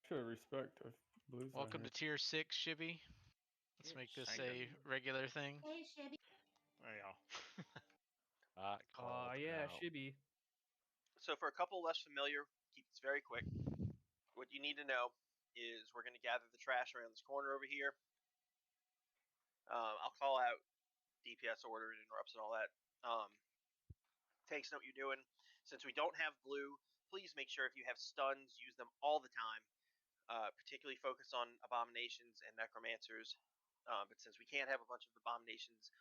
Should respect if blues. Welcome to Tier 6, Shibby. Let's make this a regular thing. Hey, Shibby. There you go. Yeah, Shibby. So for a couple less familiar, keep this very quick. What you need to know is we're going to gather the trash around this corner over here. I'll call out DPS order and interrupts and all that. Takes note you're doing. Since we don't have blue, please make sure if you have stuns, use them all the time. Particularly focus on abominations and necromancers. But since we can't have a bunch of abominations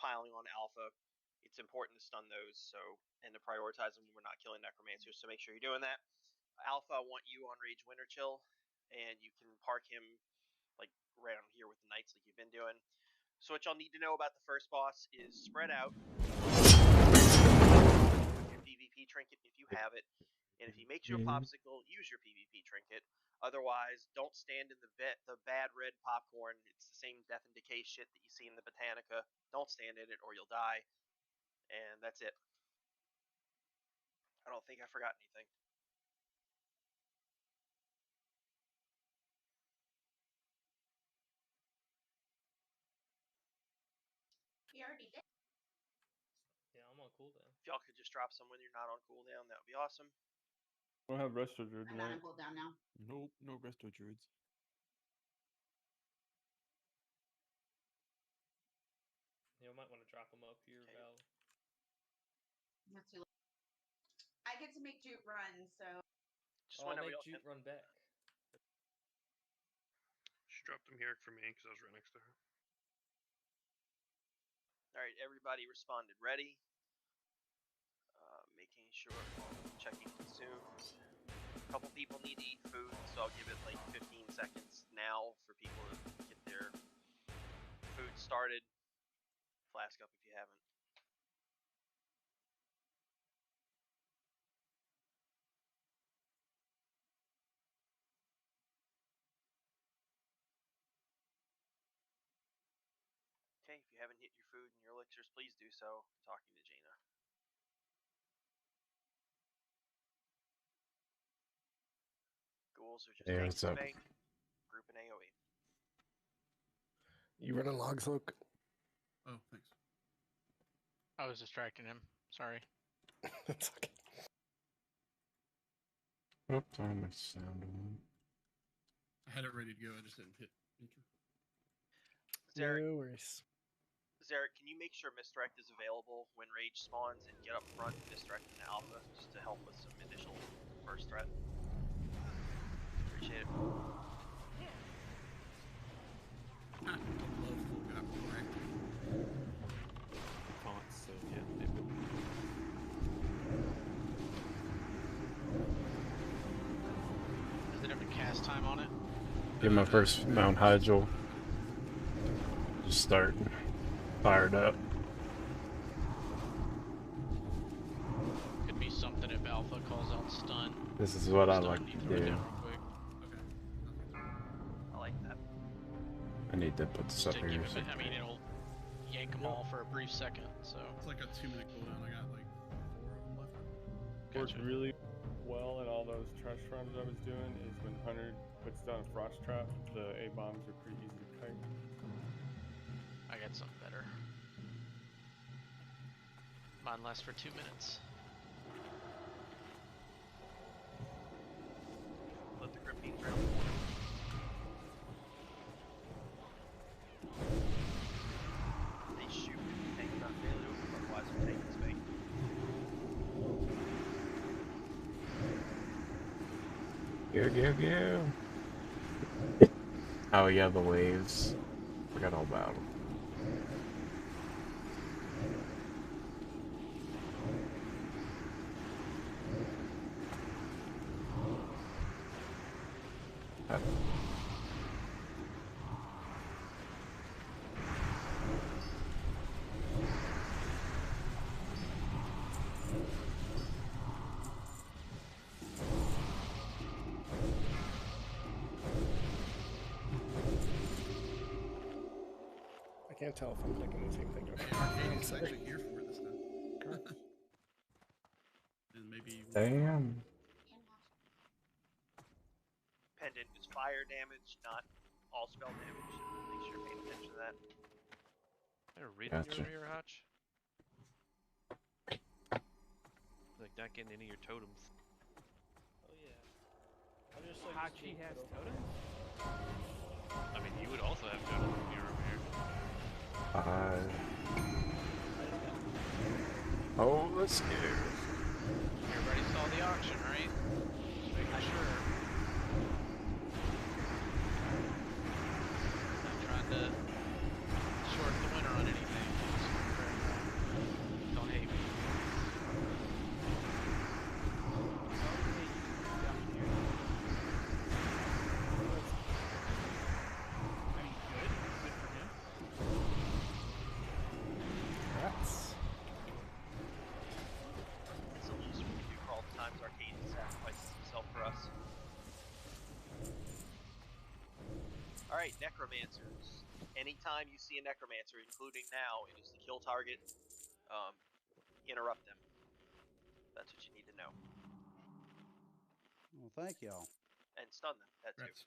piling on alpha, it's important to stun those and to prioritize them when we're not killing necromancers. So make sure you're doing that. Alpha, I want you on Rage Winter Chill, and you can park him like around here with the knights like you've been doing. So what y'all need to know about the first boss is spread out. Your PvP trinket if you have it, and if he makes you a popsicle, use your PvP trinket. Otherwise, don't stand in the bad red popcorn. It's the same death and decay shit that you see in the Botanica. Don't stand in it or you'll die. And that's it. I don't think I forgot anything. We already did. Yeah, I'm on cooldown. If y'all could just drop some when you're not on cooldown, that would be awesome. We'll have Resto Druid I'm not tonight. on cooldown now. Nope, no Resto Druids. You might want to drop them up here, Okay. Val. Not too late. I get to make Jute run, so. Just I'll whenever make y'all Jute run back. She dropped him here for me because I was right next to her. Alright, everybody responded ready. Making sure, checking consumes. A couple people need to eat food, so I'll give it like 15 seconds now for people to get their food started. Flask up if you haven't. Okay, if you haven't hit your food and your elixirs, please do so. I'm talking to Jaina. Ghouls are just Hey, what's up? tanking group in AoE. You running log soak? Oh, thanks. I was distracting him. Sorry. That's okay. Oops, on my sound on. I had it ready to go. I just didn't hit enter. Zarek, No worries. Zarek, can you make sure Misdirect is available when Rage spawns and get up front and Misdirect in Alpha just to help with some initial first threat? Appreciate it. I love full got correct. Fonts, so yeah. Does it have a cast time on it? Get my first Mount Hyjal. Just start fired up. Could be something if Alpha calls out stun. This is what I Stun, like you to throw it do. down real quick. Okay. I like that. I need to put this Just up to here. give him, I mean, it'll yank them all for a brief second, so. It's like a 2-minute cooldown. I got like 4 of them left. Worked Gotcha. really well in all those trash runs I was doing is when Hunter puts down a frost trap, the A bombs are pretty easy to kite. I got something better. Mine lasts for 2 minutes. Let the grip beam through. They shoot tank not daily, otherwise I'm taking this bait. Go. Oh yeah, the waves. Forgot all about them. I can't tell if I'm clicking the same thing. Hey, Arcadian's actually here for it this time. And maybe. Damn. Pendant, fire damage, not all spell damage. Make sure you're paying attention to that. Is there a Rid in Gotcha. your rear, Hotch? Like not getting any of your totems. Oh yeah. I'm just like Hachi has totems? I mean, you would also have totems if you were over here. Oh, let's go. Everybody saw the auction, right? Just making sure. Not trying to short the winner on anything. Don't hate me. It's a loser we do for all the times Arcade sacrifices himself for us. Alright, Necromancers. Anytime you see a Necromancer, including now, it is to kill target, interrupt them. That's what you need to know. Well, thank y'all. And stun them, that too. That's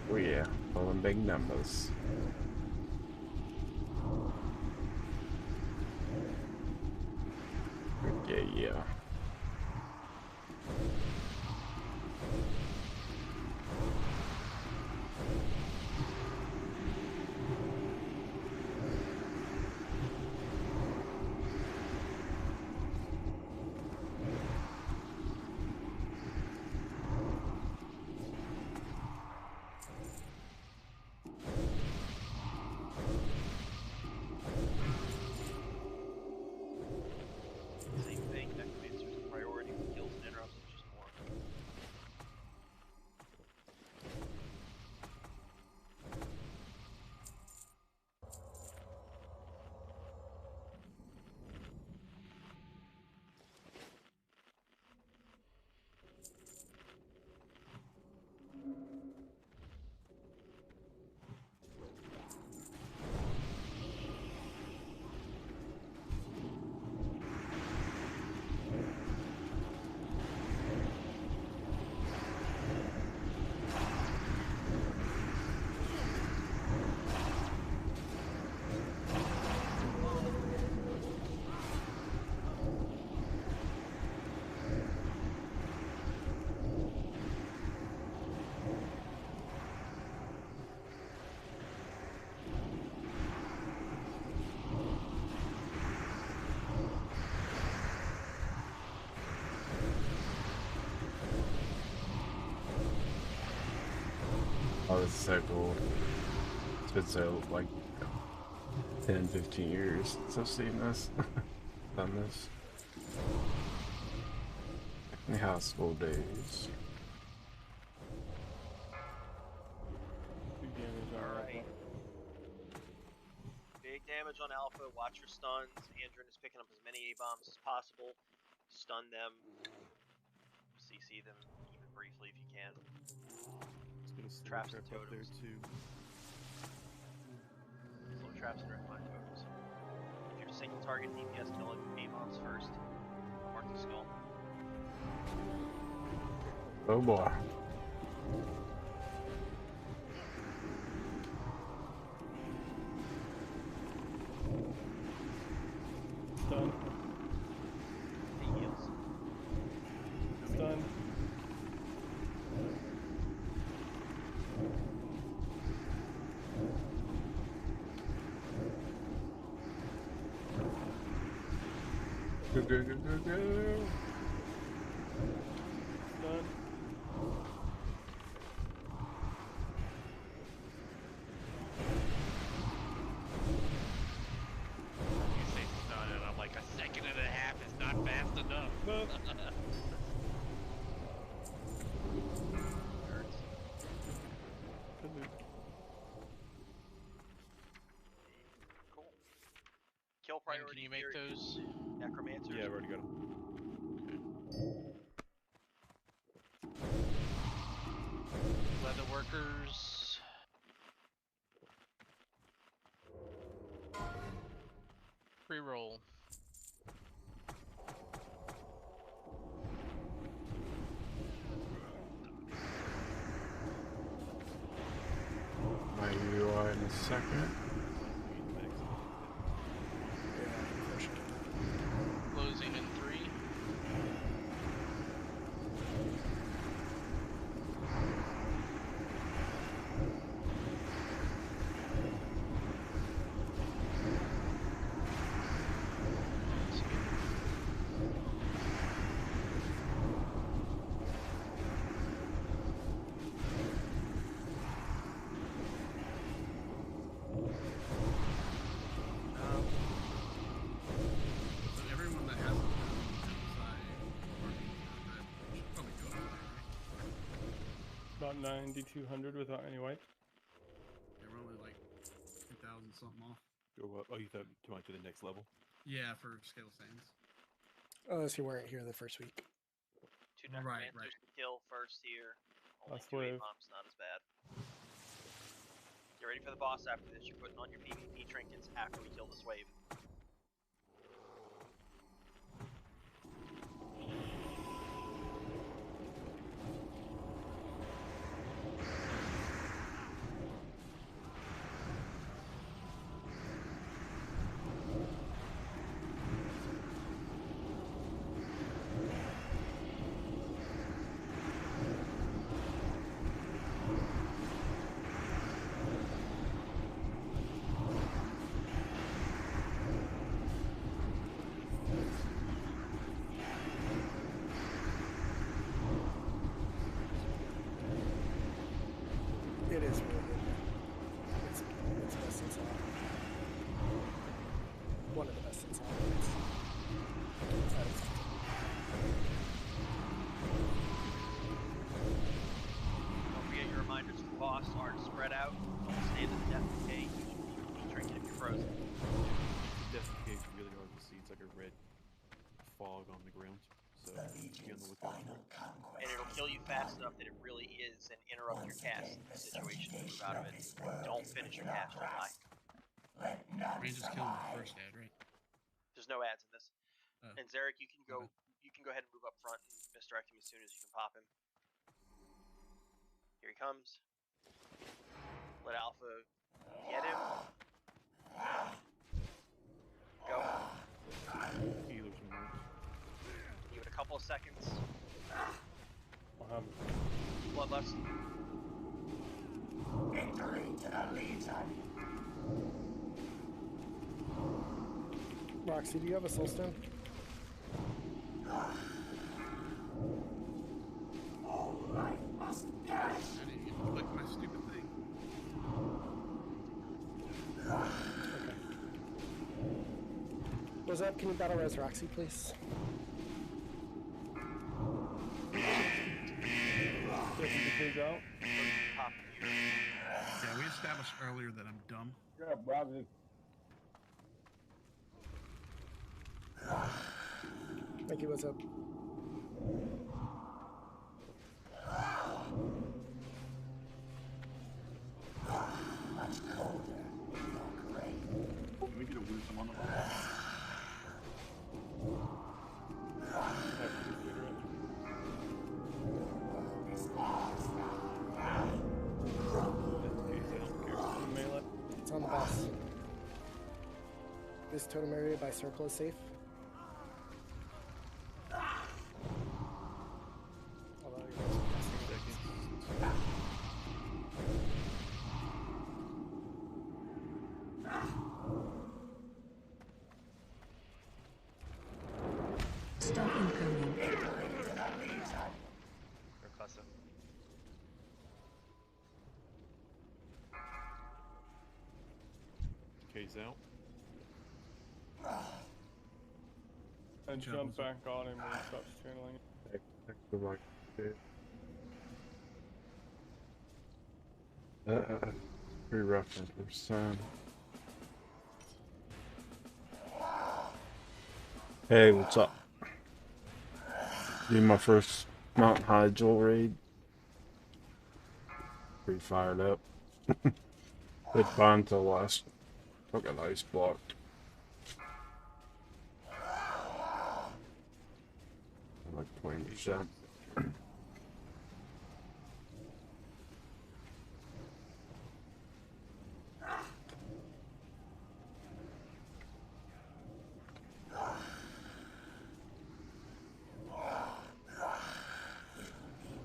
Oh yeah, pulling big numbers. Yeah. Same thing, Necromancer's a priority for kills and interrupts, it's just more. Oh, this is so cool. It's been so, like, 10, 15 years since I've seen this. Done this. In high school days. Big damage on Alright. Alpha. Big damage on Alpha, watch your stuns. Andrin is picking up as many A-bombs as possible. Stun them. CC them even briefly if you can. Traps and totems. There too. Slow traps and refine totems. If you're single target DPS killing A-bombs first. Mark the skull. Oh boy. Stun. He heals. Stun. Go, go, go, go, go. Stun. You say stun, and I'm like, a second and a half is not fast enough. No. Hurts. Cool. Kill And priority. can you make here. those necromancers. Yeah, I've already got them. Leather workers. Free roll. My UI in a second. Closing in 3. So everyone that hasn't done genocide party combat should probably go over there, right? About 9,200 without any wipes. Yeah, we're only like 2,000 something off. Go up. Oh, you thought to the next level? Yeah, for scale sands. Unless you weren't here the first week. 2 Right, necromancers right. to kill first here. Only Last 2 wave. bombs, not as bad. Get ready for the boss after this. You're putting on your PvP trinkets after we kill this wave. It is really good. It's best in Solid. One of the best in Solid. Don't forget your reminders for the boss are to spread out. Don't stand in the death decay. Use your PvP trinket if you're frozen. Death decay is really hard to see. It's like a red fog on the ground. So be on the lookout for it. And it'll kill you fast enough that it really is an interrupt your cast situation to move out of it. Don't finish your cast, you'll die. Rain just killed my first ad, right? There's no ads in this. Oh. And Zarek, you can go. Okay. You can go ahead and move up front and misdirect him as soon as you can pop him. Here he comes. Let Alpha get him. Go. Healers and marks. Give it a couple of seconds. I'll have Bloodlust. Roxy, do you have a soul stone? I didn't even click my stupid thing. What's up? Can you battle res Roxy, please? Kids out. Pop here. Yeah, we established earlier that I'm dumb. Yeah, Robbie. Thank you. What's up? Can we get a wisdom on the ball? Melee. It's on the boss. This totem area by circle is safe. Although you're also casting it. Stop encoding. Percussive. K's out. And Job jump was- back on him when he stops channeling. Next to my shit. Pretty rough for some. Hey, what's up? Doing my first Mount Hyjal Raid. Pretty fired up. It's fun until last. Fucking ice blocked. Like 20%.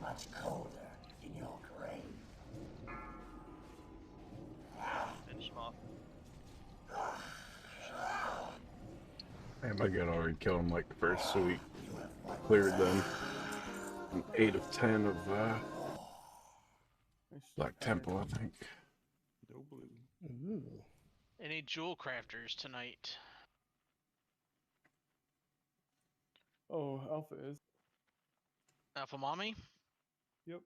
Much colder in your grave. Finish him off. Man, my gun already killed him like the first sweep. Cleared them. An 8 of 10 of Black Temple, I think. No blue. Ooh. Any jewel crafters tonight? Oh, Alpha is. Alpha Mommy? Yep.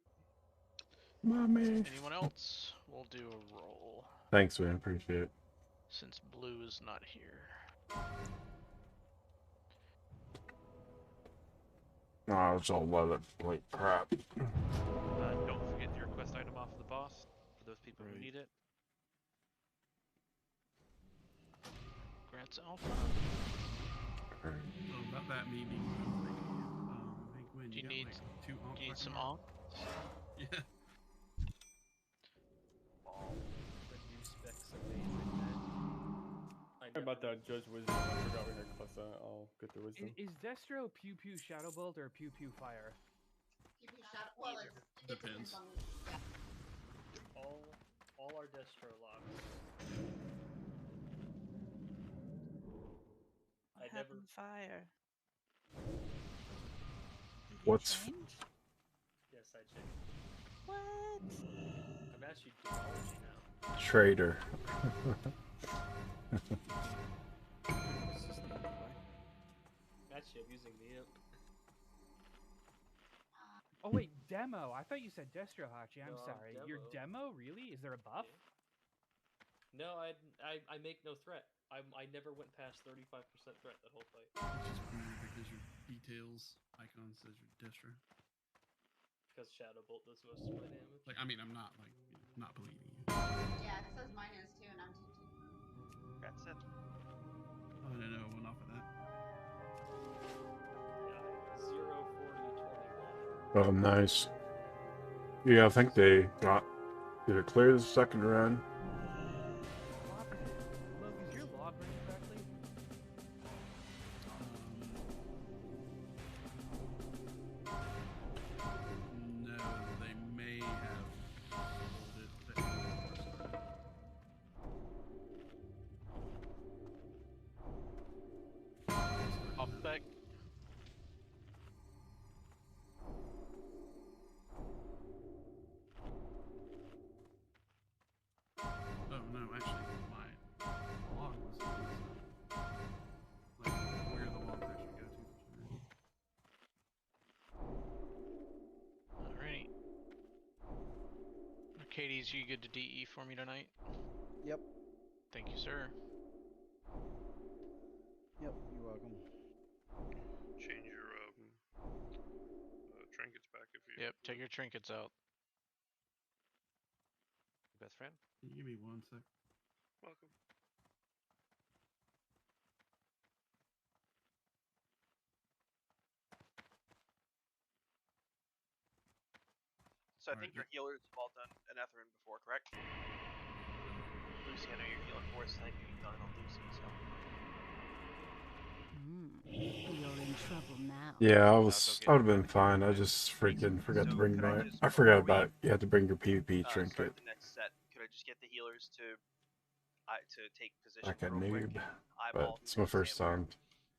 Mommy. Anyone else? We'll do a roll. Thanks, man. Appreciate it. Since blue is not here. Oh, it's all leather. Like crap. Don't forget your quest item off of the boss for those people who need it. Grants Alpha. So about that meeting, hey Gwen, Do you got need, like 2 do you need some on? Yeah. The new specs amazing, man. Sorry about that Judge Wisdom. I forgot we had class on it. I'll get the wisdom. Is Destro Pew Pew Shadow Bolt or Pew Pew Fire? Well, it Depends. on All our Destro locks. What happened fire? Did you What's change? Yes, I changed. What? I'm actually duology now. Traitor. Actually, I'm using the imp. Oh wait, demo. I thought you said Destro Hachi. I'm No, I'm sorry. demo. Your demo? Really? Is there a buff? Yeah. No, I make no threat. I never went past 35% threat that whole fight. Which is weird because your details icon says your Destra. Because Shadow Bolt does most of my damage. Like, I mean, I'm not like not believing you. Yeah, it says mine is too, and I'm 2-2. That's it. Oh, no, no, one off of that. Yeah, 0, 40, 21. Oh, nice. Yeah, I think they got. Did it clear the second run? Look, is your log running correctly? No, they may have pulled it. Off back. Oh no, actually, my log was like where the logs actually go to for some reason. Alright. Katie's, you good to DE for me tonight? Yep. Thank you, sir. Yep, you're welcome. Change your trinkets back if you. Yep, take your trinkets out. Best friend? Can you give me 1 sec? Welcome. So I think your healers have all done Anetherin before, correct? Lucy, I know you're healing for us. I think you've done it on Lucy, so. You're in trouble now. Yeah, I would have been fine. I just freaking forgot to bring my. I forgot about you had to bring your PvP trinket. Start the next set. Could I just get the healers to take position Like a real quick? noob, Eyeball but it's my first time.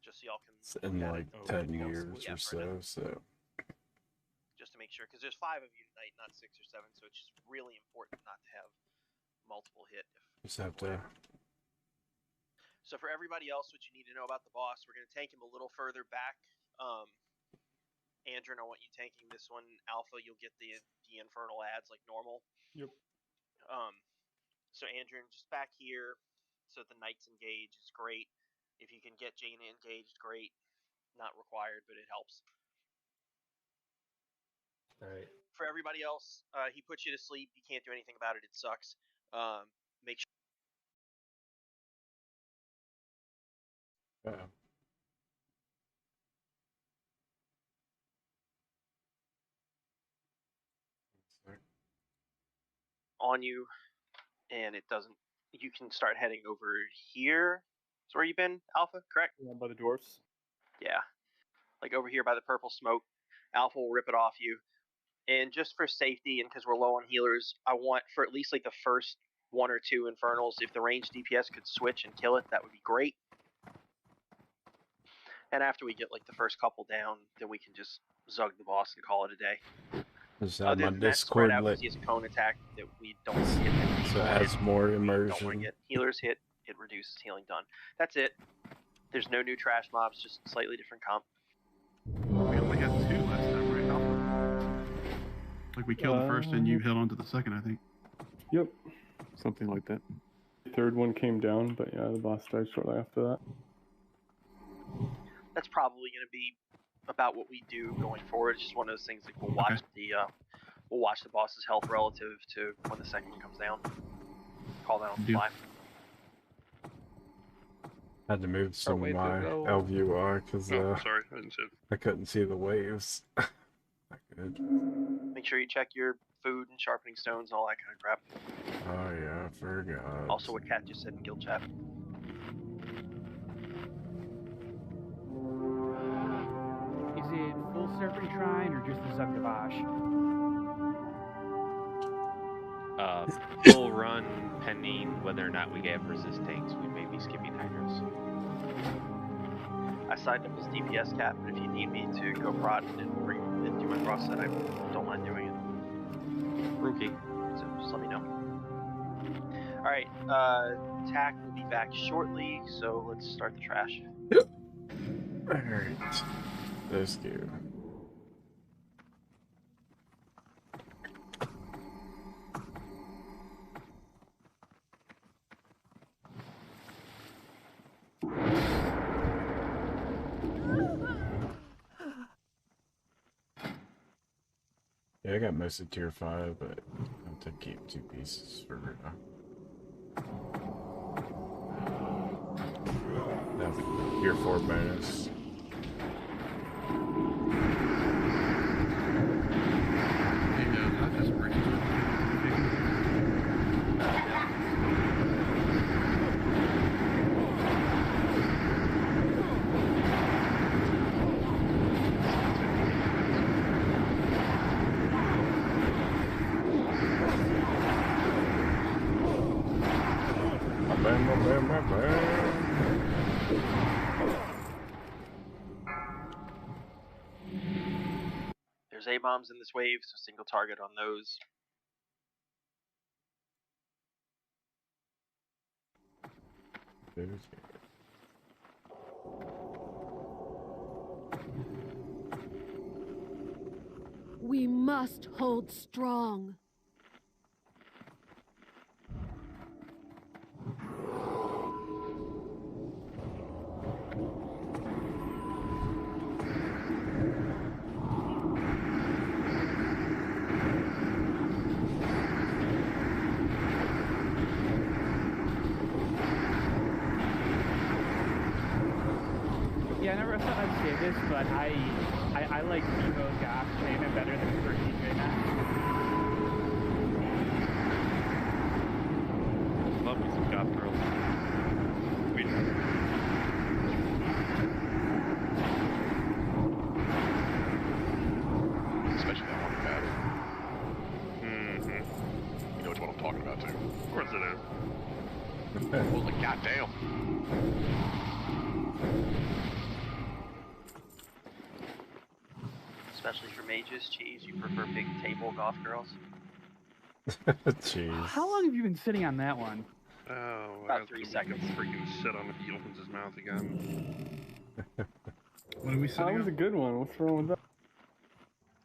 Just so y'all can In look at like it. 10 years Yeah, or for so. just to make sure, because there's 5 of you tonight, not 6 or 7, so it's just really important not to have multiple hit. Just have to. So for everybody else, what you need to know about the boss, we're going to tank him a little further back. Andrew, I want you tanking this one. Alpha, you'll get the infernal ads like normal. Yep. So Andrew, just back here, so the knights engage is great. If you can get Jaina engaged, great. Not required, but it helps. Alright. For everybody else, he puts you to sleep. You can't do anything about it. It sucks. Make sure. Yeah. On you, and it doesn't. You can start heading over here. That's where you've been, Alpha, correct? Yeah, by the dwarfs. Yeah, like over here by the purple smoke. Alpha will rip it off you. And just for safety and because we're low on healers, I want for at least like the first 1 or 2 Infernals, if the ranged DPS could switch and kill it, that would be great. And after we get like the first couple down, then we can just zug the boss and call it a day. Just have Other my than that, spread Discord out lit. because he has a cone attack that we don't hit. So it has more immersion. Don't want to get healers hit, it reduces healing done. That's it. There's no new trash mobs, just slightly different comp. We only had 2 last time, right? Alpha? Like we killed the first and you held on to the second, I think. Yep. Something like that. The third one came down, but yeah, the boss died shortly after that. That's probably going to be about what we do going forward. It's just one of those things like we'll watch the boss's health relative to when the second one comes down. Call that on the fly. I had to move some of way to my go. LVUR because sorry, I didn't see it. I couldn't see the waves. Not good. Make sure you check your food and sharpening stones and all that kind of crap. Oh yeah, I forgot. Also what Kat just said in guild chat. Is it full Serpent Shrine or just the Zugdavash? Full run, pending whether or not we get resist tanks. We may be skipping hydros. I signed up as DPS Cat, but if you need me to go prod and do my cross set, I don't mind doing it. Rookie. So just let me know. Alright, TAC will be back shortly, so let's start the trash. Yep. Alright. Let's go. Yeah, I got most of tier 5, but I have to keep 2 pieces for tier 4 bonus. There's A-bombs in this wave, so single target on those. We must hold strong. Yeah, I never thought I'd say this, but I like Evo Goth Jaina better than Quirky Jaina. Love me some goth girls. Sweet. Especially that one battle. You know what I'm talking about too. Of course I do. Well, like, goddamn. Especially for mages, cheese, you prefer big table goth girls? Jeez. How long have you been sitting on that one? Oh, About 3 seconds. Freaking sit on it. He opens his mouth again. What are we That sitting was a on? good one. What's wrong with that?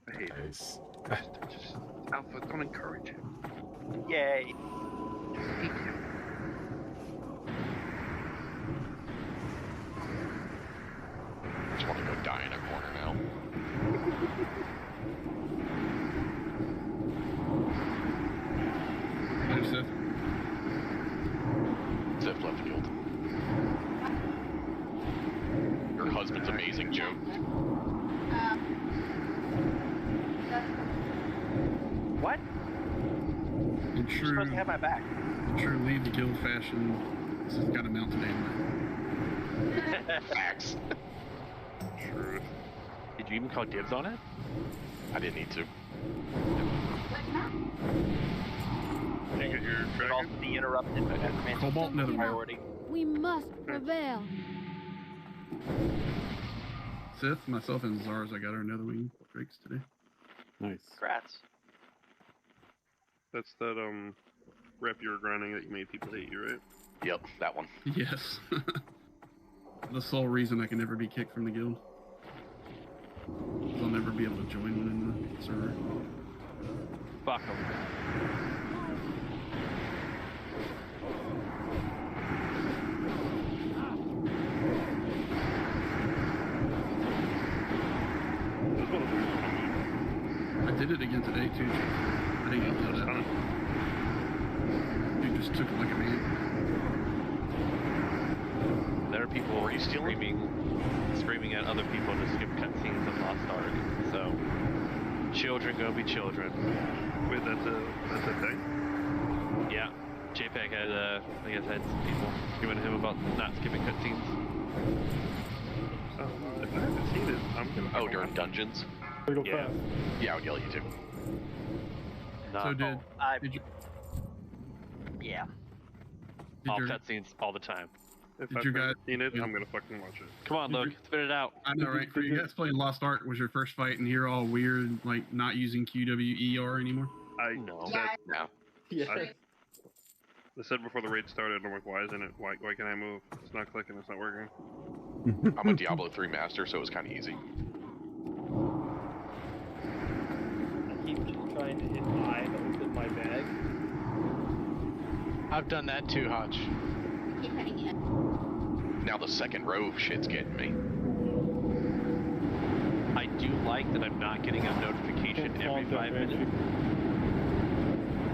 I hate it. Nice. Just Alpha, don't encourage him. Yay! Just hate him. husband's amazing joke. What? In You're supposed to have my back. In true leave the guild fashion, this has got a mounted anyway. Facts. True. Did you even call dibs on it? I didn't need to. Did you get your Would also be interrupted by Cobalt Nether priority. We must prevail. Sith, myself, and Zars, I got our Nether Wing drakes today. Nice. Congrats. That's that rep you were grinding that you made people hate you, right? Yep, that one. Yes. The sole reason I can never be kicked from the guild. I'll never be able to join one in the server. Fuck them. I did it again today too. I didn't get yelled at. Dude just took it like a man. There are people screaming at other people to skip cutscenes in Lost Ark. So, children gonna be children. Wait, that's a thing? Yeah, JPEG had, I guess had some people screaming at him about not skipping cutscenes. If I haven't seen it, I'm gonna. Oh, during dungeons? Yeah. Yeah, I would yell at you too. So did you, Yeah. Did all your- cutscenes all the time. If Did I've you never guys- seen it, I'm gonna fucking watch it. Come on, Luke, spit it out. I know, right? For you guys playing Lost Ark was your first fight, and you're all weird, like not using QWER anymore. No. No. I said before the raid started, I'm like, why isn't it? Why can I move? It's not clicking. It's not working. I'm a Diablo 3 master, so it was kind of easy. I keep trying to hit I to open my bag. I've done that too, Hodge. Keep hitting it. Now the second row shit's getting me. I do like that I'm not getting a notification every 5 minutes.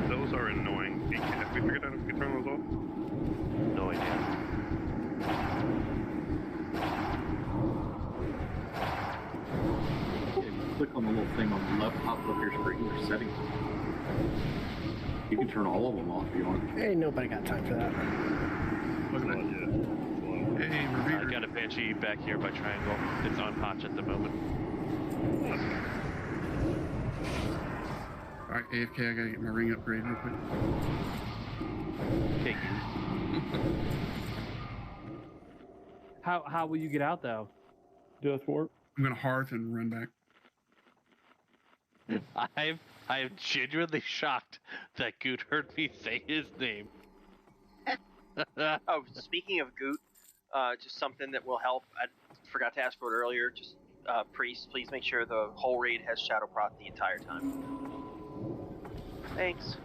Those are annoying. Have we figured out if we can turn those off? No idea. Click on the little thing on the left top of your screen for settings. You can turn all of them off if you want. Ain't nobody got time for that. Hey, I got a Banshee back here by Triangle. It's on Hotch at the moment. Alright, AFK, I gotta get my ring upgrade real quick. Okay. How will you get out though? Death warp. I'm gonna hearth and run back. I am genuinely shocked that Goot heard me say his name. Oh, speaking of Goot, just something that will help. I forgot to ask for it earlier. Just Priest, please make sure the whole raid has Shadow Prot the entire time. Thanks.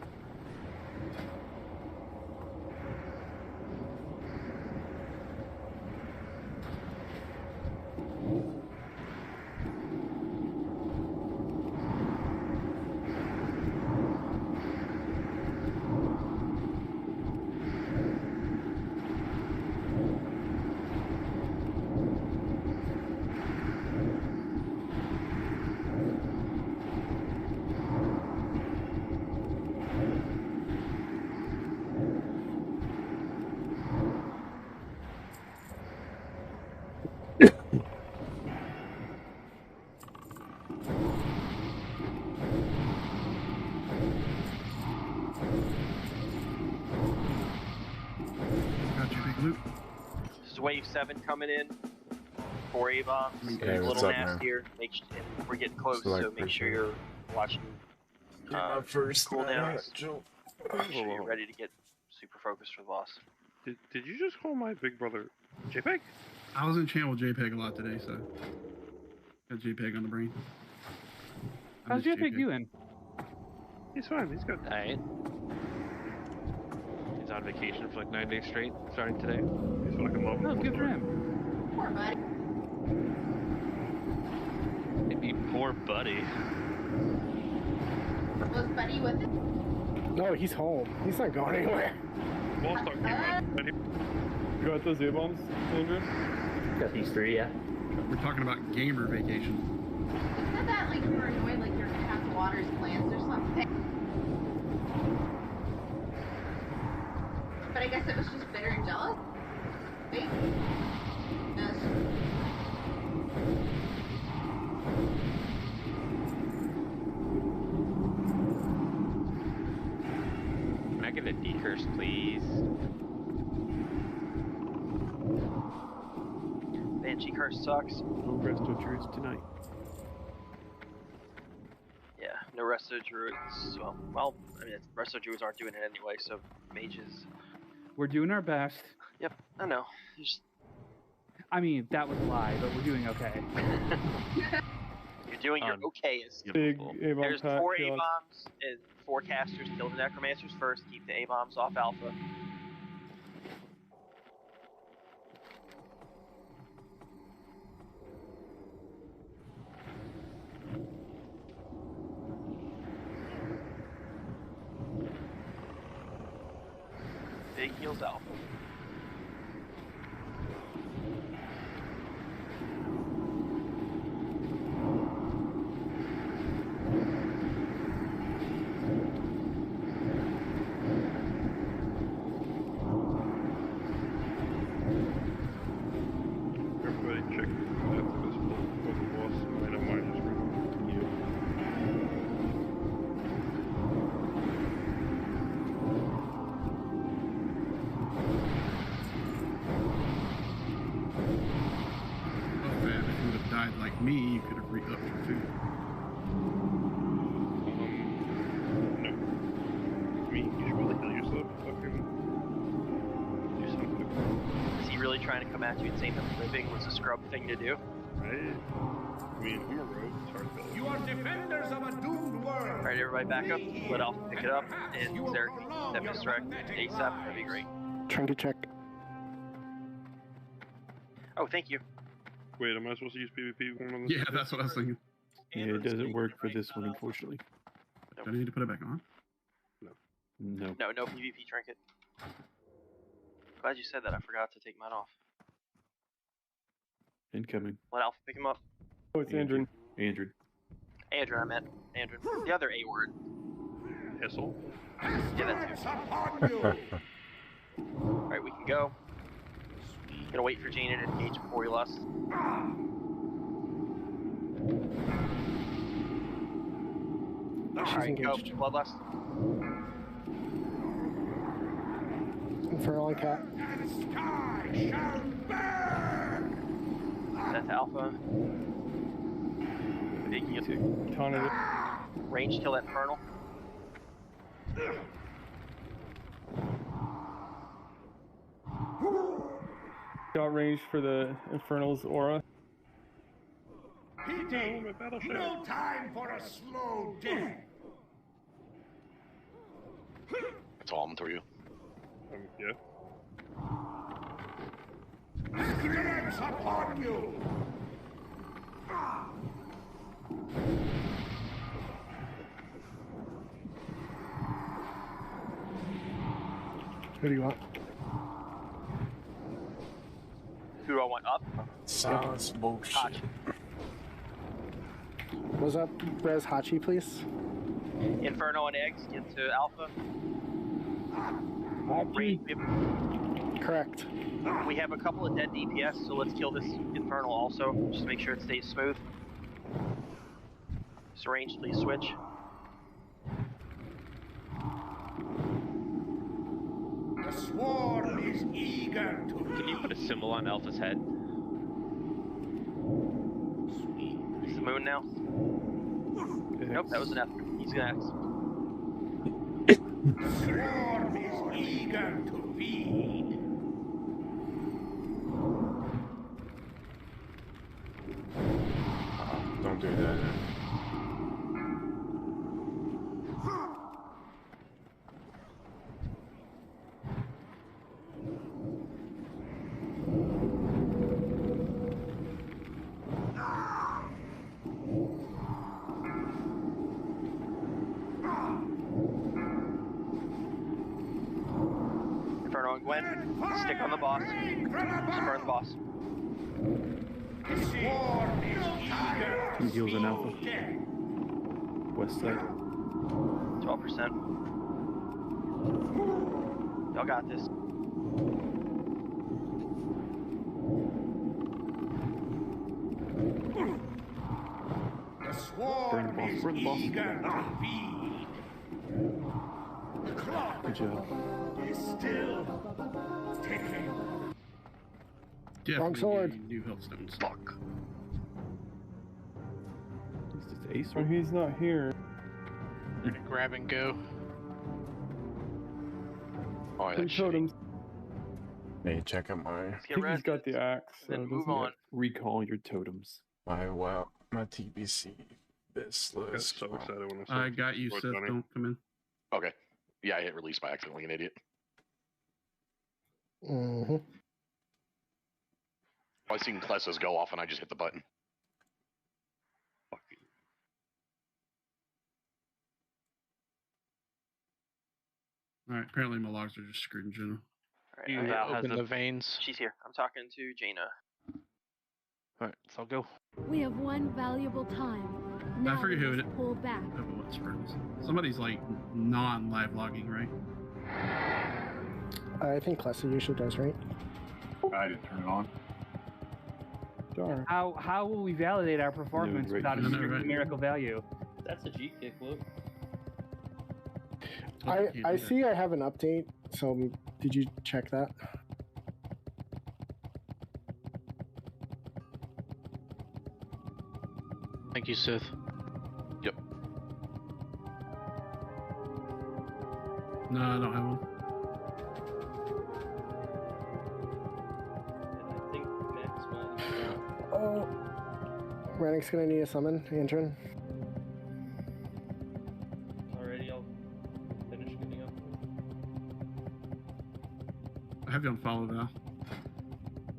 Got your big loot. This is wave 7 coming in. 4 A-bombs. Hey, It's a what's little up, man? nastier. And we're getting close, So, like, so make sure you're watching first cooldowns. Joe. Make sure you're ready to get super focused for the boss. Did you just call my big brother JPEG? I was in channel with JPEG a lot today, so got JPEG on the brain. I How's miss JPEG doing? He's fine. He's good. Alright. He's on vacation for like 9 days straight, starting today. He's fucking loving Oh, it. good for him. Poor buddy. Maybe poor buddy. Was Buddy with it? No, he's home. He's not going anywhere. Lost Ark came out. You got those A-bombs, Andrew? Got these 3, yeah. We're talking about gamer vacation. You said that like you were annoyed, like you're gonna have to water his plants or something. But I guess it was just bitter and jealous. Wait. Yes. Can I get a decurse, please? Banshee curse sucks. No resto druids tonight. Yeah, no resto druids. Well, I mean, resto druids aren't doing it anyway, so mages. We're doing our best. Yep, I know. Just... I mean, that was a lie, but we're doing okay. You're doing your okayest. Big A-bomb There's pack 4 killed. A-bombs and 4 casters. Kill the necromancers first. Keep the A-bombs off alpha. Big heals alpha. Everybody check after this for the boss. I know mine is written. Not bad. If you would have died like me, you could have re-upped your food. No. I mean, you should really kill yourself. Fucking do something. Is he really trying to come at you and say that living was a scrub thing to do? Right? I mean, I'm a rogue. It's hard to kill. You are defenders of a doomed world. Alright, everybody back up. Let Alpha pick it up. And Zarek, step distract ASAP. That'd be great. Trinket check. Oh, thank you. Wait, am I supposed to use PvP one on this? Yeah, that's what I was thinking. Yeah, it doesn't work for this one, unfortunately. Do I need to put it back on? No. No, no PvP trinket. Glad you said that. I forgot to take mine off. Incoming. Let Alpha pick him up. Oh, it's Andrew. Andrew. Andrew, I meant. Andrew. The other A word. Hessel? Yeah, that's it. Alright, we can go. Gonna wait for Jaina to engage before we lust. Alright, go. Bloodlust. Infernal and Cat. Set to Alpha. Making it Taunted it. range kill that Infernal. Got range for the Infernal's aura. No time for a slow death. That's all I'm through you. Yeah. Clearance upon you. Who do you want? Who do I want up? Sounds bullshit. Hachi. What's up? Res Hachi, please. Inferno and eggs get to Alpha. Correct. We have a couple of dead DPS, so let's kill this Infernal also. Just make sure it stays smooth. So range, please switch. The swarm is eager to. Can you put a symbol on Alpha's head? He's the moon now. Nope, that was an F. He's gonna X. The swarm is eager to feed. Don't do that. Inferno and Gwen, stick on the boss. Just burn the boss. Two heals in Alpha. West side. 12%. Y'all got this. The swarm Burn the boss, is burn the boss. eager to feed. The clock Good job. is still ticking. Wrong sword. New healthstones. Fuck. Is this Ace? Oh, he's not here. Grab and go. Oh, yeah, Two that's shitty. totems. Hey, check out my Let's I get think ready. he's got the axe. So Then it move doesn't- on. Recall your totems. my TBC this I got list. so excited when I saw I got you, Sword Seth. Bunny. Don't come in. Okay. Yeah, I hit release by accident like an idiot. Mm-hmm. I seen Klessa's go off and I just hit the button. Alright, apparently my logs are just screwed in general. All right, You I open opened the veins. She's here. I'm talking to Jaina. Alright, so I'll go. We have one valuable time. I Now forget we who it must is. pull back. Oh, what springs? Somebody's like non-live logging, right? I think Klessa usually does, right? I didn't turn it on. Darn. How will we validate our performance right. without a No, no, strict right. numerical value? That's a G kick, Luke. I see I have an update, so did you check that? Thank you, Sith. Yep. No, I don't have one. And I think Max might. Oh, Rennick's gonna need a summon, intern. Alrighty, I'll finish getting up. I have you on follow now.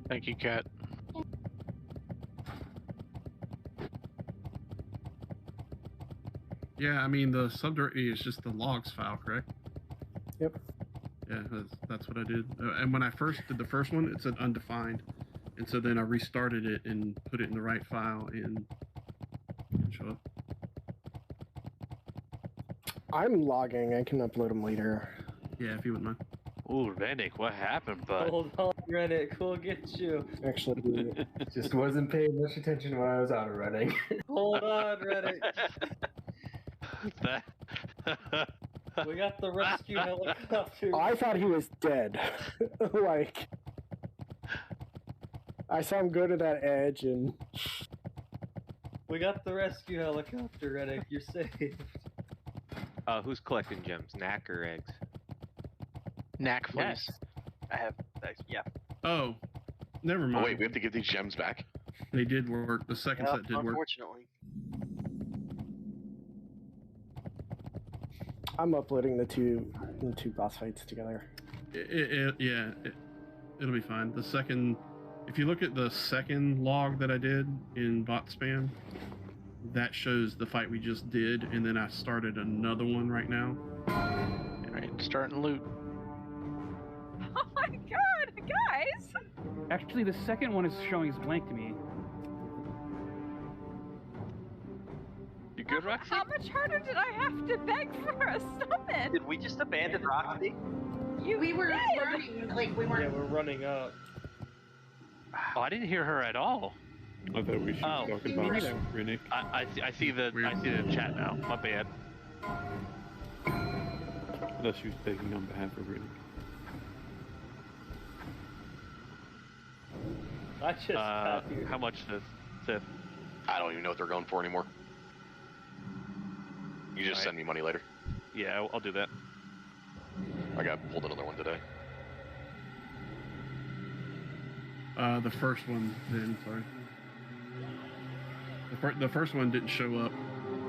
Thank you, Cat. Yeah, I mean the subdirectory is just the logs file, correct? Yep. Yeah, that's what I did. And when I first did the first one, it said undefined, and so then I restarted it and put it in the right file and it didn't show up. I'm logging. I can upload them later. Yeah, if you wouldn't mind. Ooh, Rennick, what happened, bud? Hold on, Reddit. We'll get you. Actually, Just wasn't paying much attention when I was out of running. Hold on, Reddit. That- We got the rescue helicopter. I thought he was dead. Like, I saw him go to that edge, and We got the rescue helicopter, Reddit. You're safe. Who's collecting gems? Knack or eggs? Knack, please. Yes. I have, yeah. Oh, never mind. Oh wait, we have to give these gems back? They did work. The second Yep, set did work. unfortunately. I'm uploading the two boss fights together. It'll be fine. The second, if you look at the second log that I did in bot spam, that shows the fight we just did, and then I started another one right now. Alright, starting loot. Oh my god, guys! Actually, the second one is showing as blank to me. You good, Roxy? How much harder did I have to beg for a summon? Did we just abandon Roxy? We were did. running, like we Yeah, weren't. we're running up. Oh, I didn't hear her at all. I thought we should Oh. talk about Rennick. I see the chat now. My bad. Unless she was begging on behalf of Rennick. I just got here. How much does Sith? I don't even know what they're going for anymore. You just send me money later. Yeah, I'll do that. I got pulled another one today. The first one, then, sorry. The first one didn't show up.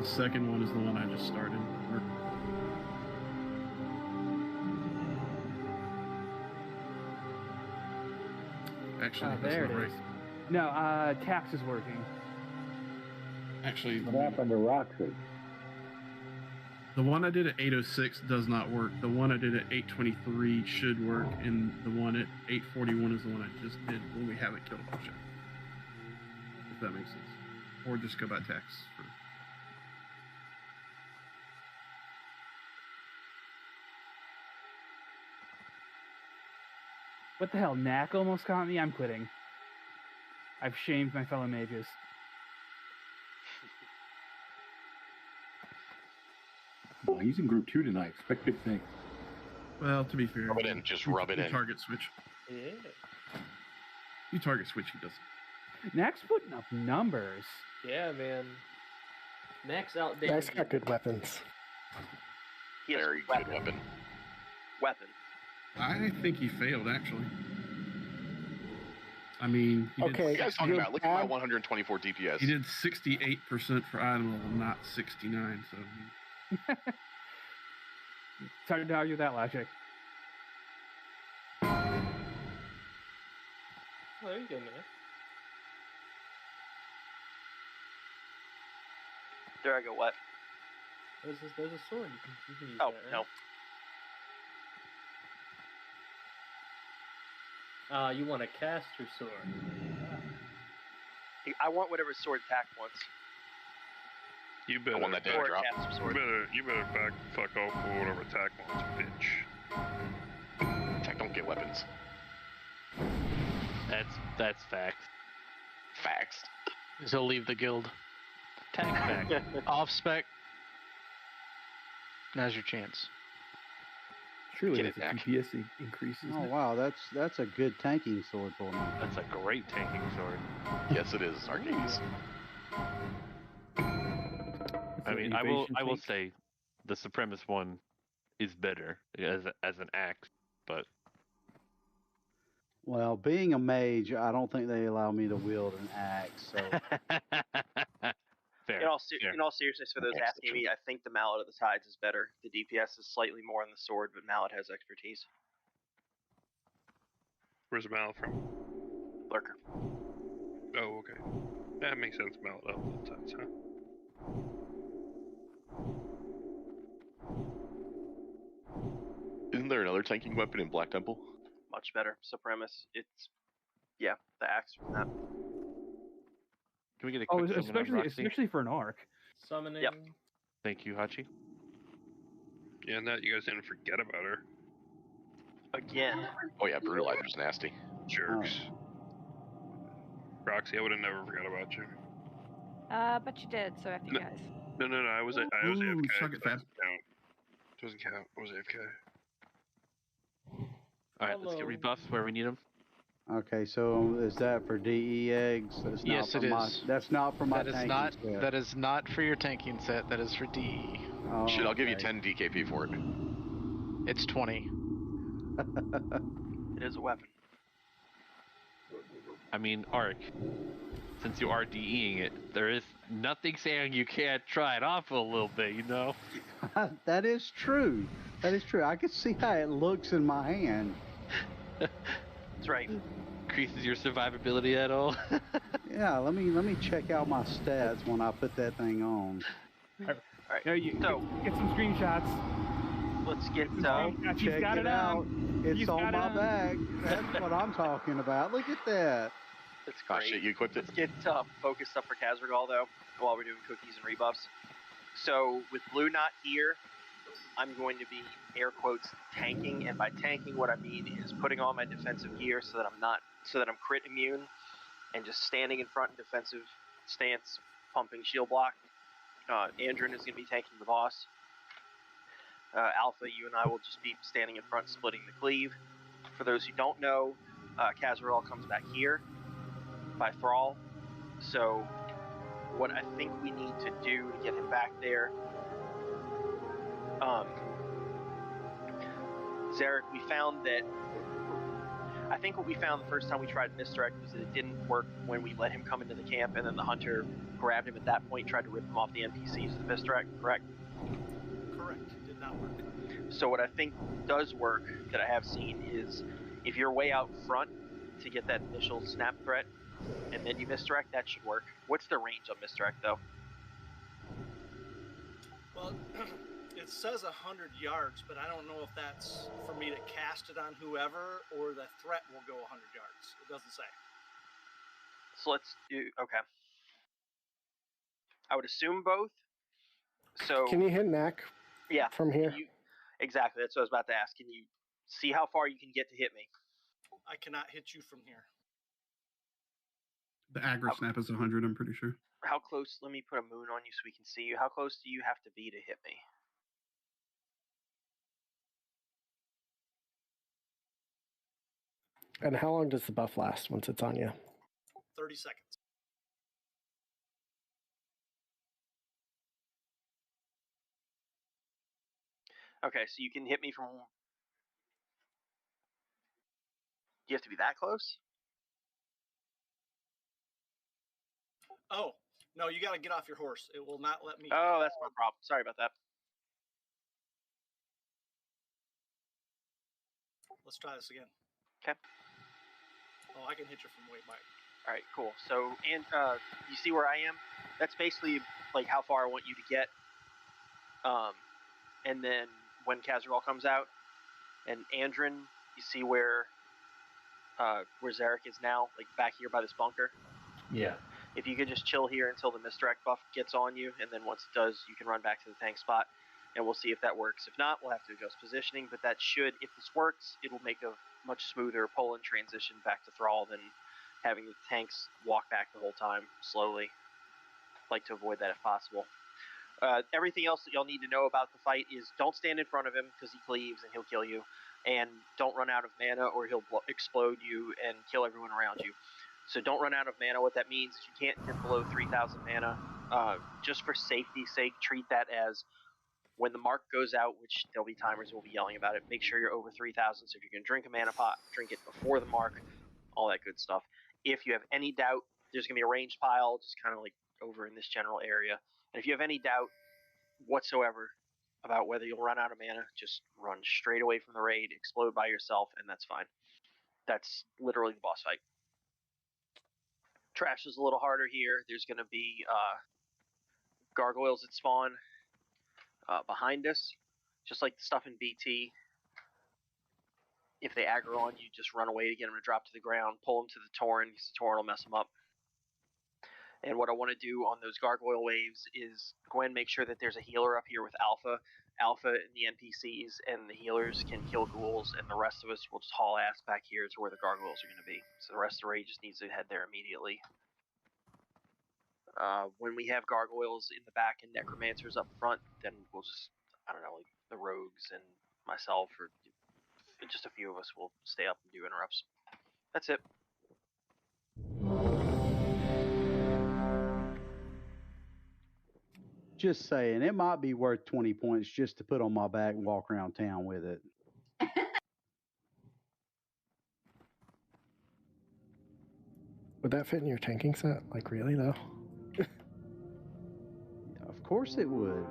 The second one is the one I just started. Actually, that's there not it right. is. No, tax is working. Actually, What happened to Roxy? the one I did at 8:06 does not work. The one I did at 8:23 should work, and the one at 8:41 is the one I just did when we haven't killed a bunch. if that makes sense. Or just go by text. What the hell? Knack almost caught me? I'm quitting. I've shamed my fellow mages. Well, he's in group 2 tonight. Expect big things. Well, to be fair, Rub it in. Just rub it in. Target switch. Yeah. You target switch, he doesn't. Knack's putting up numbers. Yeah, man. Max out there. Knack's got good weapons. Very good weapon. Weapon. I think he failed, actually. I mean, he What are you guys talking did, about? Look at my 124 DPS. He did 68% for item level, not 69. So it's hard to argue that logic. Oh, there you go, man. There I go. What? There's a sword. You can use Oh, that, right? no. You want to cast your sword. I want whatever sword attack wants. You better. One that didn't drop. You better fuck off for whatever attack wants, bitch. Attack don't get weapons. That's fact. Facts. He'll leave the guild. Tank back. Off spec. Now's your chance. Surely Get that's it a DPS increase. Oh wow, that's a good tanking sword for me. That's a great tanking sword. Yes, it is, Arcades. I mean, I will say, the Supremacist one is better as an axe, but Well, being a mage, I don't think they allow me to wield an axe. So fair. In all seriousness, for those asking me, I think the Mallet of the Tides is better. The DPS is slightly more on the sword, but Mallet has expertise. Where's the mallet from? Lurker. Oh, okay. That makes sense. Mallet up all the times, huh? Isn't there another tanking weapon in Black Temple? Much better. Supremacist. It's the axe from that. Can we get a quick summon on Roxy? especially for an orc. Summoning. Yep. Thank you, Hachi. Yeah, and that you guys didn't forget about her. Again. Oh yeah, Brutalizer's nasty. Jerks. Roxy, I would have never forgot about you. But you did, so after you guys. No, I was AFK. Suck it fast. Doesn't count. I was AFK. Alright, let's get rebuffs where we need them. okay, so is that for DE eggs? That's not Yes, for it my, is. That's not for my That is tanking not. set. That is not for your tanking set. That is for DE. Oh, Shit, I'll give you okay. 10 DKP for it. It's 20. It is a weapon. I mean, Ark, since you are DEing it, there is nothing saying you can't try it off a little bit, you know? That is true. That is true. I can see how it looks in my hand. That's right. Increases your survivability at all? Yeah, let me check out my stats when I put that thing on. Alright. So get some screenshots. Let's get check got it it out. on. It's He's on got it my on. back. That's what I'm talking about. Look at that. That's Oh great. shit, you equipped it? Let's get focused up for Kazragal though, while we're doing cookies and rebuffs. So with Blue not here, I'm going to be air quotes tanking, and by tanking what I mean is putting on my defensive gear so that I'm crit immune, and just standing in front in defensive stance, pumping shield block. Andrin is going to be tanking the boss. Alpha, you and I will just be standing in front, splitting the cleave. For those who don't know, Kazragal comes back here by Thrall. So what I think we need to do to get him back there, Zarek, we found that, I think what we found the first time we tried misdirect was that it didn't work when we let him come into the camp, and then the hunter grabbed him at that point, tried to rip him off the NPCs with the misdirect, correct? Correct. Did not work. So what I think does work, that I have seen, is if you're way out front to get that initial snap threat, and then you misdirect, that should work. What's the range on misdirect, though? Well, it says 100 yards, but I don't know if that's for me to cast it on whoever, or the threat will go 100 yards. It doesn't say. So let's do, okay. I would assume both. So Can you hit Knack? Yeah. From here. Exactly. That's what I was about to ask. Can you see how far you can get to hit me? I cannot hit you from here. The aggro snap is 100, I'm pretty sure. How close? Let me put a moon on you so we can see you. How close do you have to be to hit me? And how long does the buff last once it's on you? 30 seconds. Okay, so you can hit me from... Do you have to be that close? Oh, no, you got to get off your horse. It will not let me. Oh, that's my problem. Sorry about that. Let's try this again. Okay. Oh, I can hit you from way back. All right, cool. So, and you see where I am? That's basically like how far I want you to get. And then when Kazral comes out, and Andrin, you see where Zarek is now, like back here by this bunker. Yeah. If you could just chill here until the misdirect buff gets on you, and then once it does, you can run back to the tank spot, and we'll see if that works. If not, we'll have to adjust positioning, but that should, if this works, it will make a much smoother pull and transition back to Thrall than having the tanks walk back the whole time slowly. Like to avoid that if possible. Everything else that y'all need to know about the fight is don't stand in front of him because he cleaves and he'll kill you, and don't run out of mana or he'll explode you and kill everyone around you. So don't run out of mana. What that means is you can't get below 3,000 mana. Just for safety's sake, treat that as when the mark goes out, which there'll be timers who will be yelling about it, make sure you're over 3,000. So if you're going to drink a mana pot, drink it before the mark, all that good stuff. If you have any doubt, there's going to be a ranged pile just kind of like over in this general area. And if you have any doubt whatsoever about whether you'll run out of mana, just run straight away from the raid, explode by yourself, and that's fine. That's literally the boss fight. Trash is a little harder here. There's going to be gargoyles that spawn behind us, just like the stuff in BT. If they aggro on you, just run away to get them to drop to the ground, pull them to the Tauren, because the Tauren will mess them up. And what I want to do on those gargoyle waves is go ahead and make sure that there's a healer up here with Alpha. Alpha and the NPCs and the healers can kill ghouls, and the rest of us will just haul ass back here to where the gargoyles are going to be. So the rest of the raid just needs to head there immediately. When we have gargoyles in the back and necromancers up front, then we'll just, I don't know, like the rogues and myself, or just a few of us will stay up and do interrupts. That's it. Just saying, it might be worth 20 points just to put on my back and walk around town with it. Would that fit in your tanking set? Like, really, though? Of course it would.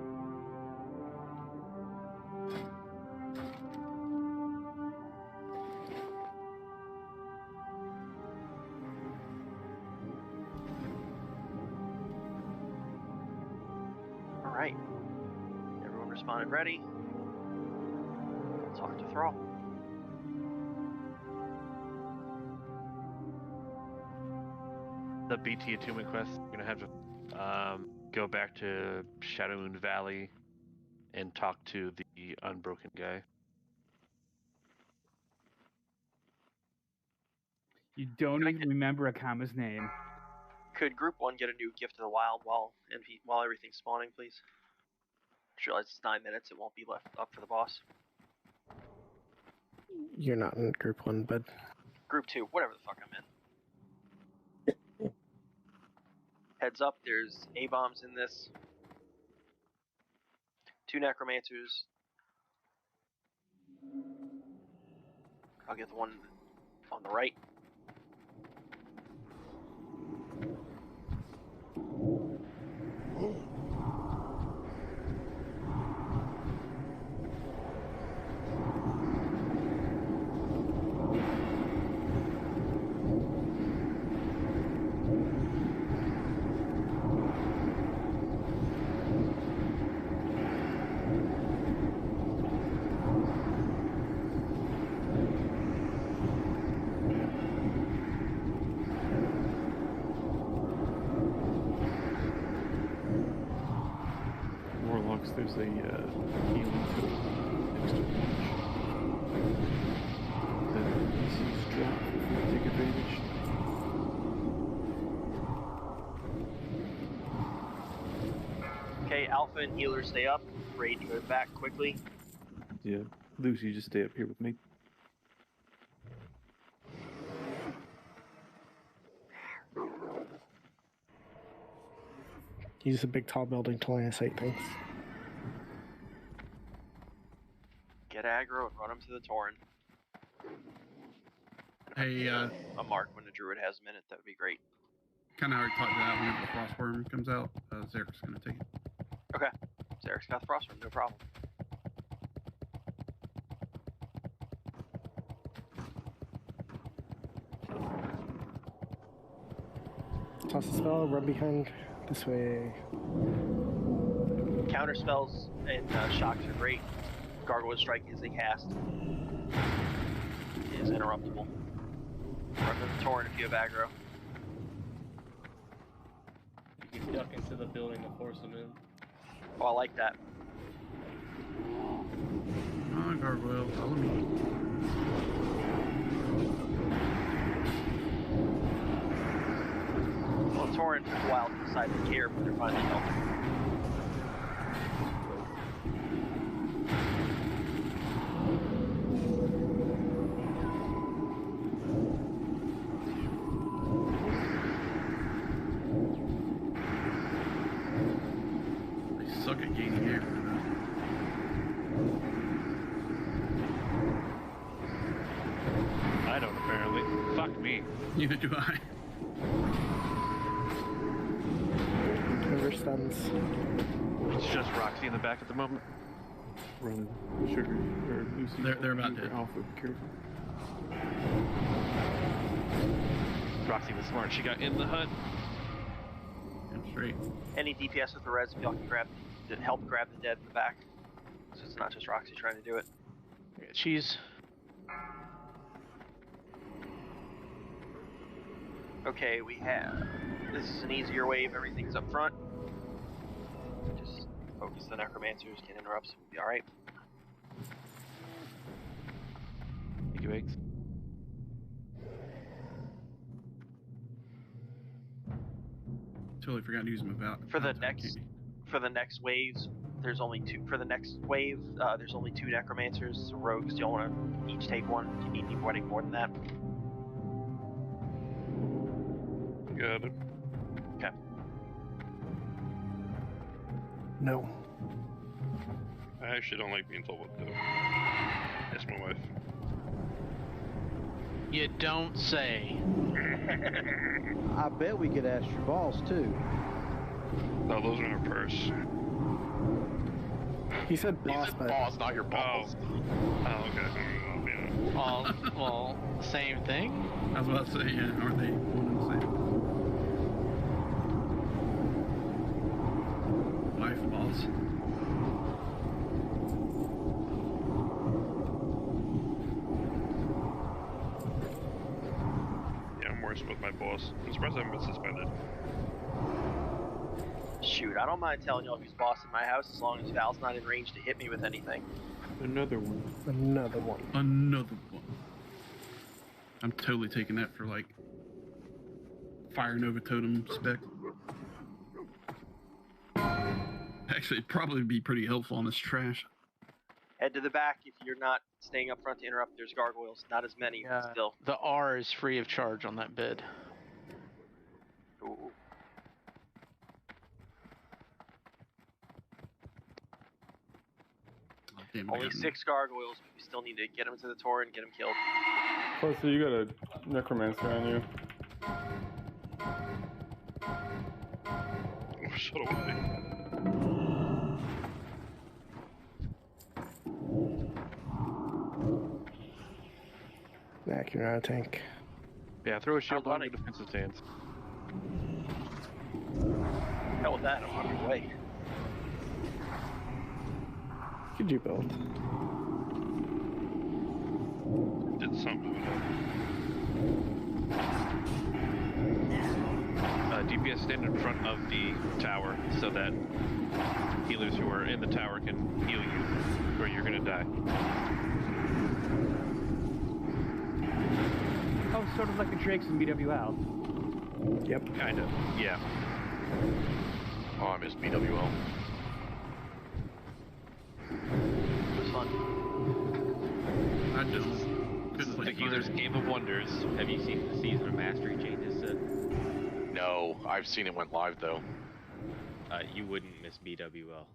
All right. Everyone responded ready. I'll talk to Thrall. The BT attunement quest, you're gonna have to go back to Shadowmoon Valley and talk to the Unbroken guy. You don't even remember Akama's name. Could Group 1 get a new Gift of the Wild while everything's spawning, please? I realize it's 9 minutes. It won't be left up for the boss. You're not in Group 1, bud. Group 2, whatever the fuck I'm in. Heads up, there's A-bombs in this. 2 necromancers. I'll get the one on the right. there's a healing tool next to the DC's drop if you take advantage. Okay, Alpha and Healer stay up. Raid to go back quickly. Yeah, Lucy, just stay up here with me. Use a big tall building to line of sight things. Get aggro and run them to the Tauren. Hey, a mark when the Druid has a minute, that would be great. kind of already talked to that whenever the Frostworm comes out. Zarek's going to take it. Okay. Zarek's got the Frostworm, no problem. Toss a spell, run behind this way. Counter spells and shocks are great. Gargoyle Strike is a cast. It is interruptible. Run to the Tauren if you have aggro. You can duck into the building to force them in. Oh, I like that. Come on, Gargoyle, follow me. Well, Tauren took a while to decide to care, but they're finally helping. They suck at gaining air. I don't apparently. Fuck me. Neither do I. Whoever stuns. It's just Roxy in the back at the moment. Running Sugar or Lucy. They're about dead. Alpha, be careful. Roxy was smart. She got in the hut. I'm straight. Any DPS with the res, if y'all can help grab the dead in the back. So it's not just Roxy trying to do it. Cheese. Okay, we have... This is an easier wave, everything's up front. Just focus the Necromancers, get interrupts, we'll be alright. Thank you, Eggs. Totally forgot to use them about. For the next waves, there's only two. For the next wave, there's only 2 Necromancers. So rogues, do y'all want to each take one? Do you need anybody more than that? Got it. Okay. No. I actually don't like being told what to do. That's my wife. You don't say. I bet we could ask your boss too. No, those are in her purse. He said boss, but... boss, not your balls. Oh, okay. Well, same thing. I was about to say, yeah, aren't they one and the same? Wife, boss. Yeah, I'm worse with my boss. I'm surprised I haven't been suspended. Shoot, I don't mind telling y'all who's boss in my house as long as Val's not in range to hit me with anything. Another one. Another one. Another one. I'm totally taking that for like Fire Nova Totem spec. Actually, it'd probably be pretty helpful on this trash. Head to the back if you're not staying up front to interrupt. There's gargoyles, not as many, but still. The R is free of charge on that bid. Ooh. Damn, Only 6 gargoyles, but we still need to get them to the Tauren and get them killed. Oh, so you got a Necromancer on you. Oh, shut away. Nah, you're out of tank. Yeah, throw a shield on your defensive stance. Hell with that, I'm on your way. Could you build? Did something with it. DPS stand in front of the tower so that healers who are in the tower can heal you, or you're gonna die. Oh, sort of like the Drakes in BWL. Yep. Kind of. Yeah. Oh, I missed BWL. It was fun. I don't. The Healer's Game of Wonders. Have you seen the Season of Mastery changes? No, I've seen it went live though. You wouldn't miss BWL.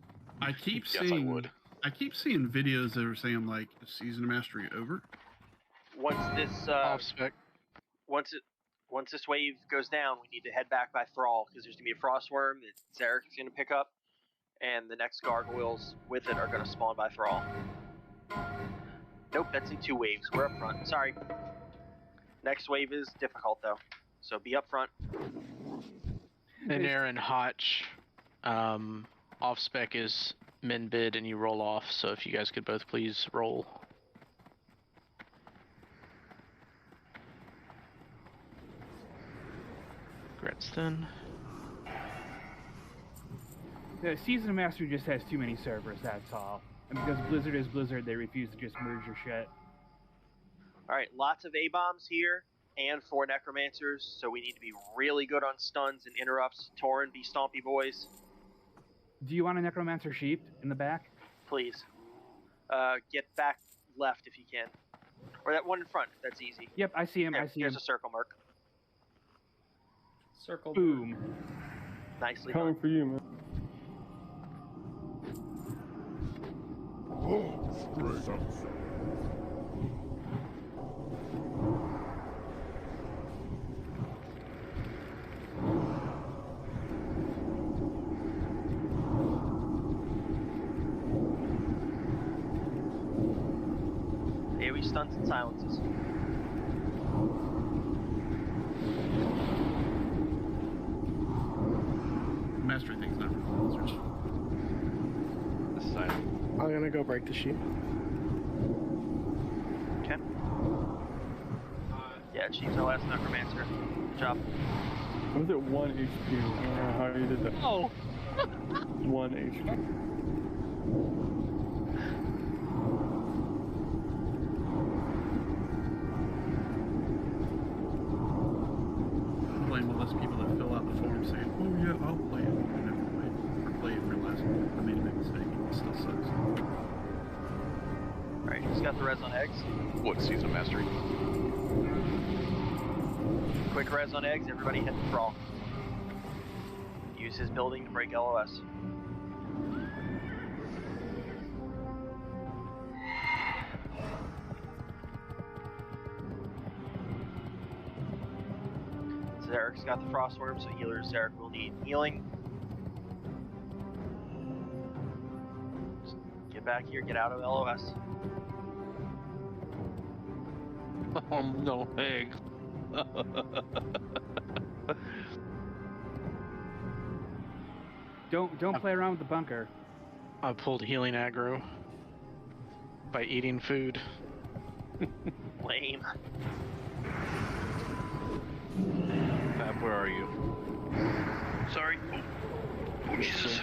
I keep Yes, I seeing. would. I keep seeing videos that are saying like the Season of Mastery over. Once this Off spec. once this wave goes down, we need to head back by Thrall because there's gonna be a Frostworm that Zarek's gonna pick up, and the next gargoyles with it are gonna spawn by Thrall. Nope, that's in 2 waves. We're up front. Sorry. Next wave is difficult though, so be up front. And Aaron Hotch, off spec is min bid and you roll off. So if you guys could both please roll. Gretzton. The Season of Mastery just has too many servers, that's all. And because Blizzard is Blizzard, they refuse to just merge your shit. Alright, lots of A-bombs here, and 4 necromancers, so we need to be really good on stuns and interrupts. Torin, be stompy boys. Do you want a Necromancer sheep in the back? Please. Get back left if you can. Or that one in front, if that's easy. Yep, I see him, Here, I see here's him. a circle mark. Circle. Boom. Nicely Coming done. for you, man. AoE stuns and silences. Mastery thing's not for Blizzards. This side. I'm gonna go break the sheep. Okay. Yeah, she's our last necromancer. Good job. I was at 1 HP. I don't know how you did that. Oh! 1 HP. Blame all those people that fill out the form saying, "Oh yeah, I'll play it," and never play it, or play it and realize I made a big mistake. It still sucks. Alright, who's got the res on eggs? What Season of Mastery? Quick res on eggs, everybody hit the Thrall. Use his building to break LOS. Zarek's got the Frostworm, so healers Zarek will need healing. Just get back here, get out of LOS. No eggs. Don't play around with the bunker. I pulled healing aggro by eating food. Lame. Fab, where are you? Sorry. Oh Jesus.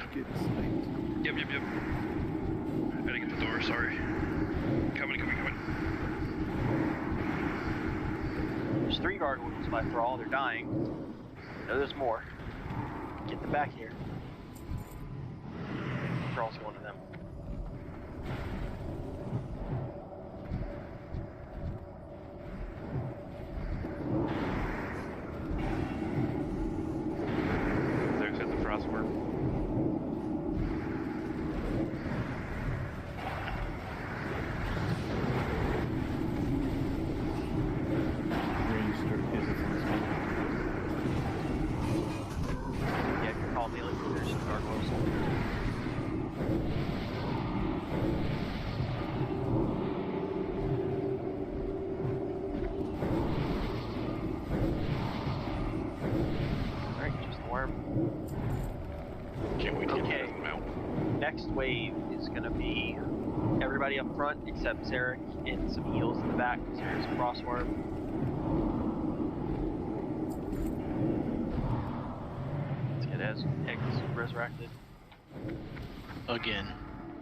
Yep. I gotta get the door, sorry. Coming. There's 3 gargoyles by Thrall, they're dying. No, there's more. Get them back here. Thrall's one of them. There's at the Frostworm. Yeah, you're called melee, there's gargoyles. Alright, just the worm. Can't wait to get Okay. rid of them out. Next wave is going to be everybody up front except Zarek and some heals in the back because there's a Frostworm. as X resurrected. Again.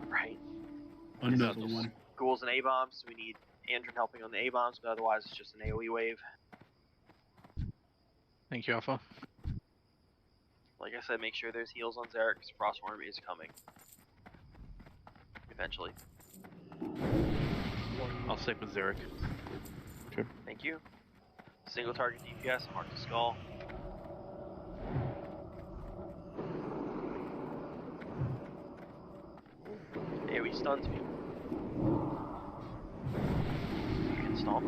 Right. Another one. Ghouls and A-bombs, so we need Andrew helping on the A-bombs, but otherwise it's just an AoE wave. Thank you, Alpha. Like I said, make sure there's heals on Zarek, because Frostworm is coming. Eventually. I'll stick with Zarek. Okay. Thank you. Single target DPS, mark the skull. AoE stuns me. You can stomp.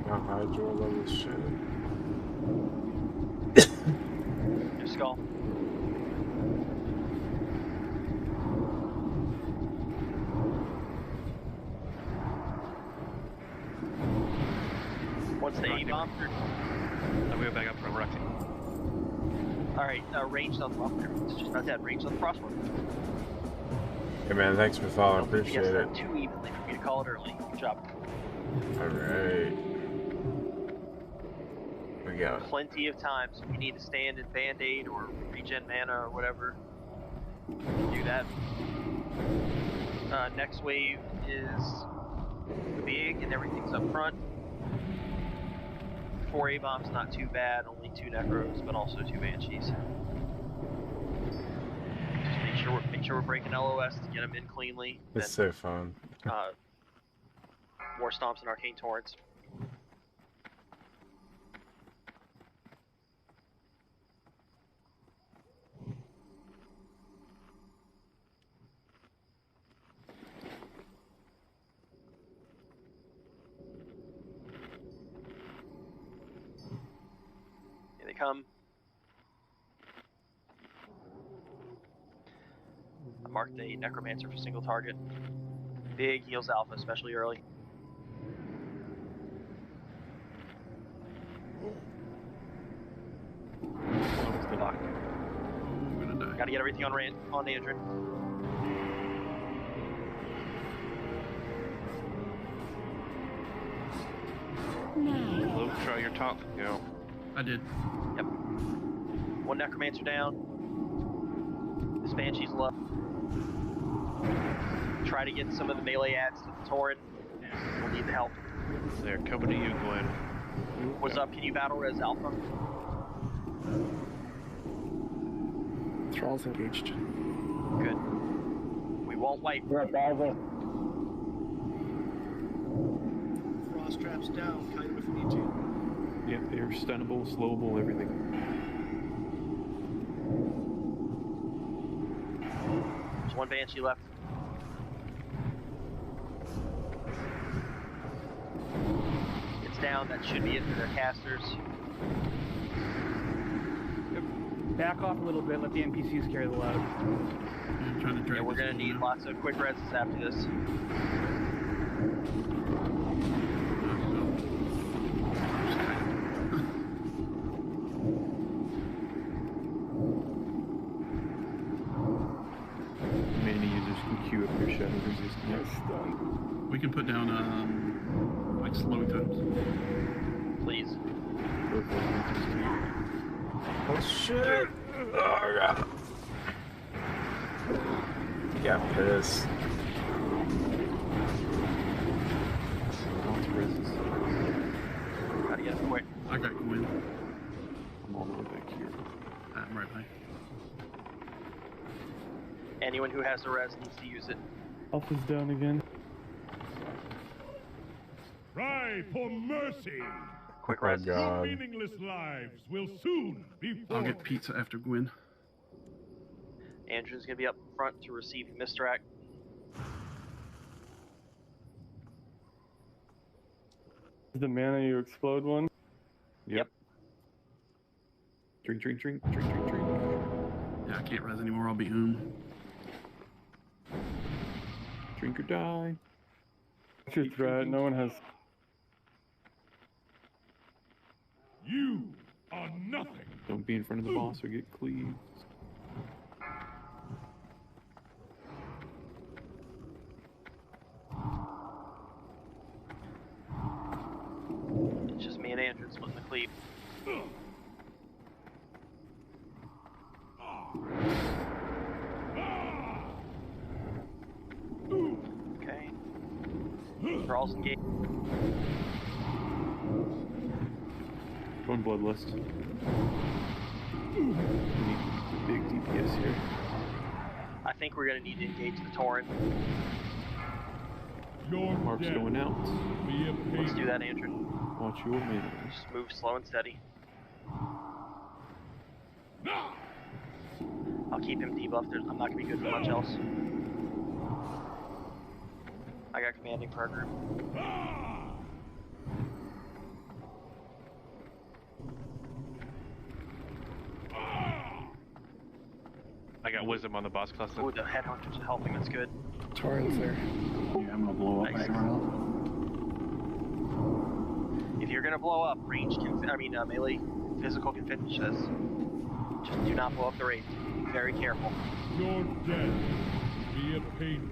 Mount Hyjal, I love this shit. Your skull. Once the A-bomb through. I'm going back up from Roxy. Alright, ranged on the it's just about that, ranged on the Frostworm. Hey man, thanks for following, appreciate it. Not too evenly for me to call it early. Good job. Alright. We got Plenty of time, so if you need to stand in Band-Aid or regen mana or whatever, do that. Next wave is big and everything's up front. 4 A-bombs, not too bad, only 2 Necros, but also 2 Banshees. Just make sure we're breaking LOS to get them in cleanly. It's so fun. War Stomps and Arcane Torrents. Here they come. I marked a Necromancer for single target. Big heals Alpha, especially early. Fuck. Gotta get everything on Andrew. Low, try your top. Go. I did. Yep. 1 Necromancer down. This Banshee's low. Try to get some of the melee adds to the Tauren. We'll need the help. They're coming to you, Glenn. What's up? Can you battle res Alpha? Thrall's engaged. Good. We won't wipe. We're at Alpha. Frost traps down. Kite him if you need to. Yeah, they're stunnable, slowable, everything. There's 1 Banshee left. It's down. That should be it for their casters. Back off a little bit, let the NPCs carry the load. I'm trying to drag Yeah, we're gonna need lots of quick reses after this. Many users can queue up their shadow resistance. We can put down like slow totems. Please. Oh shit! Oh god. Got pissed. Gotta get it quick. I got Gwen. I'm all the way back here. I'm right back. Anyone who has the res needs to use it. Alpha's down again. Cry for mercy. Quick Oh my res. god. Meaningless lives will soon be I'll get pizza after Gwen. Andrew's gonna be up front to receive the Mistrak. Is the mana you explode one? Yep. Drink, drink, drink, drink, drink, drink. Yeah, I can't res anymore. I'll be Drink or die. What's your threat? No one has. You are nothing. Don't be in front of the boss or get cleaved. splitting the cleave. Okay. Thralls engaged. Going Bloodlust. We need big DPS here. I think we're gonna need to engage the Tauren. Mark's going out. Let's do that, Andrew. Watch your man. Just move slow and steady. I'll keep him debuffed. I'm not gonna be good for much else. I got commanding for our group. I got wisdom on the boss cluster. Ooh, the headhunters are helping. That's good. Torrents there. Yeah, I'm gonna blow up Nice. right around. If you're gonna blow up, melee, physical can finish this. Just do not blow up the raid. Be very careful. You're dead. Be a pain.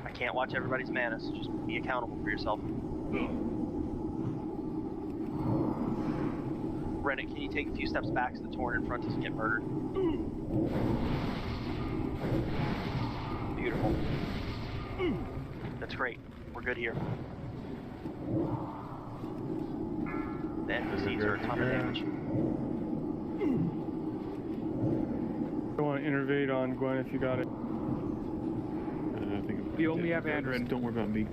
I can't watch everybody's mana, so just be accountable for yourself. Rennet, can you take a few steps back so the Tauren in front doesn't get murdered? Beautiful. That's great. We're good here. The NPCs are a ton of damage. I want to innervate on Gwen if you got it. I think We only have Andrin. Don't worry about me.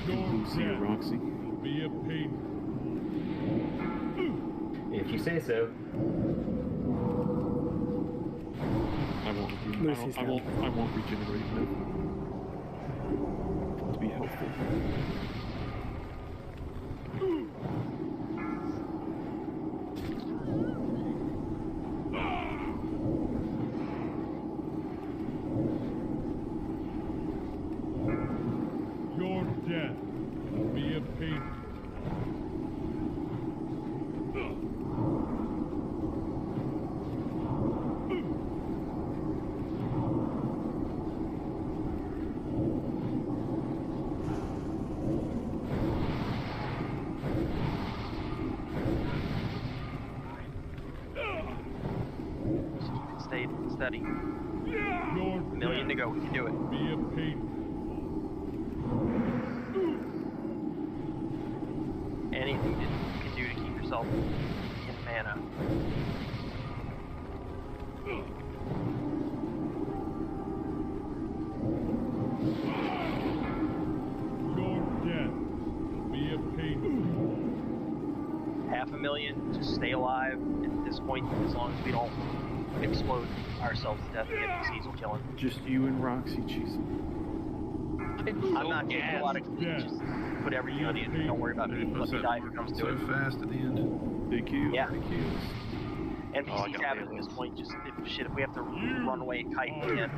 Lucy or Roxy. Be a pain. If you say so. I won't regenerate enough to be helpful. You're dead. Be a pain. Stay steady. You're A million to go. We can do it. Be a pain. Anything that you can do to keep yourself in mana. You're dead. Be a pain. 500,000. Just stay alive. At this point, as long as we don't explode ourselves to death, the NPCs will kill him. Just you and Roxy, jeez. I'm not taking a lot of just put everything on the end. Don't worry about me. Let me die if it comes to So it. fast at the end. Big Q. Yeah. Big Qs. NPCs have it at this point. Just if we have to run away and kite, we can.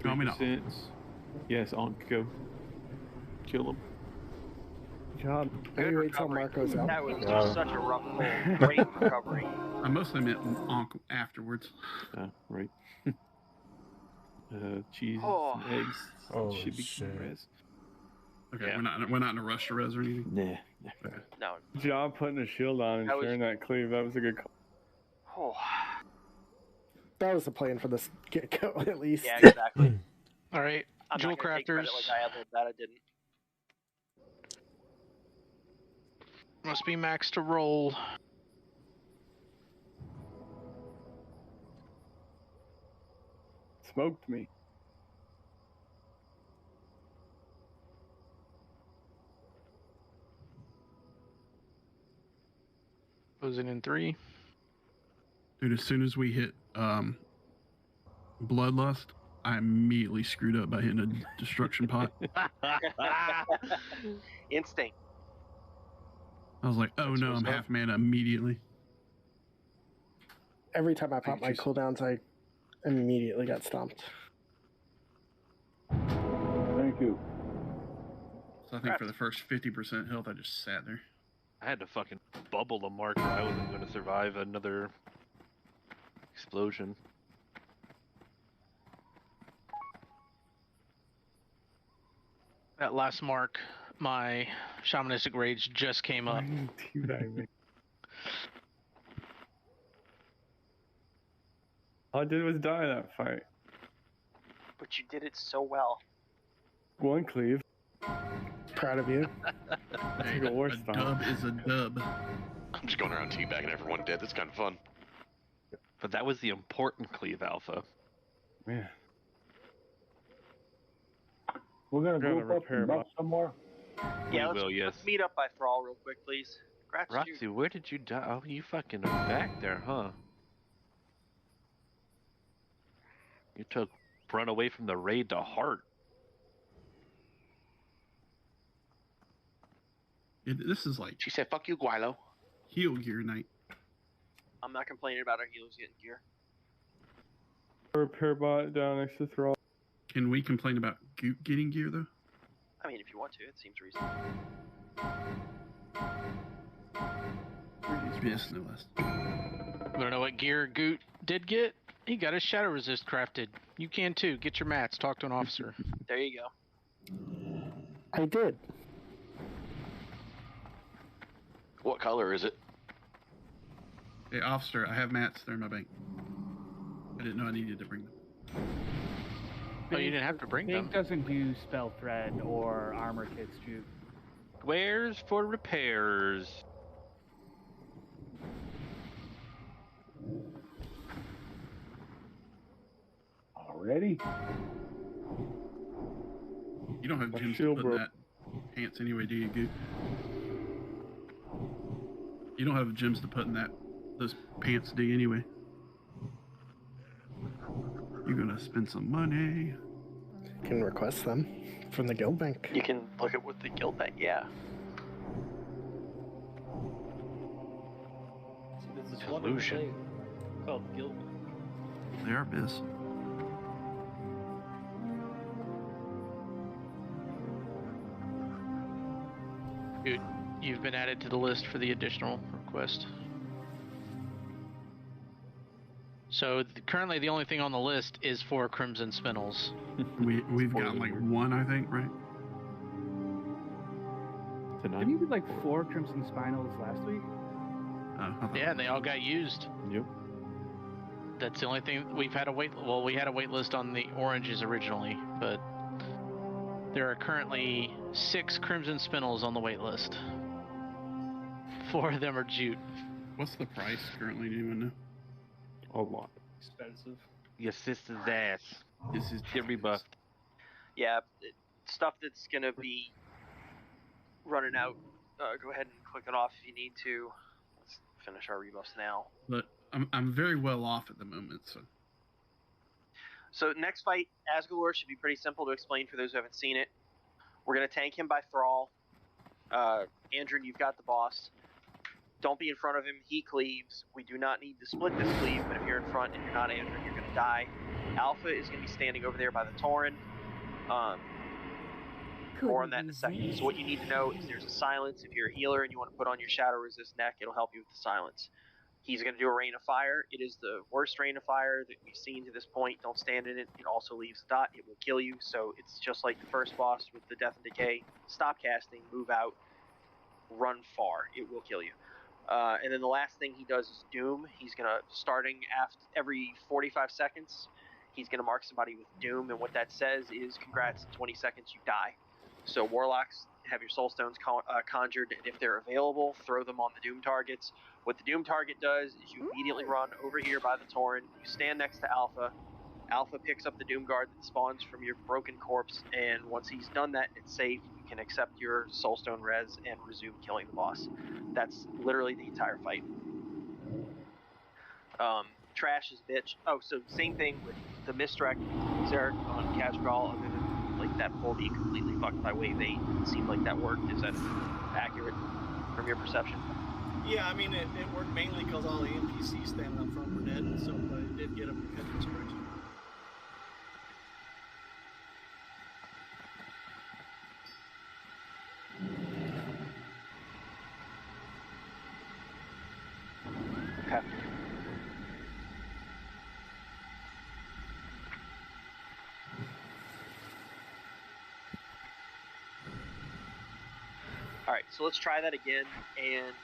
I mean, 3%. Yes, on go. Kill him. God, maybe wait till Marco's out. That was just such a rough pull. Great recovery. I mostly meant afterwards. Right. Cheese Oh. and eggs. Oh, should be shit. res. Okay, Yeah. we're not in a rush to res or anything. Nah. Okay. No. Good job putting a shield on and That was- sharing that cleave. That was a good call. Oh. That was the plan for this get-go, at least. Yeah, exactly. All right, I'm Jewel not gonna take credit Crafters. like I had that I didn't. Must be max to roll. Smoked me. Closing in 3. Dude, as soon as we hit Bloodlust, I immediately screwed up by hitting a destruction pot. Instinct. I was like, oh no, I'm half mana immediately. Every time I pop my cooldowns, I immediately got stomped. Thank you. So I think for the first 50% health, I just sat there. I had to fucking bubble a marker. I wasn't going to survive another explosion. That last mark, my Shamanistic Rage just came up. All I did was die in that fight. But you did it so well. One cleave. Proud of you. Take a war stomp. Dub is a dub. I'm just going around teabagging everyone dead. That's kind of fun. But that was the important cleave, Alpha. Man. We're gonna Gotta group up repair and my- buck somewhere. Yeah, We will, yes. let's meet up by Thrall real quick, please. Congrats, Roxy, where did you die? Oh, you fucking are back there, huh? You took run away from the raid to heart. This is like She said, "Fuck you, Guilo." heel gear night. I'm not complaining about our healers getting gear. Repair bot down next to Thrall. Can we complain about Goot getting gear though? I mean, if you want to, it seems reasonable. Yes, no less. You wanna know what gear Goot did get? He got his Shadow Resist crafted. You can too. Get your mats. Talk to an officer. There you go. I did. What color is it? Hey, officer, I have mats. They're in my bank. I didn't know I needed to bring them. Oh, you didn't have to bring them. Big doesn't do spell thread or armor kits, Juke. Wares for repairs. Already? You don't have My gyms to shield put in broke. that pants anyway, do you, Goot? You don't have gyms to put in those pants, do you, anyway? You're gonna spend some money. You can request them from the guild bank. You can look at what the guild bank, yeah. See, there's this wonderful Illusion. thing called guilt. They are biz. Dude, you've been added to the list for the additional request. So currently the only thing on the list is 4 Crimson Spindles. We've gotten like one, I think, right? Didn't you get like 4 Crimson Spinals last week? Yeah, and they all got used. Yep. That's the only thing we've had a wait. Well, we had a wait list on the oranges originally, but there are currently 6 Crimson Spindles on the wait list. 4 of them are jute. What's the price currently? Do you even know? A lot. Expensive. Your sister's ass. This is Get rebuffed. Yeah, stuff that's gonna be running out. Go ahead and click it off if you need to. Let's finish our rebuffs now. But I'm very well off at the moment, so. So next fight, Asgalor should be pretty simple to explain for those who haven't seen it. We're gonna tank him by Thrall. Andrew, you've got the boss. Don't be in front of him. He cleaves. We do not need to split this cleave, but if you're in front and you're not Andrew, you're gonna die. Alpha is gonna be standing over there by the Tauren. More on that in a second. So what you need to know is there's a silence. If you're a healer and you want to put on your Shadow Resist neck, it'll help you with the silence. He's going to do a Rain of Fire. It is the worst Rain of Fire that we've seen to this point. Don't stand in it. It also leaves a dot. It will kill you. So it's just like the first boss with the Death and Decay. Stop casting, move out, run far. It will kill you. And then the last thing he does is Doom. He's going to, starting after every 45 seconds, he's going to mark somebody with Doom. And what that says is, congrats, in 20 seconds you die. So Warlocks, have your Soul Stones conjured, and if they're available, throw them on the Doom targets. What the Doom target does is you immediately run over here by the Tauren, you stand next to Alpha. Alpha picks up the Doom Guard that spawns from your broken corpse, and once he's done that and it's safe, you can accept your Soulstone res and resume killing the boss. That's literally the entire fight. Trash is bitch. Oh, so same thing with the misdirect Zerg on Castral, other than like that pull being completely fucked by Wave 8. It seemed like that worked. Is that accurate from your perception? Yeah, I mean, it worked mainly because all the NPCs standing up front were dead, so it did get them in misdirection. Okay. All Alright, so let's try that again, and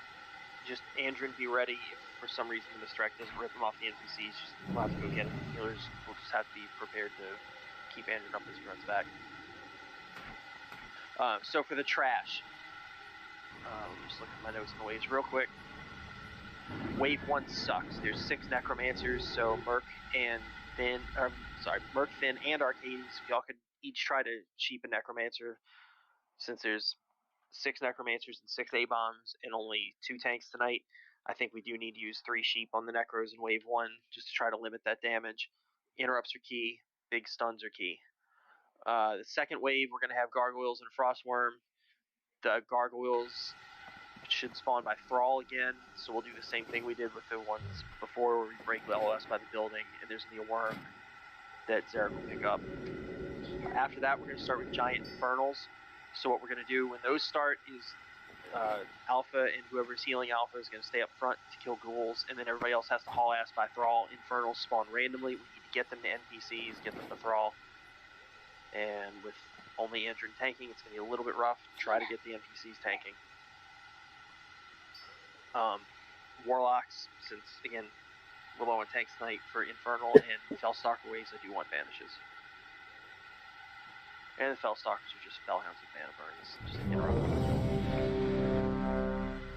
just Andrin, be ready if for some reason the misdirect doesn't rip him off the NPCs. We'll have to go get him. Healers will just have to be prepared to keep Andrin up as he runs back. So for the trash, let me just look at my notes and the waves real quick. Wave 1 sucks. There's 6 Necromancers, so Merc, Finn, and Arcades. Y'all could each try to sheep a Necromancer, since there's 6 Necromancers and 6 A-bombs and only 2 tanks tonight. I think we do need to use 3 sheep on the Necros in Wave 1 just to try to limit that damage. Interrupts are key. Big stuns are key. The second wave, we're going to have Gargoyles and Frostworm. The Gargoyles should spawn by Thrall again, so we'll do the same thing we did with the ones before, where we break the LOS by the building, and there's going to be a worm that Zarek will pick up. After that, we're going to start with Giant Infernals. So what we're going to do when those start is Alpha and whoever's healing Alpha is going to stay up front to kill ghouls, and then everybody else has to haul ass by Thrall. Infernals spawn randomly. We need to get them to NPCs, get them to Thrall. And with only Andrin tanking, it's going to be a little bit rough. Try to get the NPCs tanking. Warlocks, since, again, we're low on tanks tonight for Infernal and Fellstalker waves, I do want banishes. And the Fellstalkers are just Fellhounds with mana burns. Just interrupt.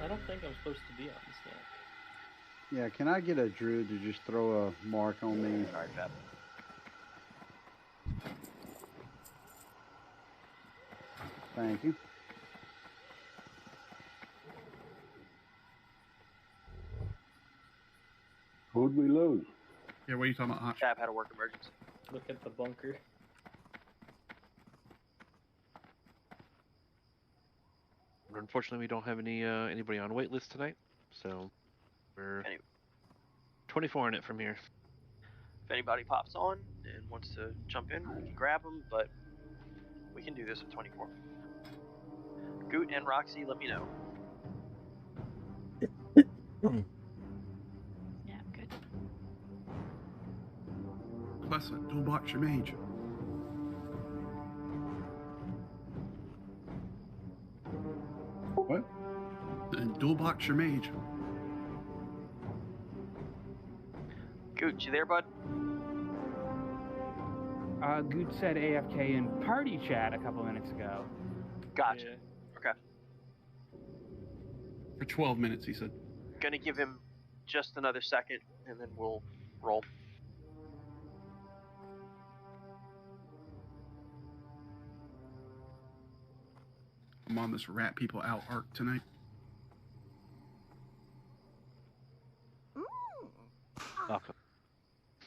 I don't think I'm supposed to be on this map. Yeah, can I get a druid to just throw a mark on me? Alright, Fab. Thank you. Who'd we lose? Yeah, what are you talking about, Hotch? Fab had a work emergency. Look at the bunker. Unfortunately, we don't have anybody on waitlist tonight, so we're 24 in it from here. If anybody pops on and wants to jump in, we can grab them, but we can do this at 24. Goot and Roxy, let me know. Yeah, good. Plus, dual box your mage. What? And dual box your mage. Goot, you there, bud? Good said AFK in party chat a couple minutes ago. Gotcha. Yeah. Okay. For 12 minutes, he said. Gonna give him just another second, and then we'll roll. I'm on this rat people out arc tonight. Welcome.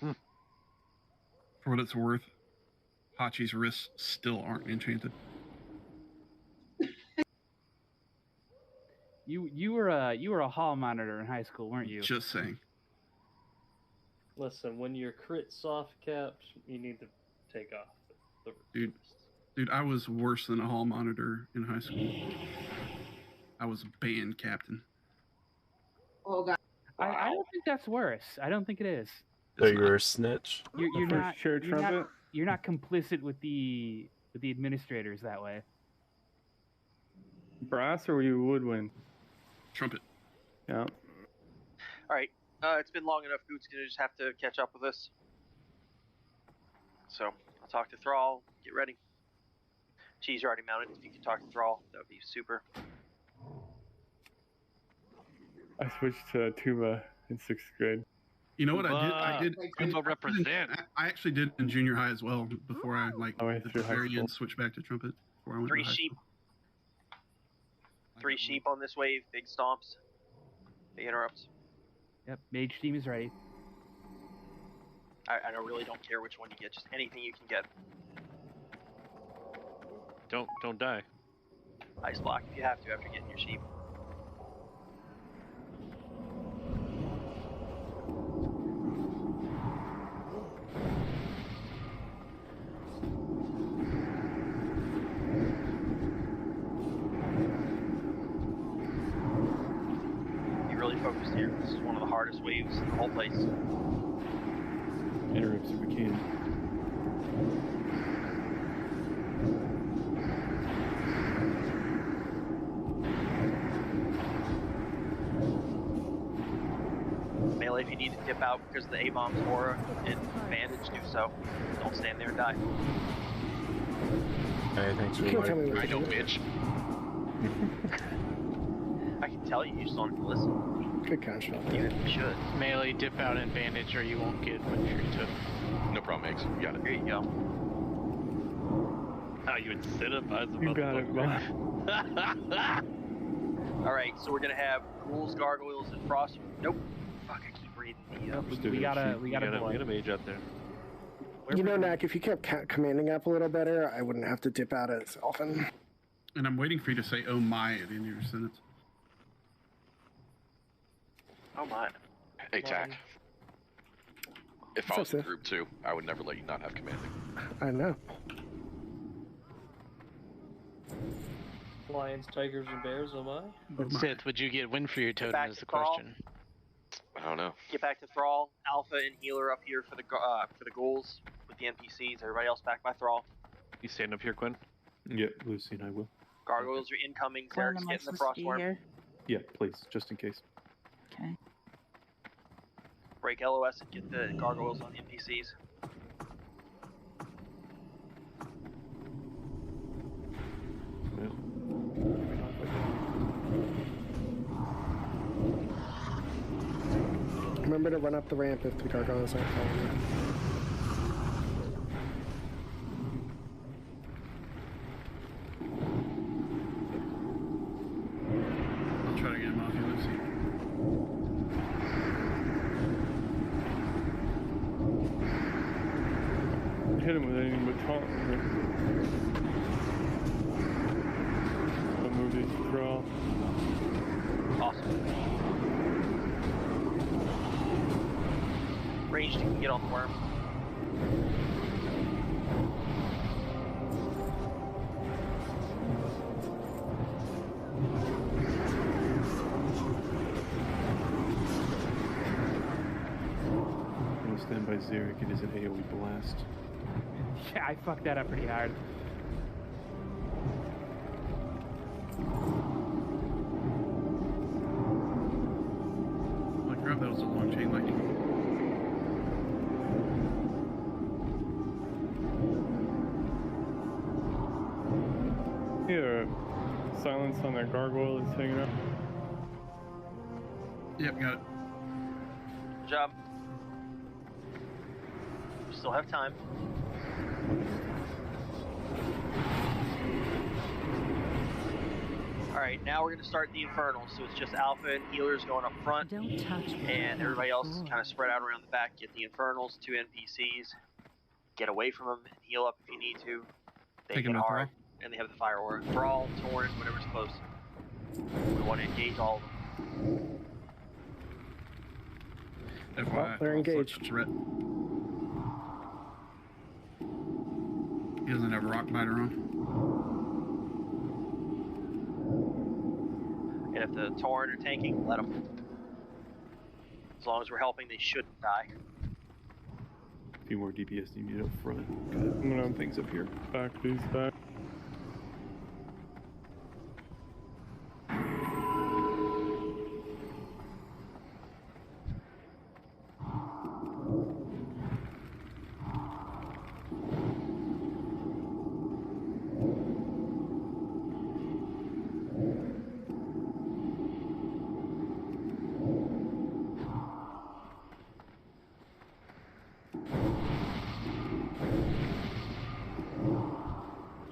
For what it's worth, Hachi's wrists still aren't enchanted. You were a hall monitor in high school, weren't you? Just saying. Listen, when you're crit soft capped, you need to take off the Dude, I was worse than a hall monitor in high school. I was a band captain. Oh god. I don't think that's worse. I don't think it is. So you're a snitch? You're First not. chair trumpet? You're not complicit with the administrators that way. Brass or were you woodwind? Trumpet. Yeah. Alright, it's been long enough. Goot's gonna just have to catch up with us. So, I'll talk to Thrall. Get ready. Cheese already mounted. If you can talk to Thrall, that would be super. I switched to tuba in 6th grade. You know what I did? Tuba represent. I actually did in junior high as well. Before I at the very end switched back to trumpet. Before I went 3 to high sheep. school. 3 sheep on this wave. Big stomps. Big interrupts. Yep, mage team is ready. I really don't care which one you get. Just anything you can get. Don't die. Ice block if you have to after getting your sheep. Be really focused here. This is one of the hardest waves in the whole place. Interrupts if we can. Melee, if you need to dip out because of the A-bomb's aura and bandage, do so. Don't stand there and die. Hey, thanks for You can't tell me like. what I to know, do. bitch. I can tell you, you just don't have to listen. Good construct. Even if you should. Melee, dip out and bandage, or you won't get Windfury Totem. No problem, Max. You got it. There you go. How you incentivize them? You got it, man. Alright, so we're gonna have ghouls, gargoyles, and frost. Nope. Fuck, I keep reading the. We gotta we got a boy. mage out there. You know, Nak, if you kept commanding up a little better, I wouldn't have to dip out as often. And I'm waiting for you to say "Oh my" at the end of your sentence. Oh my. Hey, Tack. If I What's was in up, group 2, I would never let you not have commanding. I know. Lions, tigers, and bears, oh my. Sith, would you get Windfury Totem back is the to Thrall. question. I don't know. Get back to Thrall. Alpha and healer up here for the ghouls with the NPCs. Everybody else back by Thrall. You stand up here, Quinn? Yeah, Lucy and I will. Gargoyles are incoming. Glenn, Zarek's am I getting the supposed to be frostworm. here? Yeah, please, just in case. Okay. Break LOS and get the gargoyles on the NPCs. Remember to run up the ramp if the gargoyles aren't following you. I'll try to get him off you, Lucy. Hit him with anything but taunt. I'll move these Thrall. Awesome. Ranged, you can get on the worm. I'm gonna stand by Zarek and his AoE blast. Yeah, I fucked that up pretty hard. Holy crap, that was a long chain lightning. Yeah, silence on that gargoyle that's hanging out. Yep, got it. Good job. We still have time. Alright, now we're going to start the Infernals. So it's just Alpha and healers going up front. Don't touch me. And everybody else is kind of spread out around the back. Get the Infernals, 2 NPCs. Get away from them and heal up if you need to. They Take hit him out, hard. And they have the fire aura. Thrall, Torn, whatever's close. We want to engage all of them. FYI, they're engaged. Such a threat. He doesn't have a rock biter on. And if the Torn are tanking, let them. As long as we're helping, they shouldn't die. A few more DPS needed up front. I'm gonna things up here. Back these back.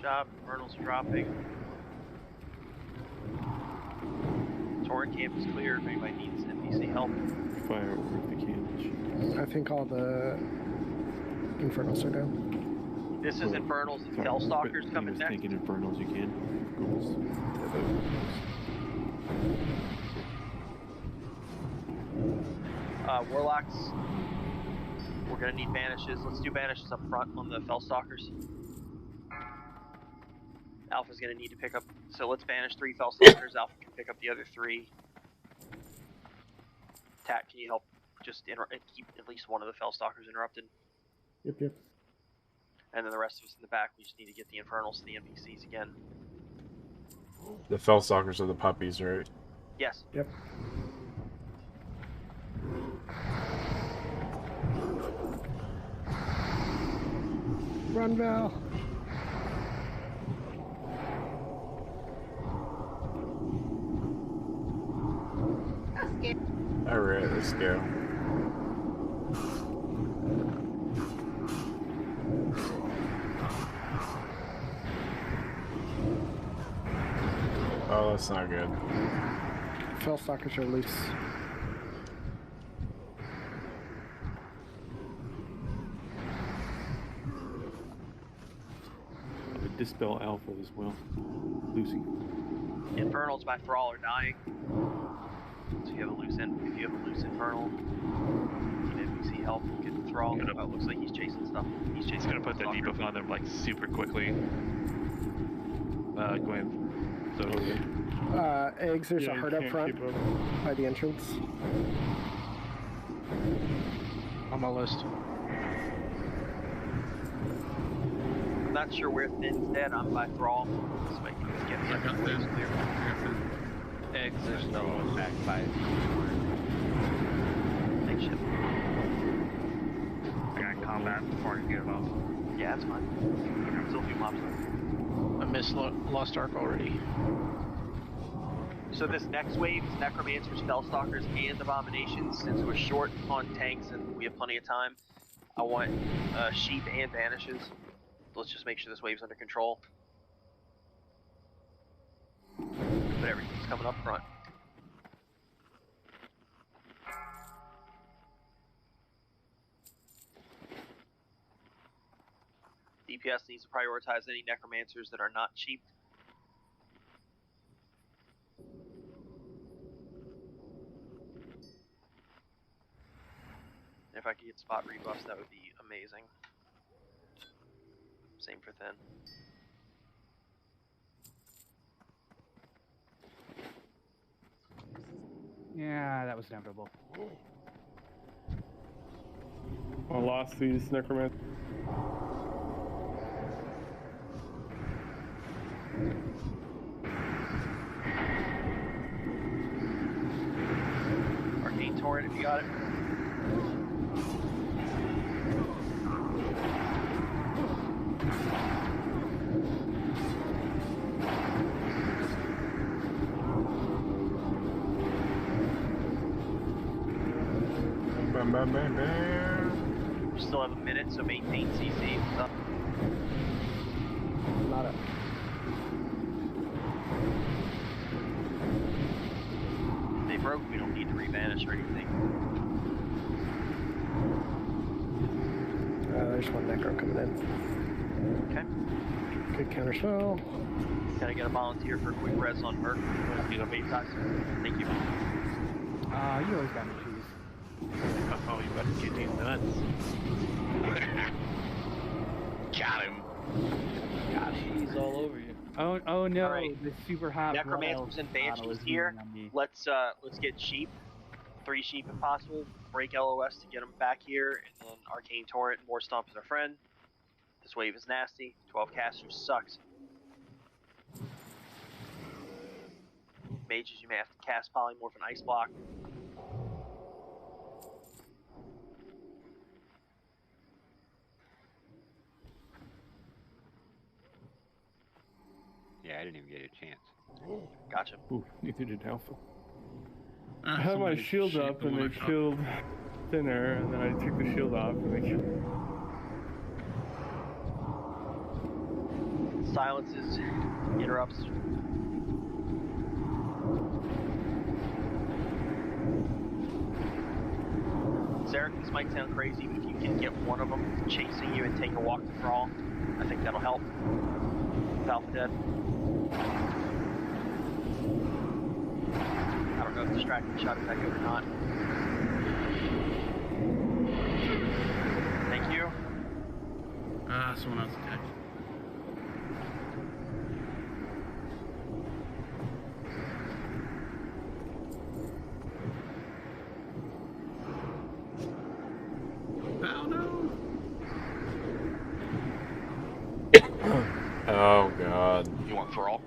Job, Infernals dropping. Torn camp is clear if anybody needs NPC help. Fire over if they can. I think all the Infernals are down. This is Infernals and Fellstalkers coming next. Taking Infernals, you can. Ghouls. Warlocks. We're gonna need banishes. Let's do banishes up front on the Fellstalkers. Alpha's gonna need to pick up. So let's banish 3 Fellstalkers. Alpha can pick up the other 3. Tat, can you help just keep at least one of the Fellstalkers interrupted? Yep. And then the rest of us in the back, we just need to get the Infernals to the NPCs again. The Fellstalkers are the puppies, right? Yes. Yep. Run, Val. Alright, let's go. Oh, that's not good. Fell stalkers are loose. I would dispel alpha as well. Lucy. Infernals by Thrall are dying. So you have a loose infernal. Maybe we see help get Thrall. Oh, it looks like he's chasing stuff. He's chasing. Gonna put the debuff on them like super quickly. Go ahead. So Eggs, there's Yeah, a you herd up can't front keep up. by the entrance. On my list. I'm not sure where Thin's dead. I'm by Thrall. Let's make let's get the other waves clear. Eggs, there's no one back by. Thanks, ship. I got combat before I get off. Yeah, that's fine. Still a few mobs though. I missed Lost Ark already. So this next wave is Necromancers, Spellstalkers, and Abominations. Since we're short on tanks and we have plenty of time, I want Sheep and Vanishes. So let's just make sure this wave's under control. But everything's coming up front. DPS needs to prioritize any Necromancers that are not cheap. If I could get spot rebuffs, that would be amazing. Same for Thin. Yeah, that was inevitable. I lost these necromancers. Arcane Torrent, if you got it. We still have a minute, so maintain CC. What's up? Not up. If they broke, we don't need to rebanish or anything. There's one necro coming in. Okay. Good counter spell. Gotta get a volunteer for a quick res on Merc. These are base size. Thank you. You always got me cheese. Oh, you better get these nuts. Got him. Got cheese all over you. Oh no, All right. the super hot Necromancers and Banshees here. Let's get sheep. 3 sheep if possible. Break LOS to get them back here, and then Arcane Torrent and War Stomp is our friend. This wave is nasty. 12 casters sucks. Mages, you may have to cast Polymorph and Ice Block. Yeah, I didn't even get a chance. Gotcha. Ooh, neither did Alpha. I had my shield up and they killed Thinner, and then I took the shield off and they killed. Silences, interrupts. Zarek, this might sound crazy, but if you can get one of them chasing you and take a walk to Thrall, I think that'll help. With Alpha dead. I don't know if distracting shot is that good or not. Thank you. Someone else attacked. Oh no! Oh god. You want Thrall?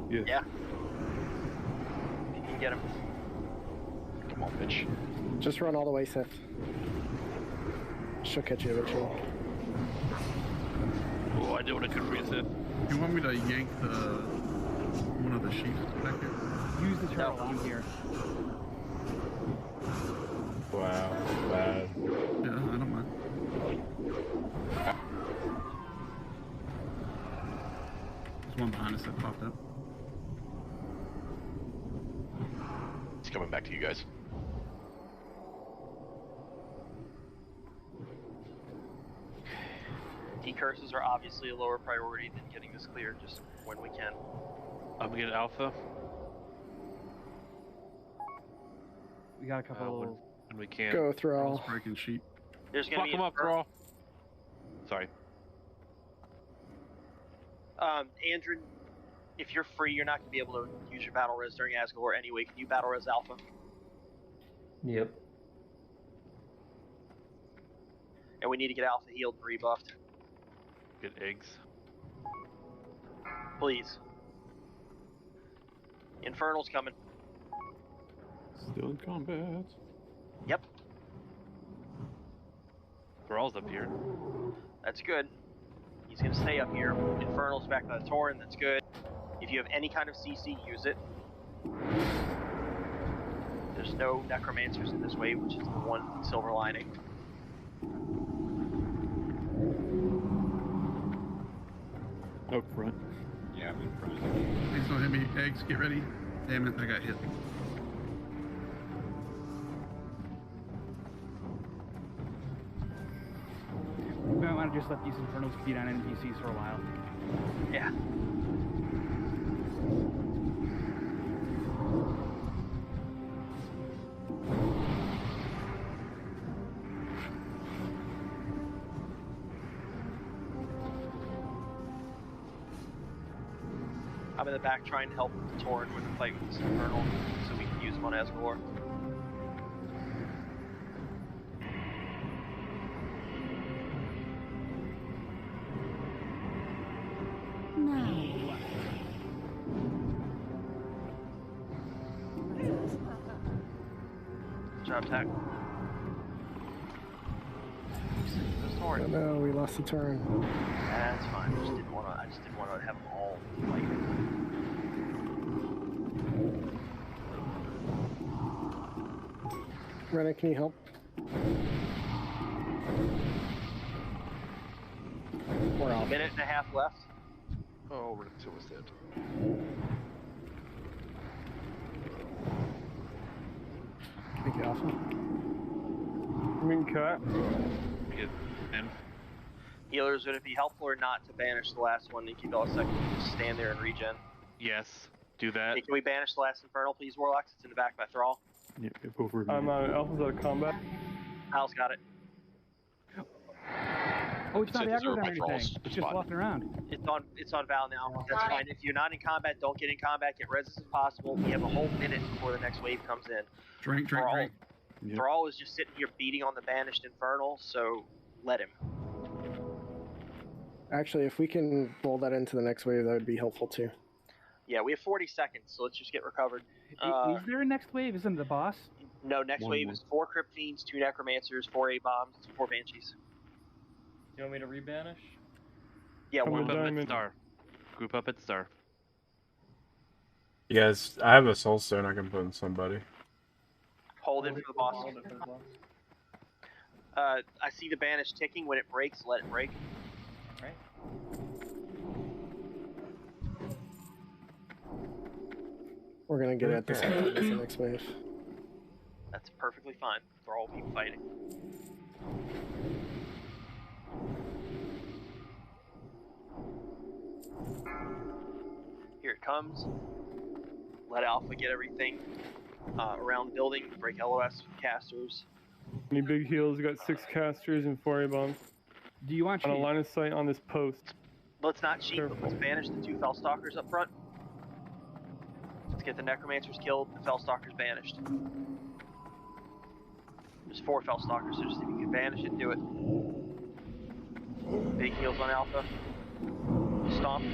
Yes. Yeah. You can get him. Come on, bitch. Just run all the way, Seth. She'll catch you eventually. Oh, I did what I could for you, Sid. You want me to yank the one of the sheep back here? Use the turtle. I'm here. Wow, bad. Yeah, I don't mind. There's one behind us that popped up. It's coming back to you guys. Decurses are obviously a lower priority than getting this cleared just when we can. I'm gonna get Alpha. We got a couple. When we can. Go Thrall. Breaking sheep. There's gonna Fuck be him up, Thrall. Sorry. Andrew, if you're free, you're not gonna be able to use your battle res during Asgore anyway. Can you battle res Alpha? Yep. And we need to get Alpha healed and rebuffed. Get eggs. Please. Infernal's coming. Still in combat. Yep. Thrall's up here. That's good. He's gonna stay up here. Infernal's back by the Tauren, that's good. If you have any kind of CC, use it. There's no necromancers in this wave, which is the one silver lining. Up front. Yeah, I'm in front. Please don't hit me. Eggs, get ready. Damn it, I got hit. We might want to just let these Infernals beat on NPCs for a while. Yeah. I'm in the back trying to help the Tauren with the fight with this Infernal, so we can use him on Asgore. Now. Job tech. Oh no, we lost the turn. That's fine. I just didn't want to have them all fight. Renna, can you help? We're A off. minute and a half left. Oh, we're until it's dead. Thank you, Alpha. I mean, cut. Get in. Healers, would it be helpful or not to banish the last one and keep all a second and just stand there and regen? Yes. Do that. Hey, can we banish the last Infernal, please, Warlocks? It's in the back by Thrall. Yeah, over. I'm Alpha's out of combat. Al's got it. Oh, it's not It's aggroed on my anything. Thrall's It's just spot. walking around. It's on Val now. That's fine. If you're not in combat, don't get in combat. Get res as possible. We have a whole minute before the next wave comes in. Drink. Yep. Thrall is just sitting here beating on the banished Infernal, so let him. Actually, if we can roll that into the next wave, that would be helpful too. Yeah, we have 40 seconds, so let's just get recovered. Is there a next wave? Isn't it the boss? No, next One wave more. is 4 Crypt Fiends, 2 Necromancers, 4 A-Bombs, 4 Banshees. You want me to rebanish? Yeah, Come one on, Group up Diamond. at Star. Group up at Star. You guys, I have a soul stone I can put in somebody. Hold it for the boss. I see the banish ticking. When it breaks, let it break. Alright. We're gonna get at the same time as the next wave. That's perfectly fine. Thrall will keep fighting. Here it comes. Let Alpha get everything around the building. Break LOS casters. Any big heals? We got 6 casters and 4 A-bombs. Do you want On a cheese? line of sight on this post. Let's not cheat, but Careful. let's banish the 2 Fellstalkers up front. Let's get the Necromancers killed, the Fellstalkers banished. There's 4 Fellstalkers, so just if you can banish it, do it. Big heals on Alpha. Stomp.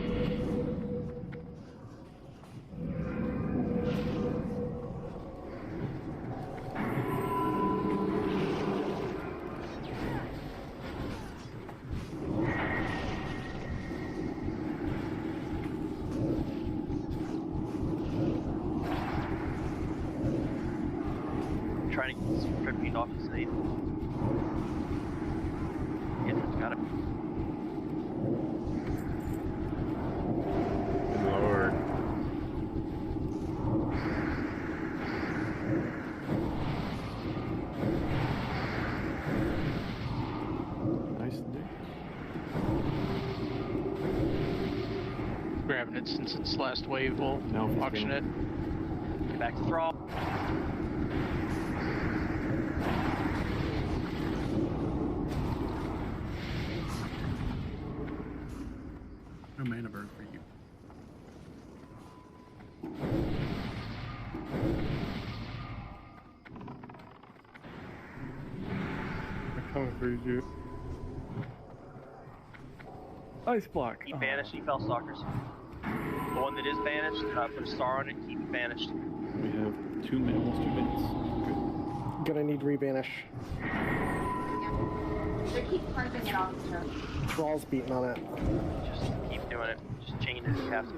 trying to try to feed off his aid. Yeah, got it. Lord. Nice. Grabbing it since it's last wave. We'll auction it. Get back to thrall. No mana burn for you. I'm coming for you. Ice block. Keep banishing Fellstalkers. The one that is banished, put a star on it, keep it banished. We have almost 2 minutes. Gonna need rebanish. They keep punching it off the turf. Thrall's beating on it. Just keep doing it. Just chain it if you have to.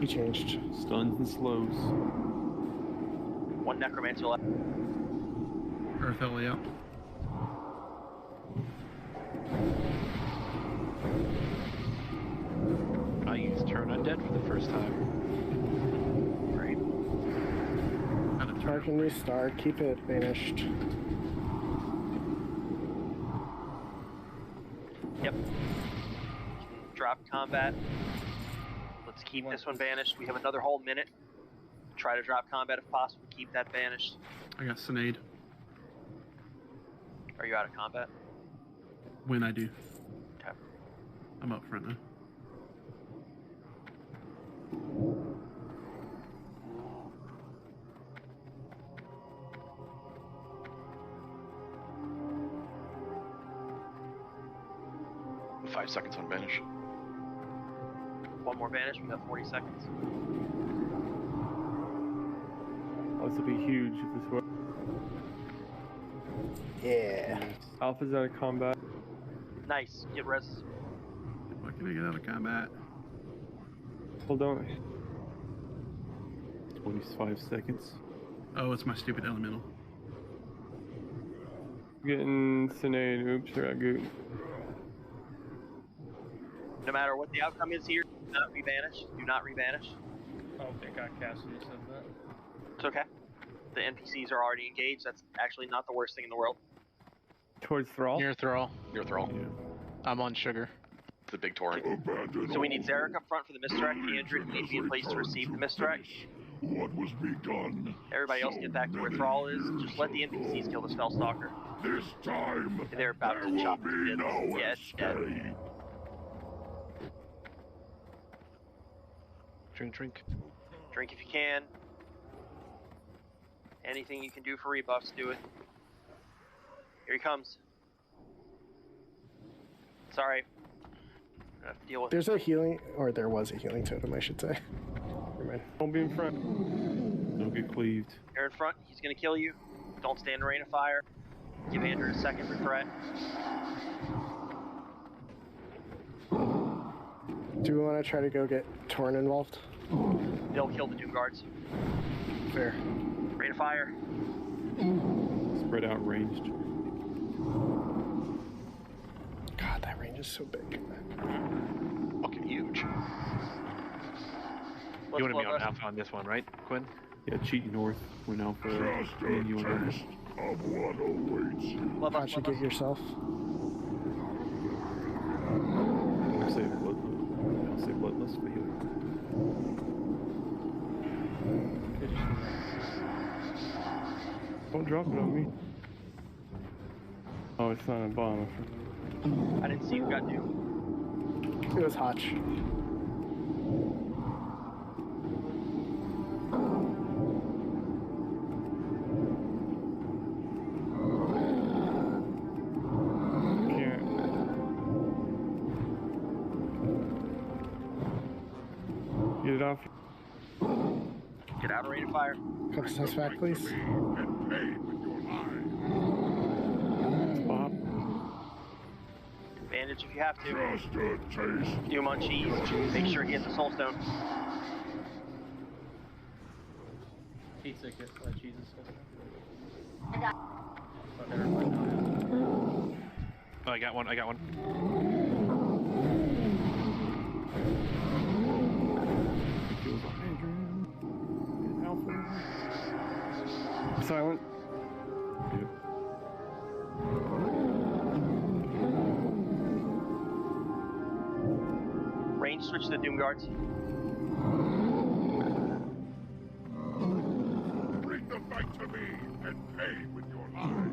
He changed. Stuns and slows. 1 Necromancer left. Earth Elliot. I used Turn Undead for the first time. Great. Charge and restart. Keep it banished. Yep. Drop combat. Let's keep this one banished. We have another whole minute. Try to drop combat if possible. Keep that banished. I got Sinead. Are you out of combat? When I do. Okay. I'm up front now. Five seconds on banish. 1 more banish. We have 40 seconds. Oh, this will be huge if this works. Yeah. Alpha's out of combat. Nice. Get res. Why can I get out of combat? Hold on. 25 seconds. Oh, it's my stupid elemental. Getting Sinead. Oops, I got goop. No matter what the outcome is here, do not rebanish. Do not rebanish. I don't think Cassidy said that. It's okay. The NPCs are already engaged. That's actually not the worst thing in the world. Towards Thrall? Near Thrall. Near Thrall. Yeah. I'm on sugar. The big torrent. So we need Zarek up front for the misdirect. Andrew needs to be in place to receive the misdirect. What was begun? Everybody else get back to where Thrall is. Just let the NPCs kill the Spellstalker. This time, They're about to chop the kids. Yeah, it's dead. Drink, drink. Drink if you can. Anything you can do for rebuffs, do it. Here he comes. Sorry. I have to deal with There's a healing, or there was a healing totem, I should say. Never mind. Don't be in front. Don't get cleaved. Here in front, he's gonna kill you. Don't stand in rain of fire. Give Andrew a second for threat. Do we want to try to go get Torn involved? They'll kill the Doom Guards. Fair. Rain of fire. Spread out ranged. God, that range is so big. Fucking huge. You want to be on Alpha on this one, right, Quinn? Yeah, cheat north. We're now for and you and taste of what awaits. How'd you get yourself? I'll say bloodless for healing. Don't drop it on me. Oh, it's not a bomb. I didn't see who got doomed. It was Hotch. Get it off. Get out of rain of fire. Come us back, please. Bob. Bandage if you have to. Just a taste. Doom on cheese. Make sure he hits the soul stone. pizza cheeses. I got. Oh, never mind. Oh, I got one. Silent. Range switch to the Doom Guards. Bring the fight to me and pay with your lives.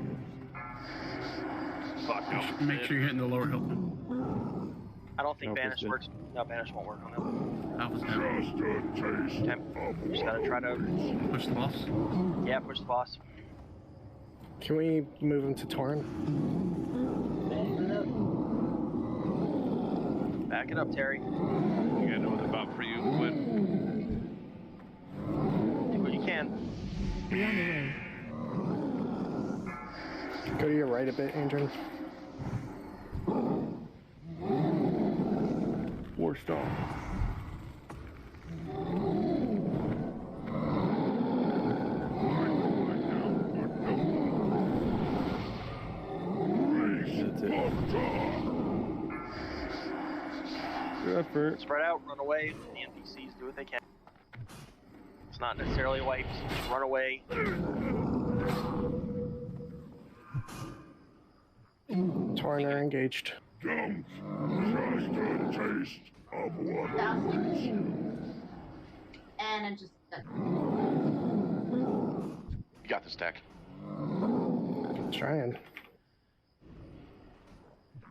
Fuck no. Make sure you're hitting the lower hill. I don't think Nope, Banish that's good. works. No, Banish won't work on that one. Alpha's down. Just a taste Okay. of Just gotta try to. Push the boss. Yeah, push the boss. Can we move him to Torn? Back it up, Terry. You gotta know what they're about for you, Quinn. Do what you can. Go to your right a bit, Andrew. War stall. That's it. Good effort. Spread out, run away. The NPCs do what they can. It's not necessarily wipes. Just run away. Torn are engaged. Don't. Just a taste of what That's awaits. And I'm just. You got this, Tech. Trying.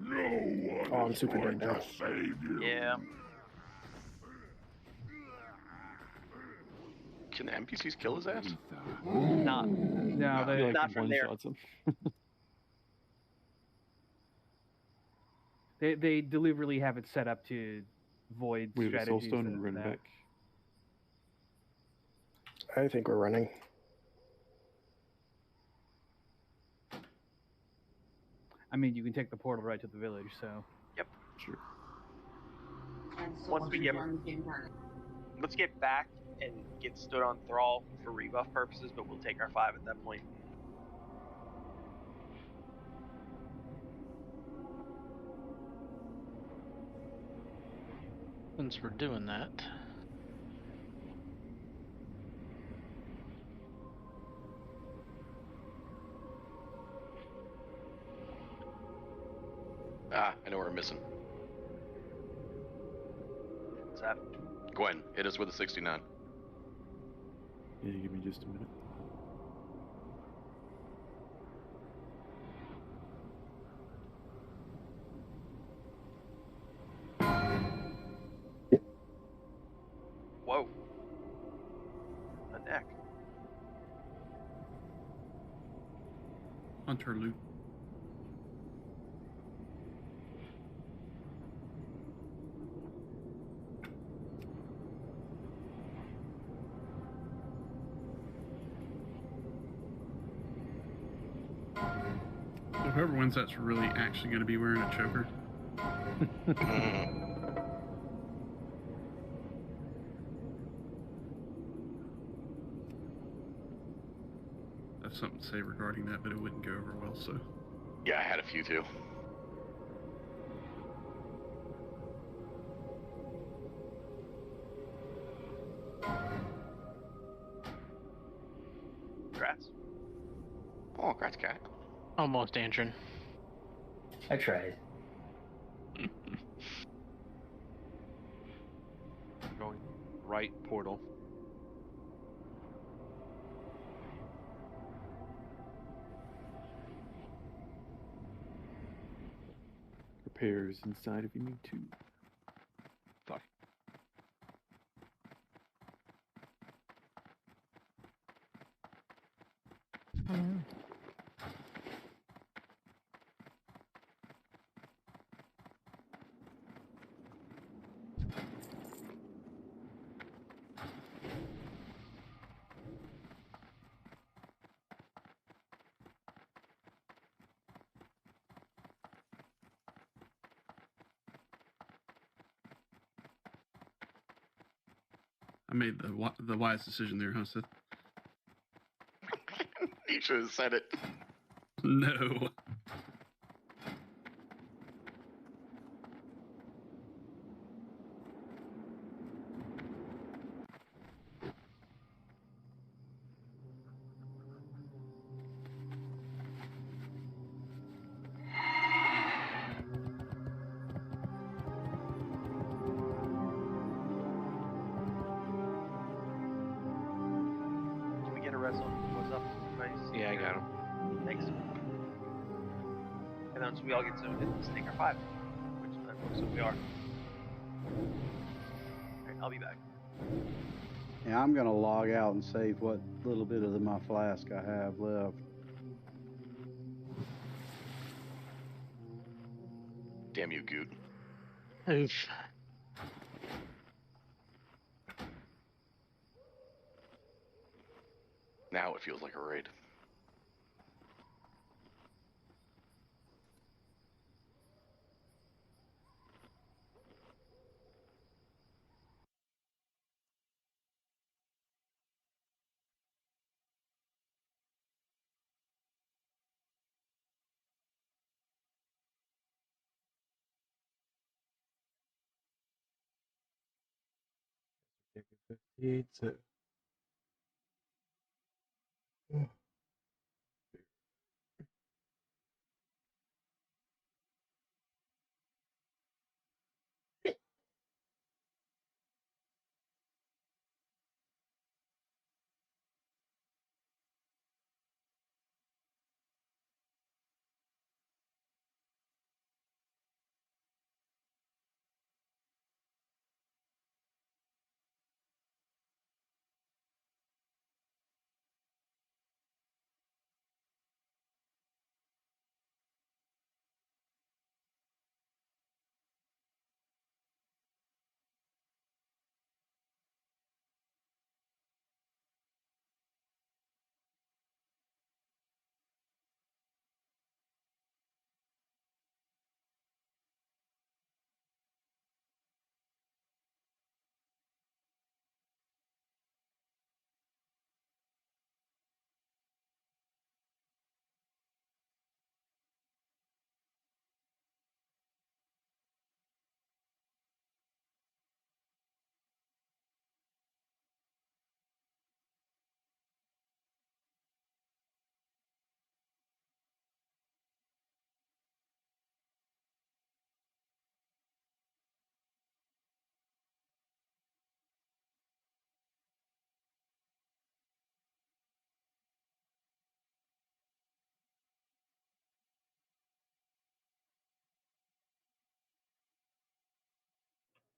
No one Oh, I'm is super going dead now. to save you. Yeah. Can the NPCs kill his ass? Not. No, they Not from there. they deliberately have it set up to void We have a strategies. soulstone that- and run that- back. I think we're running. I mean, you can take the portal right to the village, so. Yep. Sure. And so Once we get- on the same time. Let's get back and get stood on thrall for rebuff purposes, but we'll take our 5 at that point. Since we're doing that. Ah, I know what we're missing. What's that? Gwen, hit us with a 69. Yeah, give me just a minute. Whoa. A neck. Hunter loot. So whoever wins that's really actually going to be wearing a choker. That's something to say regarding that, but it wouldn't go over well, so. Yeah, I had a few too. Congrats. Oh, congrats, cat. Almost, Andrin. I tried. Going right portal. Repairs inside if you need to. Fuck. I made the wise decision there, huh, Seth? should have said it. No. Can we get a result? What's up? Nice. Yeah, I got him. Thanks. And then once we all get zoned in, let's take our 5. Which looks like we are. Alright, I'll be back. Yeah, I'm gonna log out and save what little bit of my flask I have left. Damn you, Goot. Oof. Now it feels like a raid. Pizza.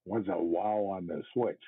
What's a wow on the Switch?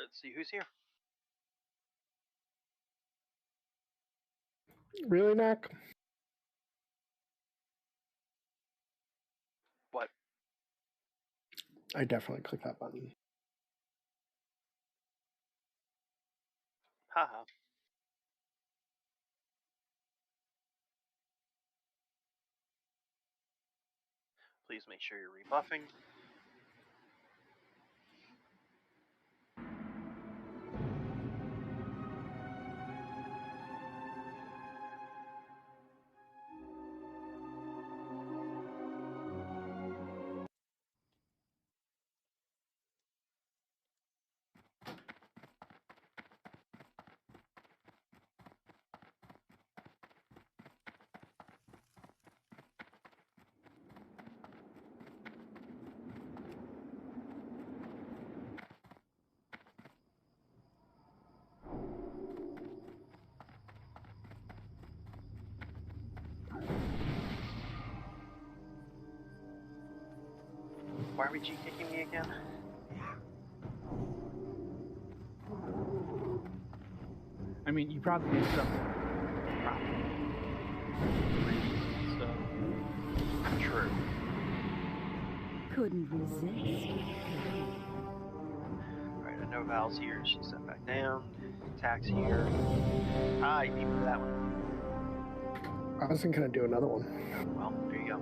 Let's see who's here. Really, Knack? What? I definitely clicked that button. Haha. Please make sure you're rebuffing. Why are we G-kicking me again? I mean, you probably did something properly. So. True. Couldn't resist. Alright, I know Val's here. She's set back down. Attack's here. Ah, you beat me to that one. I wasn't gonna do another one. Well, there you go.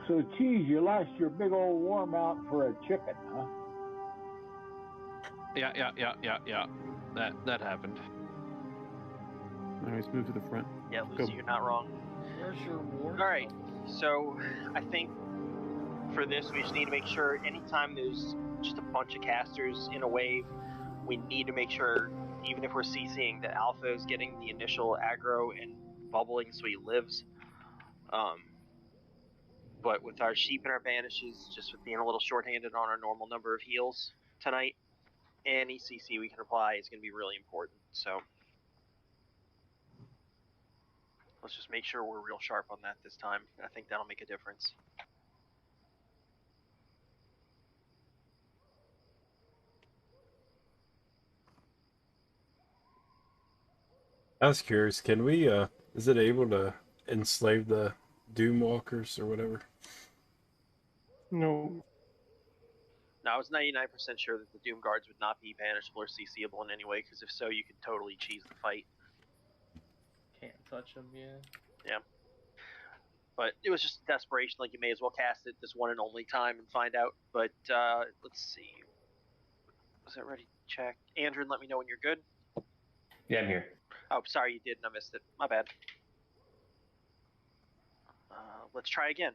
So, Cheese, you lost your big old warm out for a chicken, huh? Yeah. That happened. Alright, let's move to the front. Yeah, Lucy, you're not wrong. Where's your war? Alright, so I think for this we just need to make sure anytime there's just a bunch of casters in a wave, we need to make sure, even if we're CCing, that Alpha is getting the initial aggro and bubbling so he lives. But with our sheep and our banishes, just with being a little shorthanded on our normal number of heals tonight, any CC we can apply is going to be really important. So let's just make sure we're real sharp on that this time. I think that'll make a difference. I was curious, can we, is it able to enslave the Doom Walkers or whatever? No. Now, I was 99% sure that the Doom Guards would not be banishable or CCable in any way, because if so, you could totally cheese the fight. Can't touch him, yeah. Yeah. But it was just desperation, like you may as well cast it this one and only time and find out. But let's see. Was that ready to check? Andrew, let me know when you're good. Yeah, I'm here. Oh, sorry, you did and I missed it. My bad. Let's try again.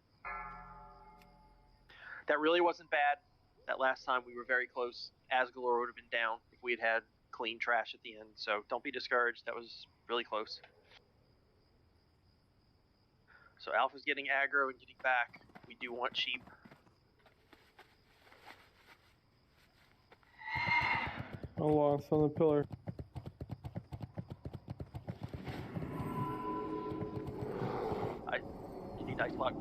That really wasn't bad. That last time we were very close. Asgalore would have been down if we had clean trash at the end. So don't be discouraged. That was really close. So Alpha's getting aggro and getting back. We do want sheep. I lost on the pillar. You need dice luck.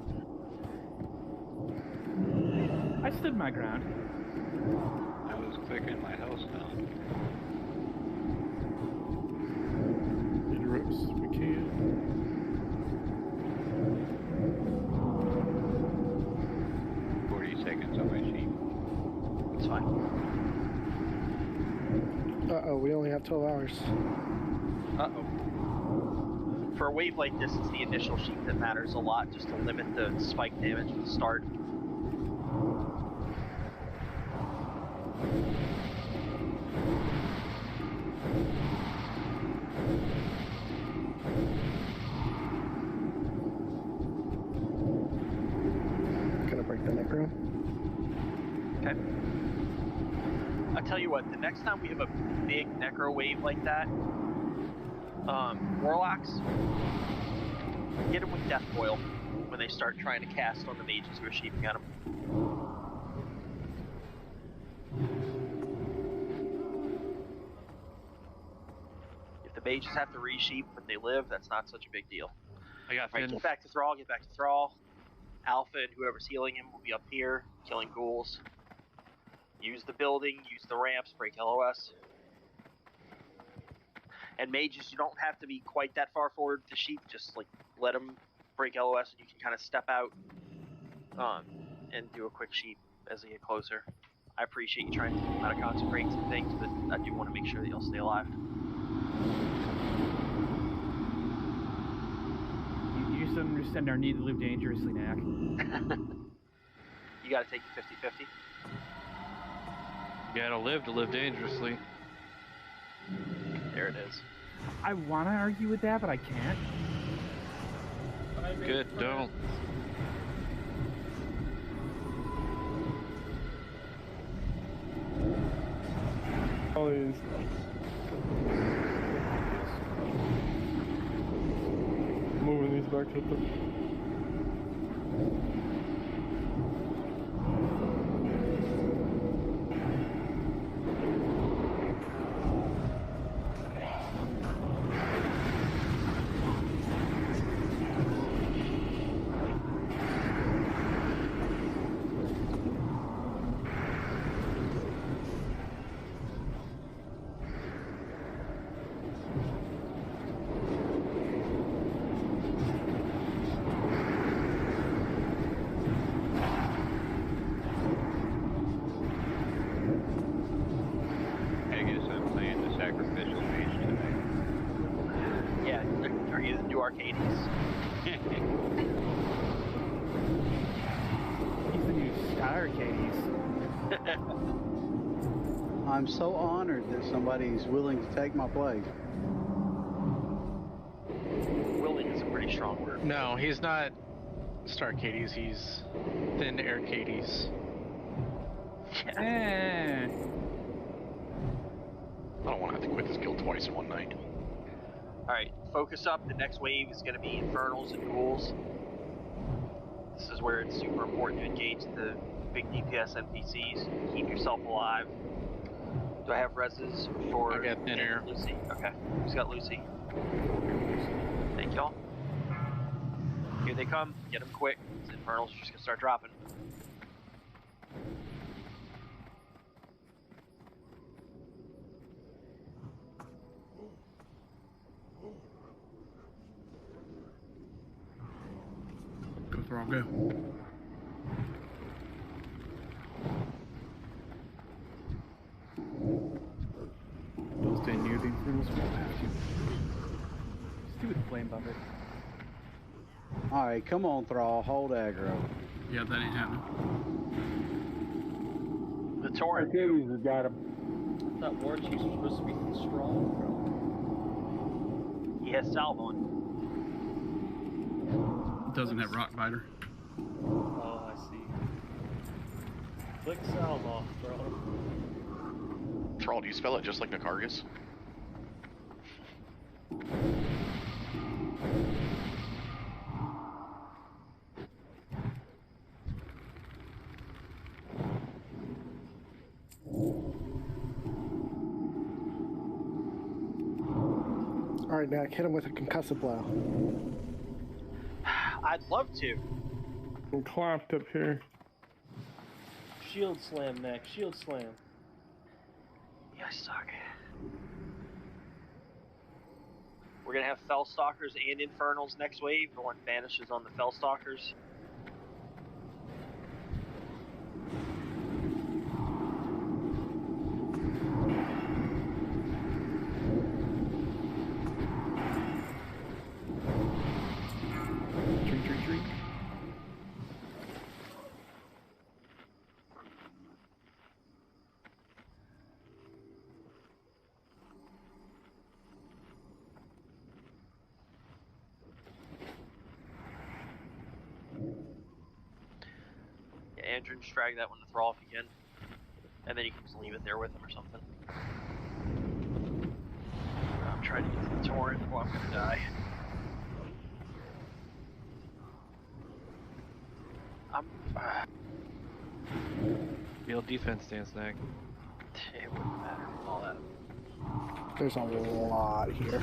I stood my ground. I was clicking my house down. Interrupts if we can. 40 seconds on my sheep. It's fine. Uh-oh, we only have 12 hours. Uh-oh. For a wave like this, it's the initial sheep that matters a lot, just to limit the spike damage at the start. the necro. Okay. I'll tell you what, the next time we have a big necro wave like that, warlocks, get them with death coil when they start trying to cast on the mages who are sheeping at them. If the mages have to re-sheep but they live, that's not such a big deal. I got Right, Finn. get back to Thrall, get back to Thrall. Alpha and whoever's healing him will be up here, killing ghouls. Use the building, use the ramps, break LOS. And mages, you don't have to be quite that far forward to sheep, just like let them break LOS and you can kind of step out and do a quick sheep as they get closer. I appreciate you trying to keep them out of consecrates and things, but I do want to make sure that you'll stay alive. You just don't understand our need to live dangerously, Knack. You gotta take it 50-50. You gotta live to live dangerously. There it is. I want to argue with that, but I can't. Good, don't. All these. Moving these back to the. I guess I'm playing the sacrificial mage tonight. Yeah, are you the new Arcades? He's the new Star Arcades. I'm so honored that somebody's willing to take my place. Willing is a pretty strong word. No, he's not Starcades, he's Thin Aircades. Eh. I don't want to have to quit this guild twice in one night. Alright, focus up. The next wave is going to be Infernals and Ghouls. This is where it's super important to engage the big DPS NPCs. Keep yourself alive. Do I have reses for I got Thin Air. Lucy? Okay. Who's got Lucy? Thank y'all. Here they come. Get them quick. These Infernals are just going to start dropping. Go Thrall, go. Don't stay near the Infernals, we don't have to. Stupid flame bucket. Alright, come on, Thrall, hold aggro. Yeah, that ain't happening. The Torrent. Arcades has got him. I thought War Chiefs were supposed to be strong, He has Salvon. It doesn't have Rock Biter. bro. Oh, I see. Click Salve off, bro. Thrall, do you spell it just like Nakargas? All right, Knack, hit him with a concussive blow. I'd love to. I'm clamped up here. Shield slam, Mac. Shield slam. Yeah, I suck. We're gonna have Fellstalkers and Infernals next wave. The one vanishes on the Fellstalkers. Drink, drink, drink. Ranger and just drag that one to thrall if you can. And then you can just leave it there with him or something. I'm trying to get to the torrent or I'm gonna die. Field defense stance, Nag. It wouldn't matter. All that. There's a lot here.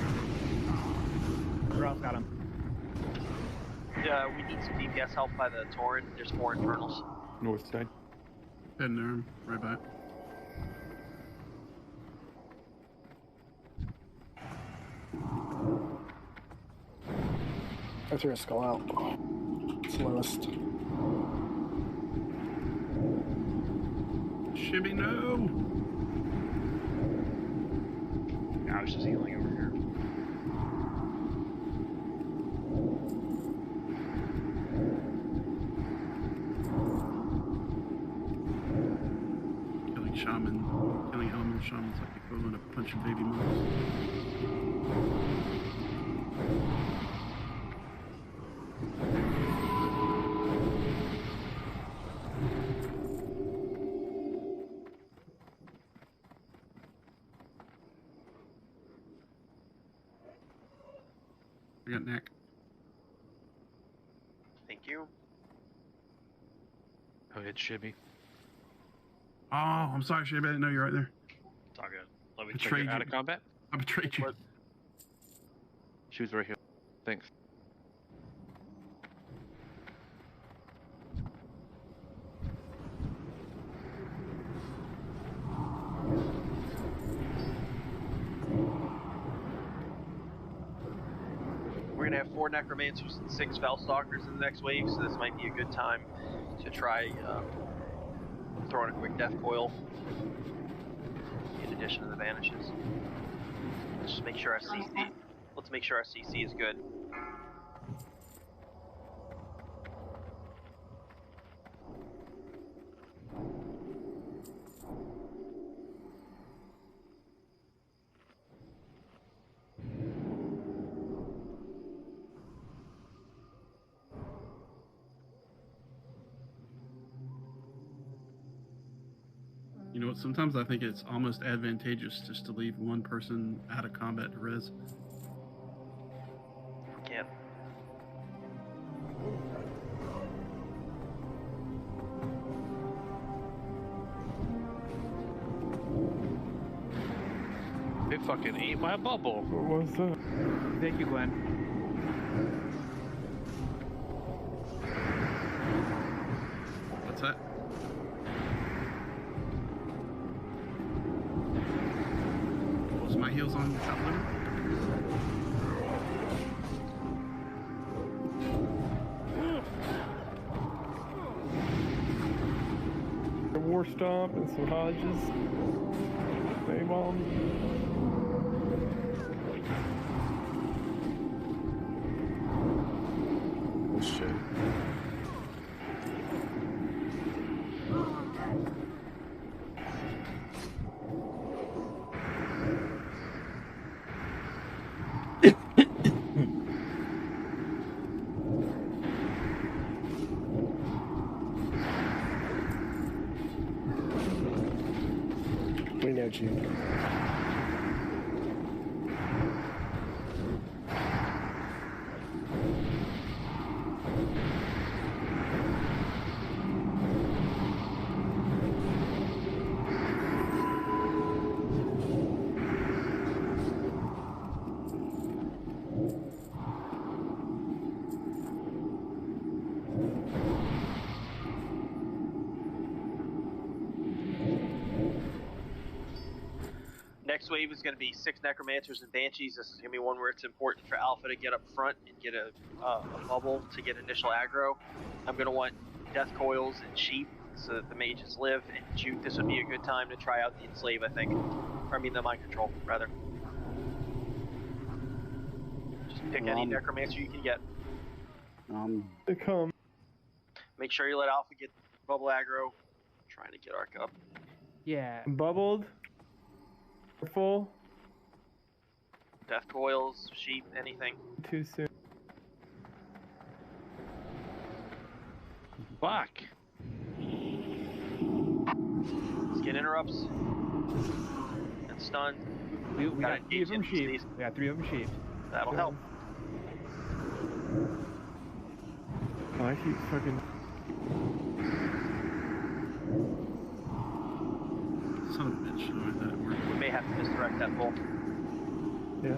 Ross got him. We need some DPS help by the torrent. There's 4 infernals. North side. Heading there. Right back. I threw a skull out. It's lowest. Shibby, no! I was just healing over here. Killing elemental shamans like the equivalent of punching baby monks. I got Nick. Thank you. Go ahead, Shibby. Oh, I'm sorry, Shibby. I didn't know you were right there. It's all good. Let me Betrayed check you. Out of combat? I betrayed you. She was right here. Thanks. We're gonna have 4 necromancers and 6 fellstalkers in the next wave, so this might be a good time to try throwing a quick death coil in addition to the vanishes. Let's just make sure our CC. Let's make sure our CC is good. You know what? Sometimes I think it's almost advantageous just to leave one person out of combat to res. Yeah. They fucking ate my bubble. What was that? Thank you, Glenn. What's that? Was my heels on top limit? A war stomp and some Hodges. A-bomb. Oh shit. We know you. Next wave is going to be 6 necromancers and banshees. This is going to be one where it's important for Alpha to get up front and get a bubble to get initial aggro. I'm going to want death coils and sheep so that the mages live. And Juke, this would be a good time to try out the enslave, I think. Or I mean the mind control, rather. Just pick any necromancer you can get. They come. Make sure you let Alpha get bubble aggro. Trying to get Arc up. Yeah. Bubbled. Full. Death coils, sheep, anything. Too soon. Fuck. Let's get interrupts and stunned. We got 3 of them sheep. We got 3 of them sheep. That'll help. Oh, I keep fucking. Son of a bitch. No, I thought it worked. We may have to misdirect that bull. Yeah.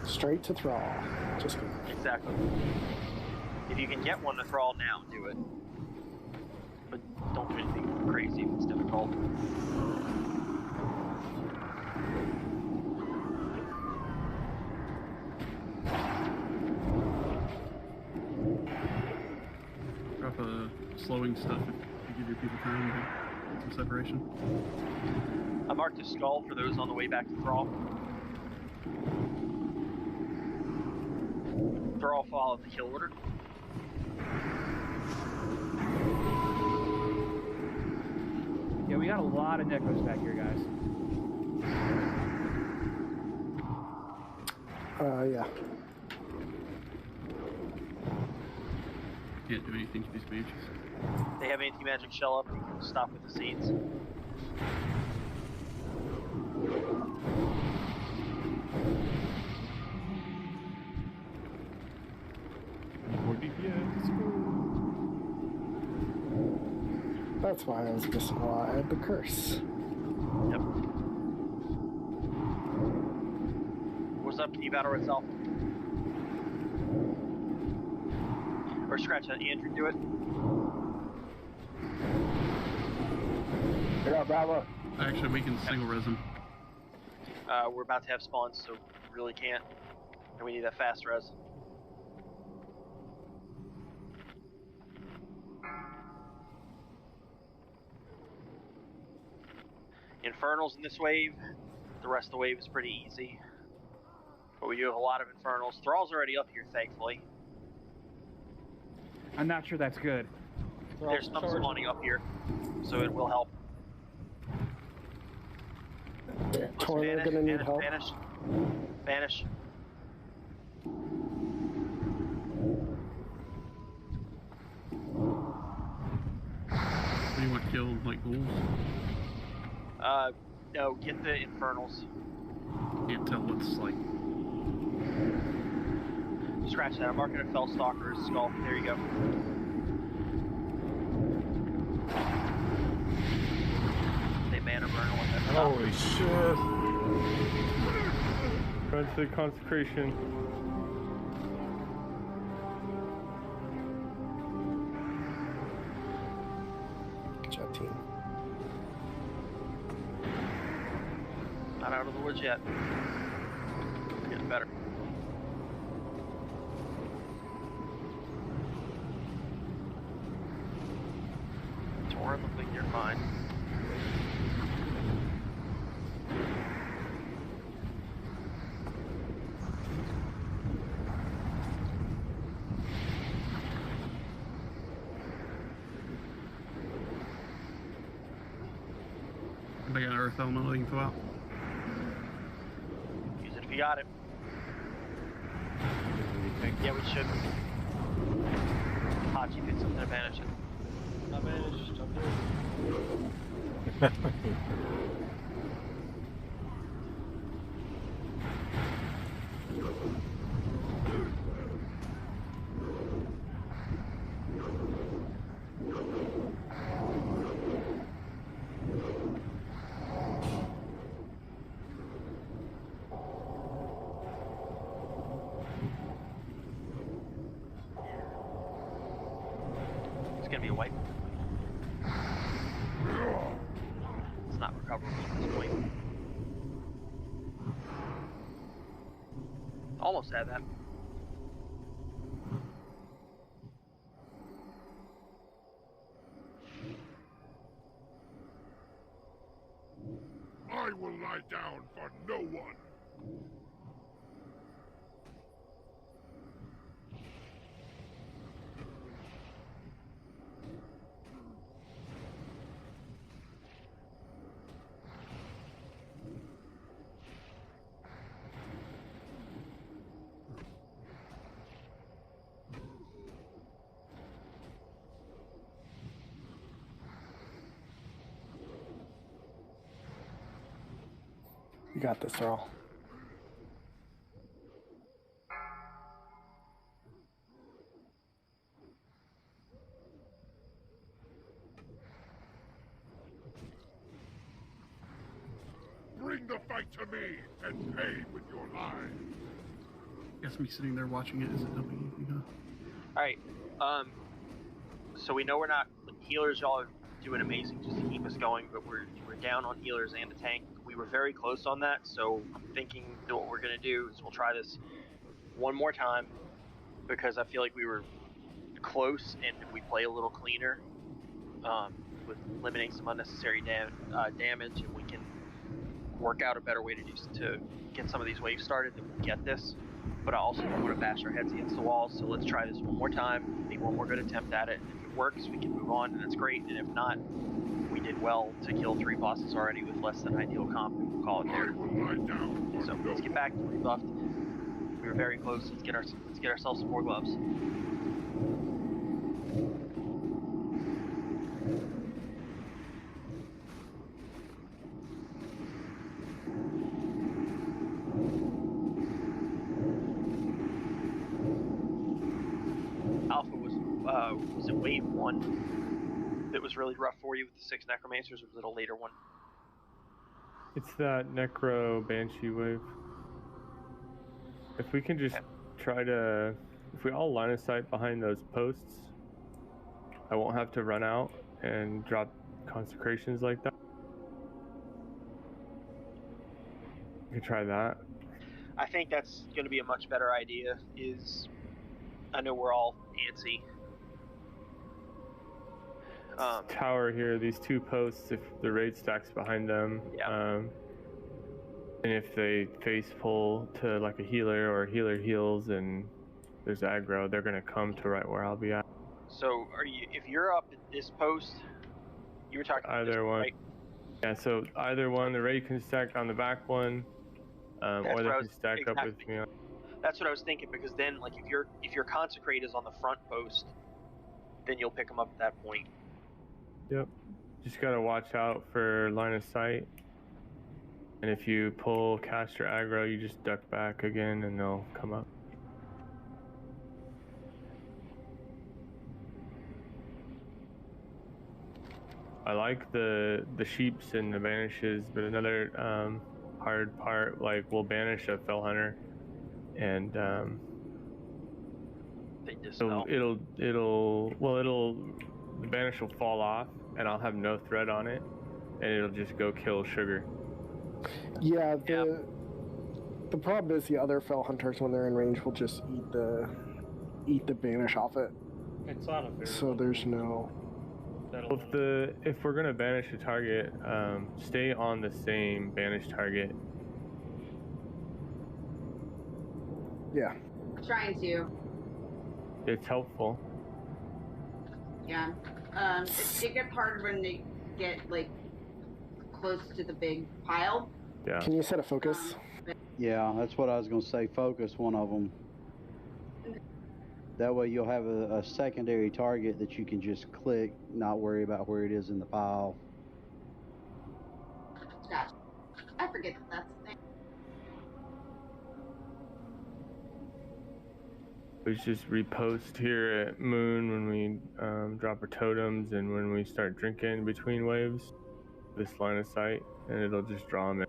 Straight to thrall. Just kidding. Exactly. If you can get one to thrall now, do it. But don't do anything crazy if it's difficult. Drop slowing stuff if you give your people time to get some separation. I marked a skull for those on the way back to thrall. Thrall followed the kill order. Yeah, we got a lot of necros back here, guys. Yeah. Can't do anything to these banshees. They have anti-magic shell up and you can stop with the seeds. More DPS. That's why I was missing a lot. I had the curse. Yep. What's up? Can you battle itself? Or scratch that. Andrew, do it. Get out, Bravo. Actually, we can single res them. We're about to have spawns, so we really can't. And we need that fast res. Infernals in this wave. The rest of the wave is pretty easy. But we do have a lot of Infernals. Thrall's already up here, thankfully. I'm not sure that's good. There's some spawning up here, so it will help. Yeah, Torna gonna need help. Vanish. Vanish. What do you want killed, like ghouls? No, get the Infernals. Can't tell what's like. Scratch that. I'm marking a Fellstalker's skull. There you go. They mana burn one. Holy shit. Going to the consecration. Good job, team. Not out of the woods yet. Getting better. Torn, look like you're fine. Anybody got Earth Elemental you can throw out? Use it if you got it. Yeah, we should. Hachi did something to banish it. Not banished, I'm here. It's gonna be a wipe. It's not recoverable at this point. Almost had that. I will lie down for no one. You got this, Earl. Bring the fight to me and pay with your lives. Guess me sitting there watching it isn't helping anything, huh? All right. So we know we're not healers. Y'all are doing amazing just to keep us going, but we're down on healers and a tank. We were very close on that, so I'm thinking that what we're gonna do is we'll try this one more time because I feel like we were close, and if we play a little cleaner, with eliminating some unnecessary damage, and we can work out a better way to get some of these waves started, then we'll get this. But I also don't want to bash our heads against the walls, so let's try this one more time, make one more good attempt at it. If it works, we can move on, and that's great. And if not, we did well to kill 3 bosses already with less than ideal comp, and we'll call it there. So let's get back to rebuffed. We were very close. Let's get ourselves some more gloves. Alpha was it wave 1 that was really rough for you with the 6 necromancers, or was it a later one? It's that Necro Banshee wave. If we can just try to, if we all line of sight behind those posts, I won't have to run out and drop consecrations like that. We could try that. I think that's going to be a much better idea. I know we're all antsy. Tower here, these 2 posts, if the raid stacks behind them, and if they face pull to like a healer or a healer heals and there's aggro, they're gonna come to right where I'll be at. So if you're up at this post, you were talking about either one, right? Yeah, so either one, the raid can stack on the back one, or they can stack up with me. That's what I was thinking, because then, like, if your consecrate is on the front post, then you'll pick them up at that point. Yep. Just gotta watch out for line of sight. And if you pull caster aggro, you just duck back again and they'll come up. I like the sheeps and the banishes, but another hard part, like we'll banish a fell hunter, and they dispel. So the banish will fall off, and I'll have no threat on it, and it'll just go kill sugar. Yeah, the problem is the other fell hunters, when they're in range, will just eat the banish off it. It's not a fair. So there's no. If we're gonna banish a target, stay on the same banish target. Yeah. Trying to. It's helpful. Yeah. It gets hard when they get like close to the big pile. Yeah. Can you set a focus? Yeah, that's what I was going to say. Focus one of them. That way you'll have a secondary target that you can just click, not worry about where it is in the pile. Gotcha. I forget that's the thing. We just repost here at Moon when we drop our totems and when we start drinking between waves. This line of sight, and it'll just draw them in.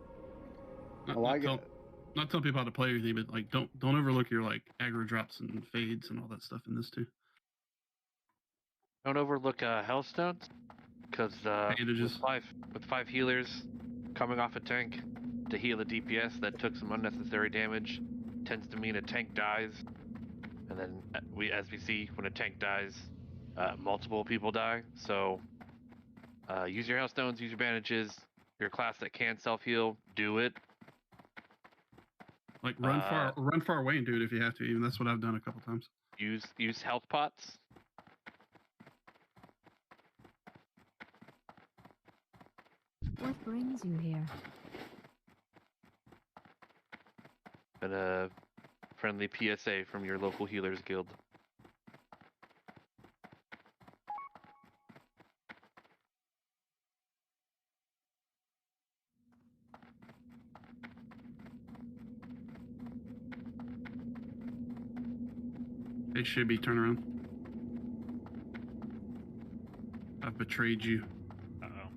Not telling people how to play or anything, but like don't overlook your like aggro drops and fades and all that stuff in this too. Don't overlook Hellstones, because with five healers coming off a tank to heal a DPS that took some unnecessary damage tends to mean a tank dies, and then as we see, when a tank dies, multiple people die. So use your Hellstones, use your bandages. Your class that can self-heal, do it. Like run far away and do it if you have to. Even that's what I've done a couple times. Use health pots. What brings you here? And a friendly PSA from your local healers guild. It should be turnaround. I've betrayed you. Uh-oh.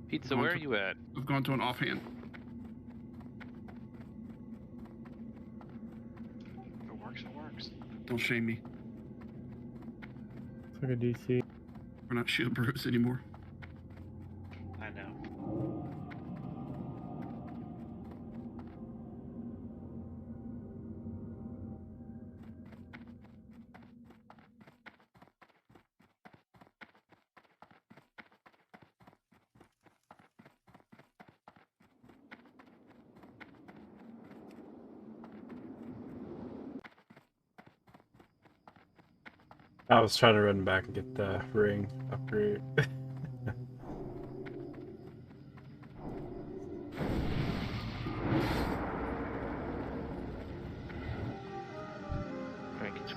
Pizza, where are you at? I've gone to an offhand. If it works, it works. Don't shame me. It's like a DC. We're not shield bros anymore. I know. I was trying to run back and get the ring upgrade.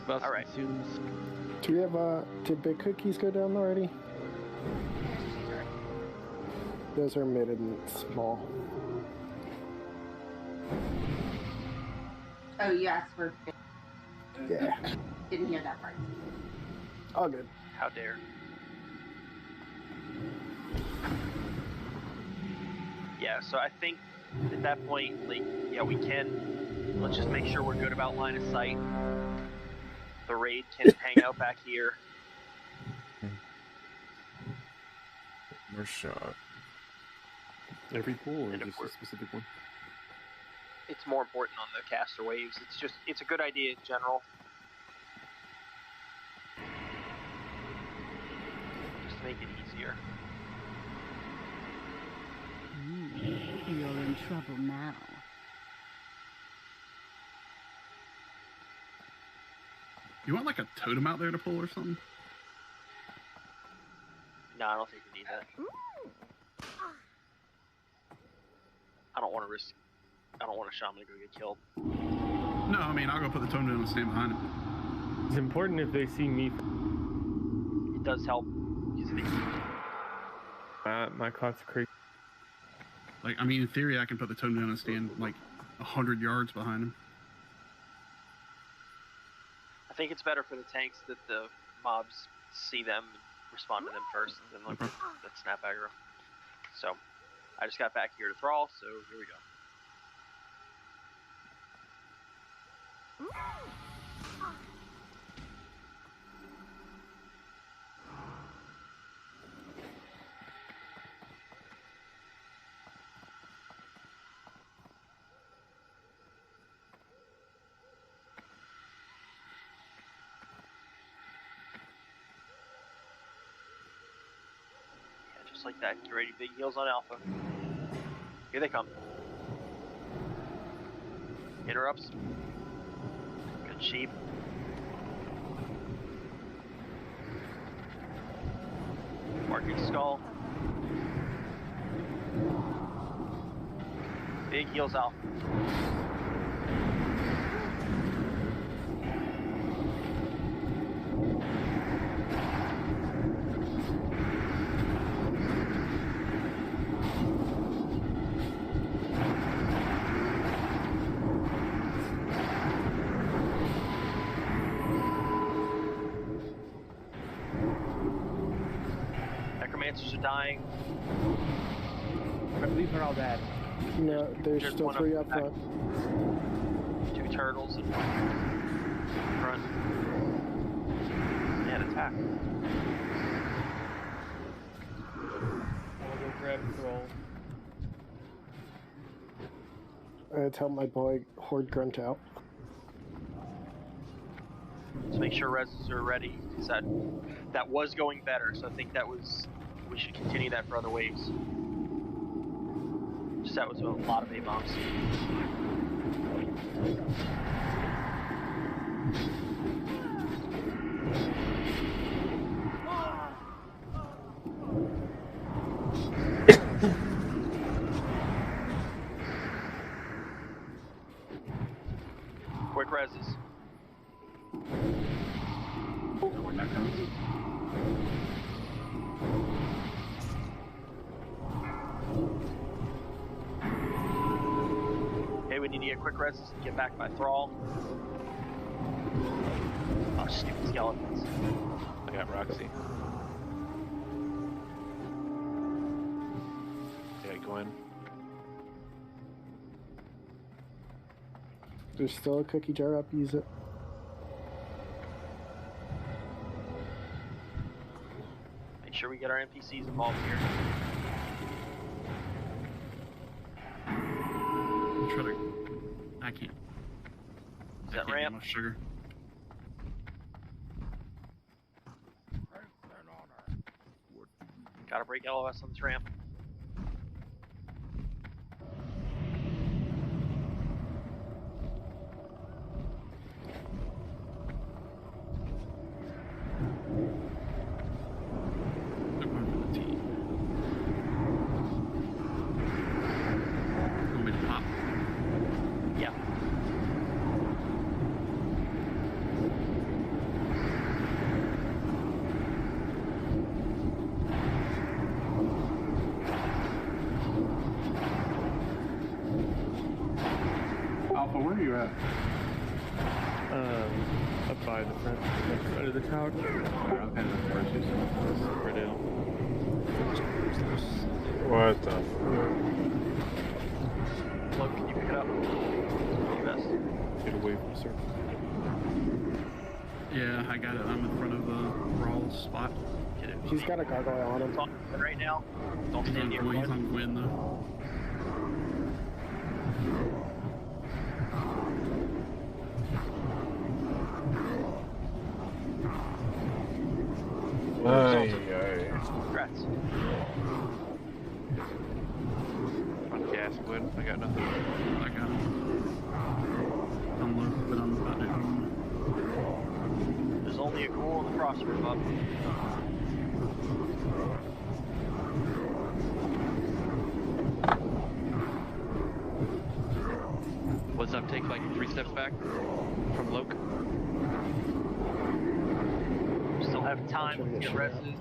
All right. Do we have did big cookies go down already? Those are mid and small. Oh, you asked for. Yeah. Didn't hear that part. All good. How dare. Yeah, so I think at that point, like, yeah, we can. Let's just make sure we're good about line of sight. The raid can hang out back here. More shot. Every pool or just a specific one? It's more important on the caster waves. It's a good idea in general. Just to make it easier. You're in trouble now. You want like a totem out there to pull or something? No, I don't think we need that. I don't want to risk. I don't want a shaman to go get killed. No, I mean, I'll go put the totem down and stand behind him. It's important if they see me. It does help. My clock's crazy. Like, I mean, in theory, I can put the totem down and stand like 100 yards behind him. I think it's better for the tanks that the mobs see them and respond to them first, than like that snap aggro. So, I just got back here to thrall, so here we go. Just like that, get ready, big heals on Alpha. Here they come. Interrupts. Good sheep. Marking skull. Big heals Alpha. Necromancers are dying. I believe they're all dead. No, there's still three up front. 2 turtles and 1 front. And attack. I'll go grab Thrall. Tell my boy Horde Grunt out. Let's make sure reses are ready, because that was going better, so I think we should continue that for other waves. Just that was a lot of A-bombs. Quick reses. When that comes. Okay, we need to get quick reses to get back by thrall. Oh, stupid skeletons. I got Roxy. Yeah, go in. There's still a cookie jar up. Use it. Make sure we get our NPCs involved here. I'll try to. I can't. Is that ramp? Enough sugar. Gotta break LOS on this ramp. They're going for the T. Want me to pop? Yeah. Alpha, where are you at? Up by the front of the tower. I'm heading up towards you. What the Look, can you pick it up? Do your best. Get away from the circle. Yeah, I got it. I'm in front of Rawl's spot. Get it. He's got a gargoyle on him. It's on right now. Don't He's stand on near Gwen, he's one. on Gwen though. Congrats. On gas, Gwen. I got nothing. I got him. I'm low, but I'm about to. There's only a ghoul in the crossroom up. What's up? Take like 3 steps back from Loke. Still have time to get reses.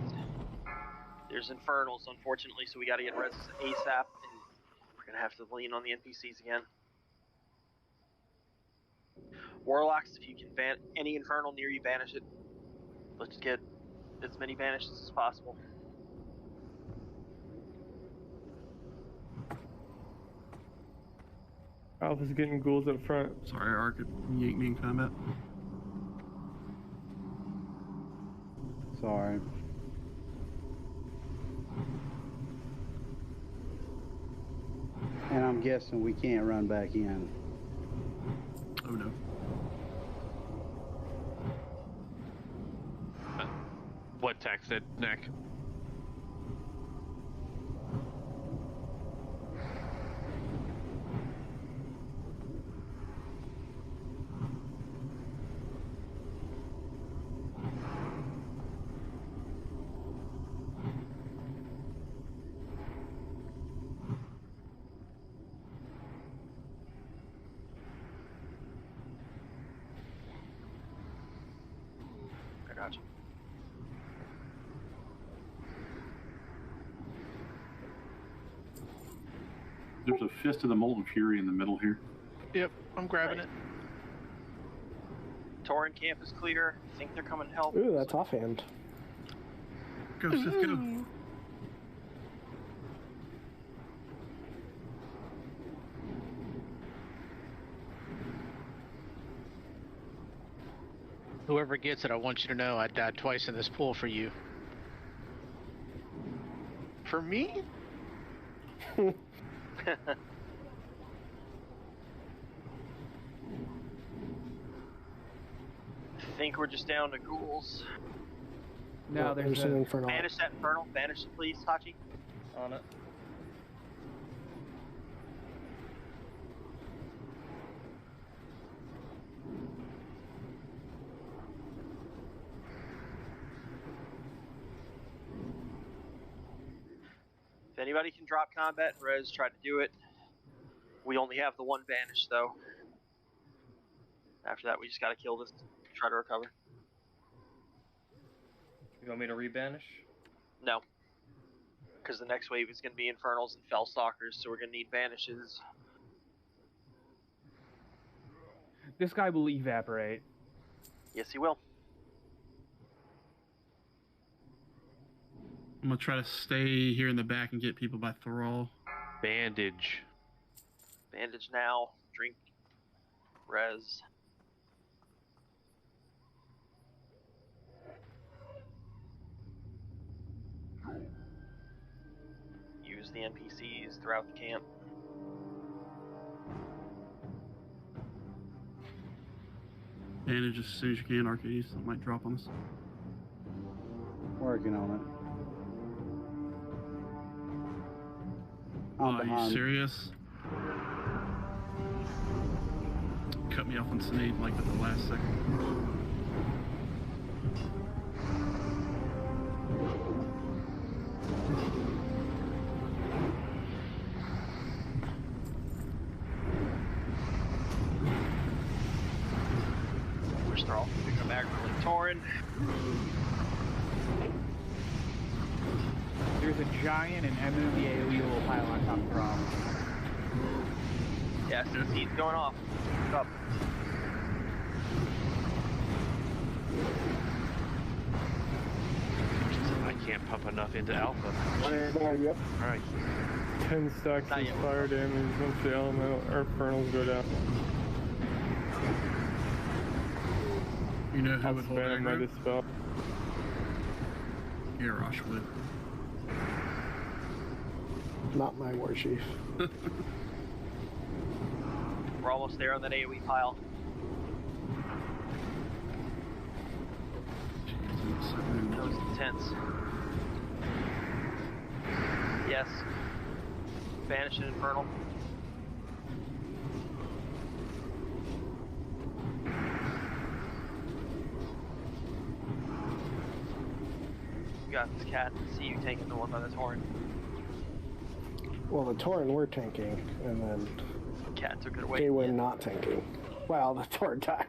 There's infernals, unfortunately, so we gotta get reses ASAP, and we're gonna have to lean on the NPCs again. Warlocks, if you can ban any infernal near you, banish it. Let's get as many banishes as possible. Alpha's getting ghouls up front. Sorry, Ark, it yanked me in combat. Sorry. And I'm guessing we can't run back in. Oh no. What tax said, Nick? I got you. There's a Fist of the Molten Fury in the middle here. Yep, I'm grabbing it. Tauren camp is clear. I think they're coming to help. Ooh, that's offhand. Go, Sith, go. Whoever gets it, I want you to know I died twice in this pool for you. For me? I think we're just down to ghouls. No, there's an a... infernal. Banish that infernal. Banish it, please, Hachi. On it. If anybody can drop combat, Rez tried to do it. We only have the one banish, though. After that, we just gotta kill this. Try to recover. You want me to rebanish? No. Because the next wave is gonna be Infernals and Fellstalkers, so we're gonna need banishes. This guy will evaporate. Yes, he will. I'm gonna try to stay here in the back and get people by thrall. Bandage. Bandage now. Drink. Res. Use the NPCs throughout the camp. Bandage as soon as you can, Arcades. It might drop on us. Working on it. Are you serious? Cut me off on Sinead like at the last second. Where's Thrall? We go back to Lake Torrin. There's a giant and enemy AoE little pile on top of Thrall. Yes, he's going off. Up. I can't pump enough into Alpha. Yep. Alright. 10 stacks of fire damage once the elemental infernals go down. You know who would hold spam my aggro? dispel. Garrosh would. Not my war chief. We're almost there on that AoE pile. That was intense. Yes. Banish an Infernal. You got this, Cat. See you taking the one by the Torrent. Well, the Torrent we're tanking, and then Cat took it away. they were not tanking. Wow, the Torrent died.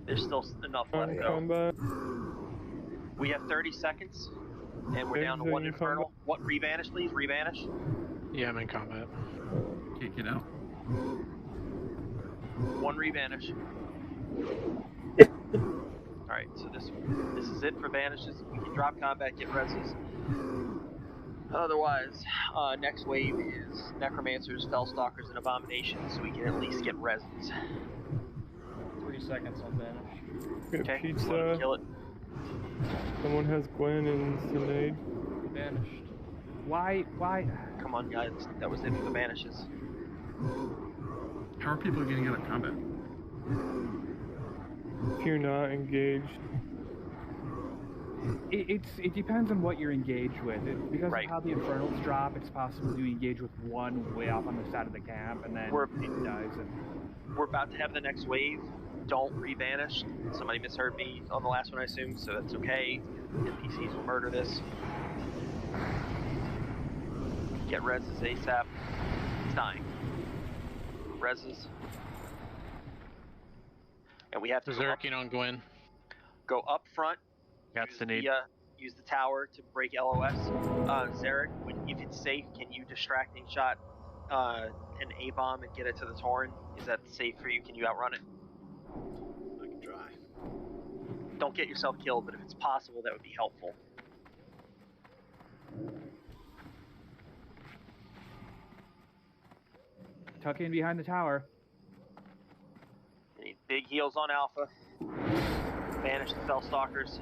There's still enough left, though. Combat. We have 30 seconds, and we're down to one Infernal. What, rebanish, please? Rebanish? Yeah, I'm in combat. Can't get out. One rebanish. Alright, so this is it for banishes. We can drop combat, get reses. Otherwise, next wave is Necromancers, Fellstalkers, and Abominations, so we can at least get reses. 3 seconds on banish. Okay, Pizza. Kill it. Someone has Gwen and Sinead. Banished. Why? Come on, guys. That was it for the banishes. How are people getting out of combat? If you're not engaged. It depends on what you're engaged with. Because Right. of how the Infernals drop, it's possible you engage with one way off on the side of the camp, and then it dies. We're about to have the next wave. Don't rebanish. Somebody misheard me on the last one, I assume, so that's okay. NPCs will murder this. Get reses ASAP. It's dying. Reses. And we have to Berserking on Gwen. go up front. Got Sinead. Use the tower to break LOS. Zarek, if it's safe, can you distracting shot an A-bomb and get it to the Tauren? Is that safe for you? Can you outrun it? I can try. Don't get yourself killed, but if it's possible, that would be helpful. Tuck in behind the tower. You need big heals on Alpha. Banish the Fellstalkers.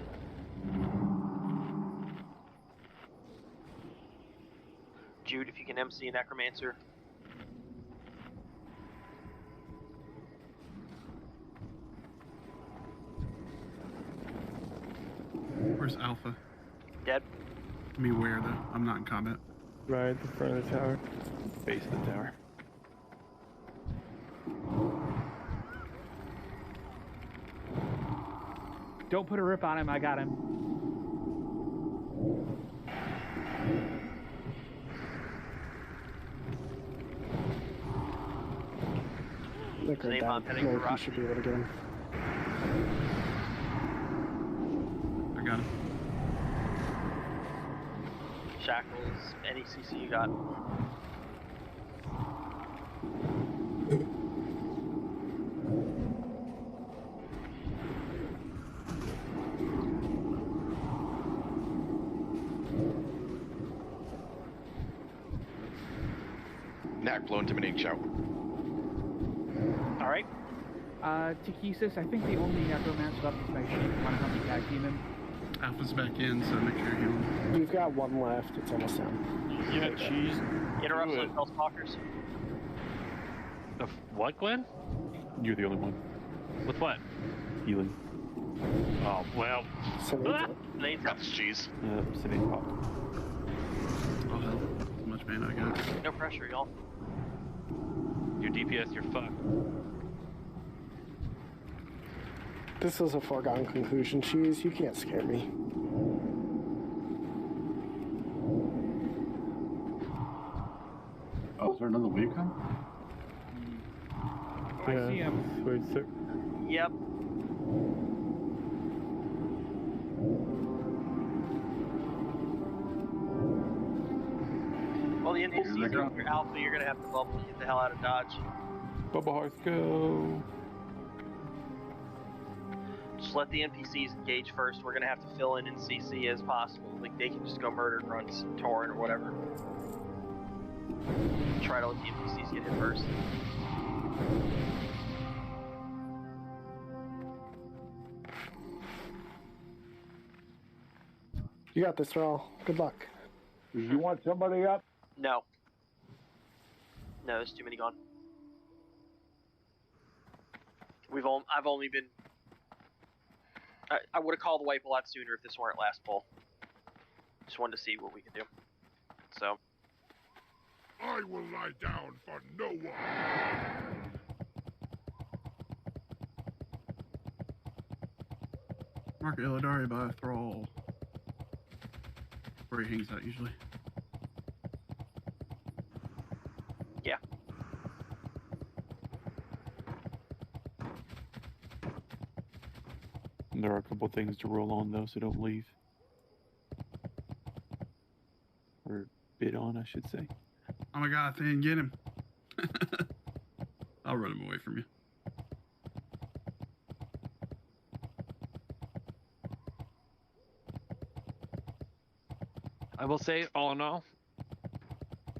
Jude, if you can MC a Necromancer. Where's Alpha? Dead. Me where though? I'm not in combat. Right at the front of the tower. Base of the tower. Don't put a rip on him, I got him. Look Same at on that. heading No, to you rock. should be able to get him. I got him. Shackles, any CC you got. Knack, blow intimidating shout. All right. Takesis, I think the only necromancer left is my sheep. Want to help me tag team him? Alpha's back in, so make sure you're healing. We've got one left. It's almost down. Yeah, cheese. Interrupt some Spellstalkers. What, Glenn? You're the only one. With what? Healing. Oh, well. That's cheese. Sitting pop. Oh, hell. How much mana I got. No pressure, y'all. Your DPS, you're fucked. This is a foregone conclusion, Cheese. You can't scare me. Oh, is there another wave coming? I see him. Wait, sir. Yep. Well, the NPCs are your alpha. You're gonna have to bubble to get the hell out of Dodge. Bubble Hearth, go. Just let the NPCs engage first. We're gonna have to fill in CC as possible. Like they can just go murder grunts, Torrent, or whatever. Try to let the NPCs get hit first. You got this, Raul. Good luck. You want somebody up? No. No, there's too many gone. I've only been. I would have called the wipe a lot sooner if this weren't last pull. Just wanted to see what we could do. So. I will lie down for no one. Mark Illidari by a thrall. Where he hangs out usually. Yeah. And there are a couple things to roll on though, so don't leave. Or bid on, I should say. Oh my god, Thin, get him. I'll run him away from you. I will say, all in all,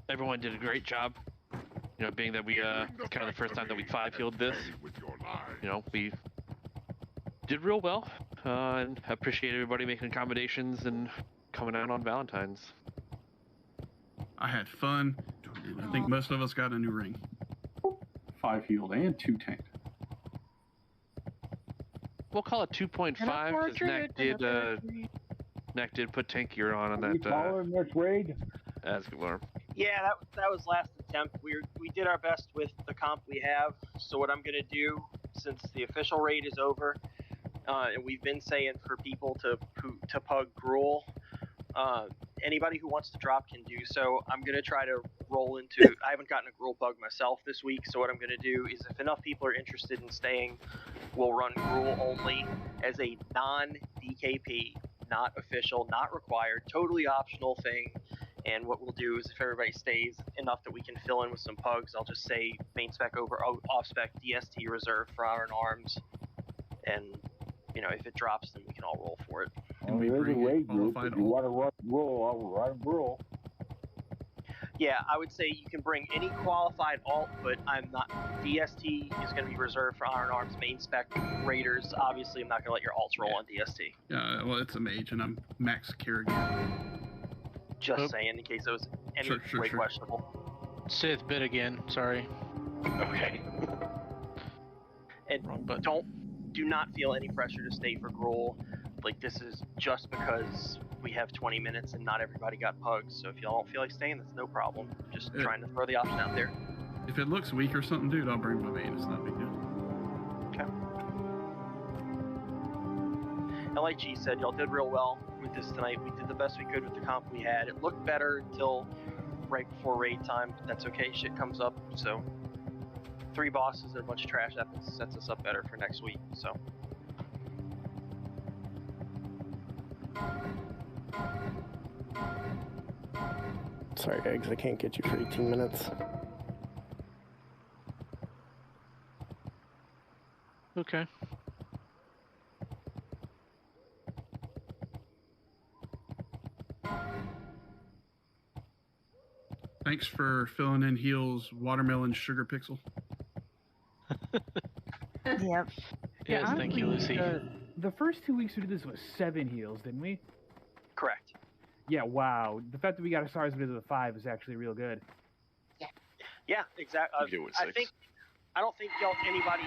everyone did a great job. You know, being that we kind of the first time that we 5-healed this, you know, we did real well, and I appreciate everybody making accommodations and coming out on Valentine's. I had fun, and I think most of us got a new ring. 5 healed and 2 tanked. We'll call it 2.5 because Neck did put tank gear on that. You following this raid? As we were. Yeah, that was last attempt. We did our best with the comp we have. So what I'm gonna do, since the official raid is over, and we've been saying for people to pug gruel, anybody who wants to drop can do so. I'm gonna try to roll into. I haven't gotten a gruel bug myself this week, so what I'm gonna do is, if enough people are interested in staying, we'll run gruel only as a non-DKP. Not official, not required, totally optional thing. And what we'll do is, if everybody stays enough that we can fill in with some pugs, I'll just say main spec over off spec DST reserved for Honor and Arms. And, you know, if it drops, then we can all roll for it. And we There's a bring raid group. qualified If you want to run rule, I'll run rule. Yeah, I would say you can bring any qualified alt, but I'm not. DST is going to be reserved for Honor and Arms main spec raiders. Obviously, I'm not going to let your alts roll on DST. Yeah, well, it's a mage, and I'm max Kerrigan. Just saying, in case it was any way questionable. Sith bit again. Sorry. Okay. And do not feel any pressure to stay for Gruul. Like, this is just because we have 20 minutes and not everybody got pugs. So if y'all don't feel like staying, that's no problem. Just trying to throw the option out there. If it looks weak or something, dude, I'll bring my main. It's not a big deal. Okay. And like G said, y'all did real well with this tonight. We did the best we could with the comp we had. It looked better until right before raid time. That's okay. Shit comes up. So 3 bosses and a bunch of trash epics sets us up better for next week. So. Sorry, Eggs, I can't get you for 18 minutes. Okay. Thanks for filling in Heel's watermelon sugar pixel. Yep. Yes, thank you, honestly, Lucy. The first 2 weeks we did this was 7 heals, didn't we? Correct. Yeah, wow. The fact that we got a SARS bit of the 5 is actually real good. Yeah, exactly. I don't think anybody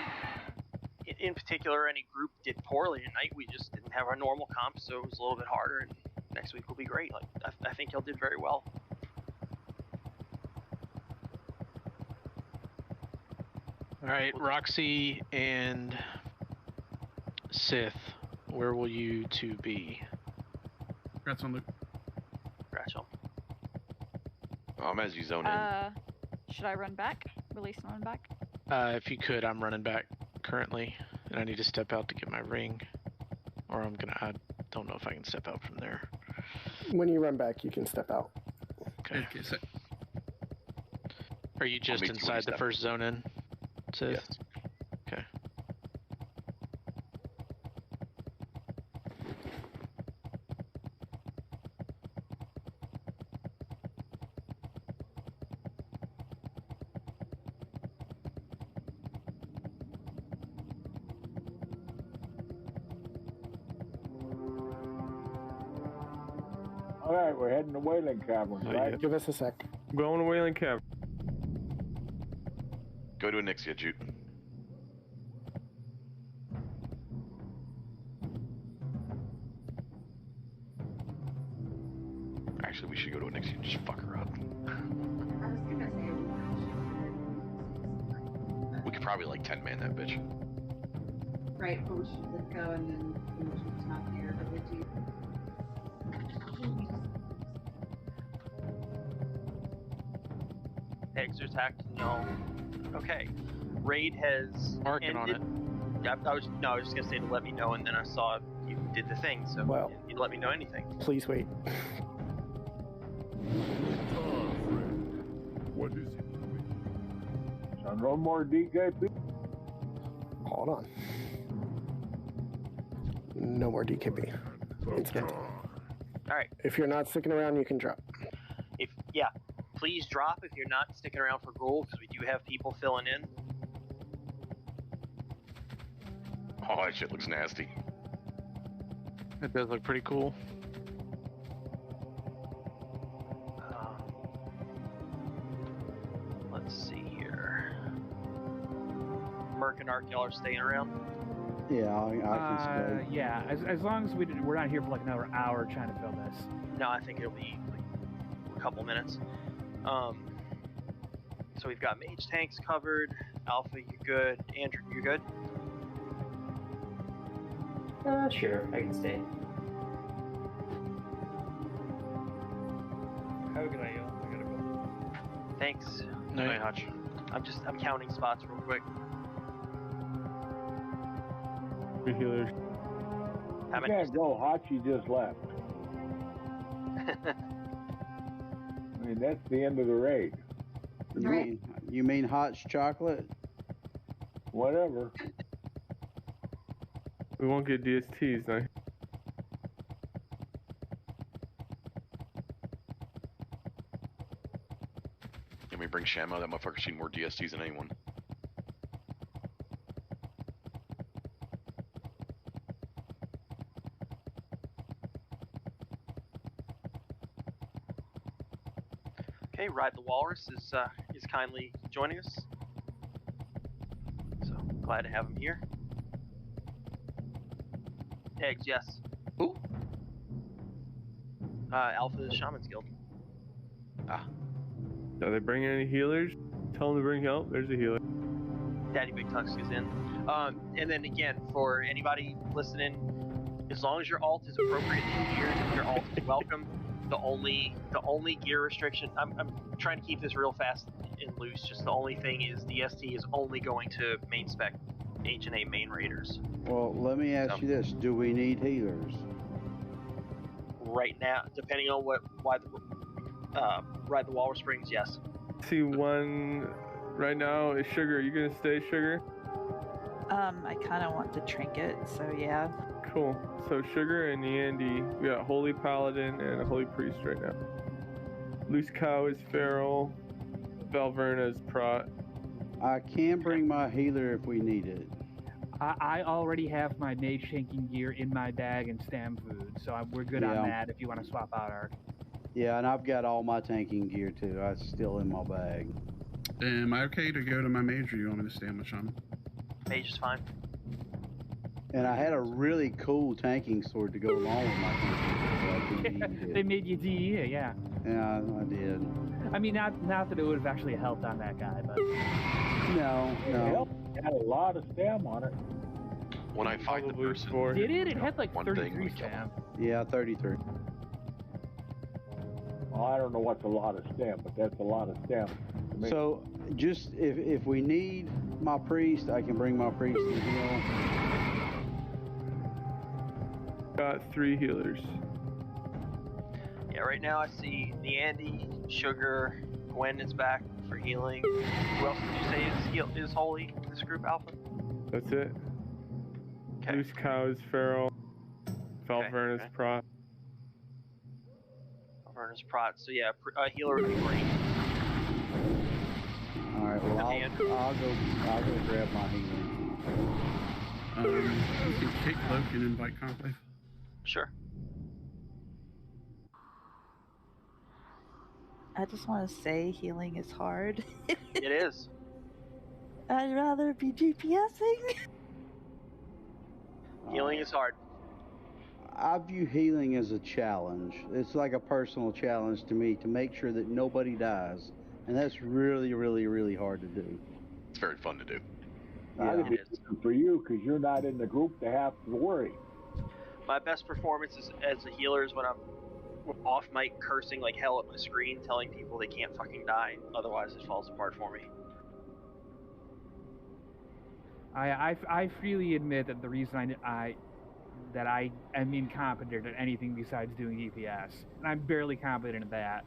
in particular, any group did poorly tonight. We just didn't have our normal comp, so it was a little bit harder. And next week will be great. Like I think y'all did very well. All right, Roxy and Sith, where will you two be? Congrats on Luke. Congrats on. I'm as you zone in. Should I run back? Release and run back? If you could, I'm running back currently, and I need to step out to get my ring, or I don't know if I can step out from there. When you run back, you can step out. Okay. Are you just inside the first zone in? Sith? Yes. Okay. All right, we're heading to Whaling Cavern, right? Give us a sec. Going to Whaling Cavern. Go to Anixia, Jute. Actually, we should go to Anixia and just fuck her up. We could probably like 10-man that bitch. Right, but we should let go and then it's not here, but we do. Eggs are attacked. No. Okay. Raid has Marking ended. on it. Yeah, I was just gonna say to let me know, and then I saw you did the thing, so well, you didn't let me know anything. Please wait. What is it? So no more DKP? Hold on. No more DKP. Instant. All right. If you're not sticking around, you can drop. Please drop if you're not sticking around for Gruul, because we do have people filling in. Oh, that shit looks nasty. It does look pretty cool. Let's see here. Merc and Ark, y'all are staying around? Yeah, I can stay. Yeah, as long as we're not here for like another hour trying to fill this. No, I think it'll be like a couple minutes. So we've got mage tanks covered. Alpha, you're good. Andrew, you're good. Sure, I can stay. Have a good night, y'all. I gotta go. Thanks. No, Hutch. I'm counting spots real quick. Healers. How You many? can't go, Hachi just left. I mean, that's the end of the raid. You mean hot chocolate? Whatever. We won't get DSTs now. Can we bring Shamo? That motherfucker's seen more DSTs than anyone. Okay, Ride the Walrus is kindly joining us. So glad to have him here. Eggs, yes. Who? Alpha Shaman's Guild. Ah. Are they bringing any healers? Tell them to bring help. There's a healer. Daddy Big Tux is in. And then again, for anybody listening, as long as your alt is appropriately geared, your alt is welcome. The only gear restriction, I'm trying to keep this real fast and loose, just the only thing is DST is only going to main spec H&A main raiders. Well, let me ask you this. Do we need healers? Right now, depending on why the Ride the Walrus Springs, yes. See one right now is Sugar. Are you gonna stay, Sugar? I kind of want the trinket, so yeah. Cool. So Sugar and Yandy, we got Holy Paladin and a Holy Priest right now. Loose Cow is feral. Valverna is prot. I can bring my healer if we need it. I already have my mage tanking gear in my bag and stam food, so we're good on that if you want to swap out Ark. Yeah, and I've got all my tanking gear too. It's still in my bag. Am I okay to go to my mage, or you want me to stand with Sean? Mage is fine. And I had a really cool tanking sword to go along with my tanking sword. They made you DE, yeah. Yeah, I did. I mean, not that it would have actually helped on that guy, but... No. It had a lot of stam on it. When I find the person... Did it? It had like one 33 thing, stam. Yeah, 33. Well, I don't know what's a lot of stam, but that's a lot of stam. So, just if we need my priest, I can bring my priest to heal. Got 3 healers. Yeah, right now I see Neandy, Sugar, Gwen is back for healing. Who else did you say is holy in this group, Alpha? That's it. Okay. Loose Cow is feral. Valverna is prot. Valverna's prot. So yeah, healer would be great. All right. Well, I'll go grab my healing. You can kick Loke and invite Conclave. Sure. I just want to say healing is hard. It is. I'd rather be DPSing. Healing is hard. I view healing as a challenge. It's like a personal challenge to me to make sure that nobody dies. And that's really, really, really hard to do. It's very fun to do. That'd be good for you because you're not in the group to have to worry. My best performance as a healer is when I'm off mic cursing like hell at my screen, telling people they can't fucking die, otherwise it falls apart for me. I freely admit that the reason I am incompetent at anything besides doing DPS, and I'm barely competent at that.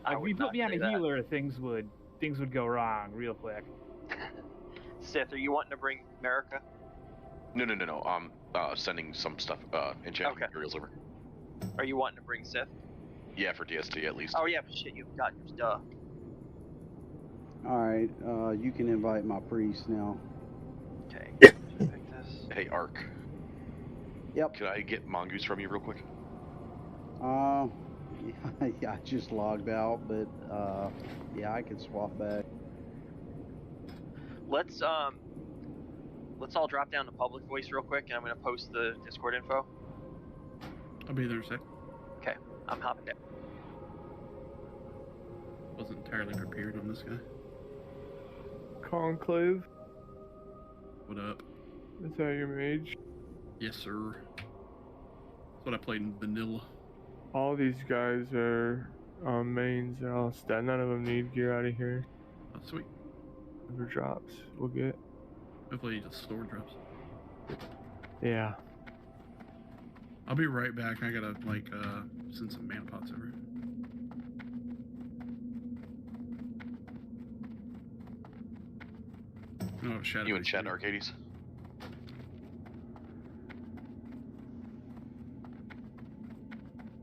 Like, if you put me on a healer, things would go wrong real quick. Sith, are you wanting to bring America? No. I'm sending some stuff, enchanting materials over. Are you wanting to bring Sith? Yeah, for DST at least. Oh yeah, but shit, you've got yours, duh. Alright, you can invite my priest now. Okay. Hey, Ark. Yep. Can I get Mongoose from you real quick? Yeah, I just logged out, but yeah, I can swap back. Let's all drop down to public voice real quick, and I'm gonna post the Discord info. I'll be there in a sec. Okay, I'm hopping down. Wasn't entirely prepared on this guy. Conclave. What up? Is that your mage? Yes, sir. That's what I played in vanilla. All these guys are mains. They're all stat. None of them need gear out of here. Oh, sweet. Whatever drops, we'll get. Hopefully just sword drops. Yeah. I'll be right back. I gotta send some mana pots over. Oh, Shadow. You and Shadow Arcades?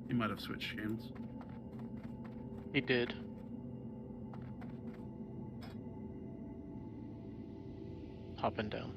He might have switched channels. He did. Hopping down.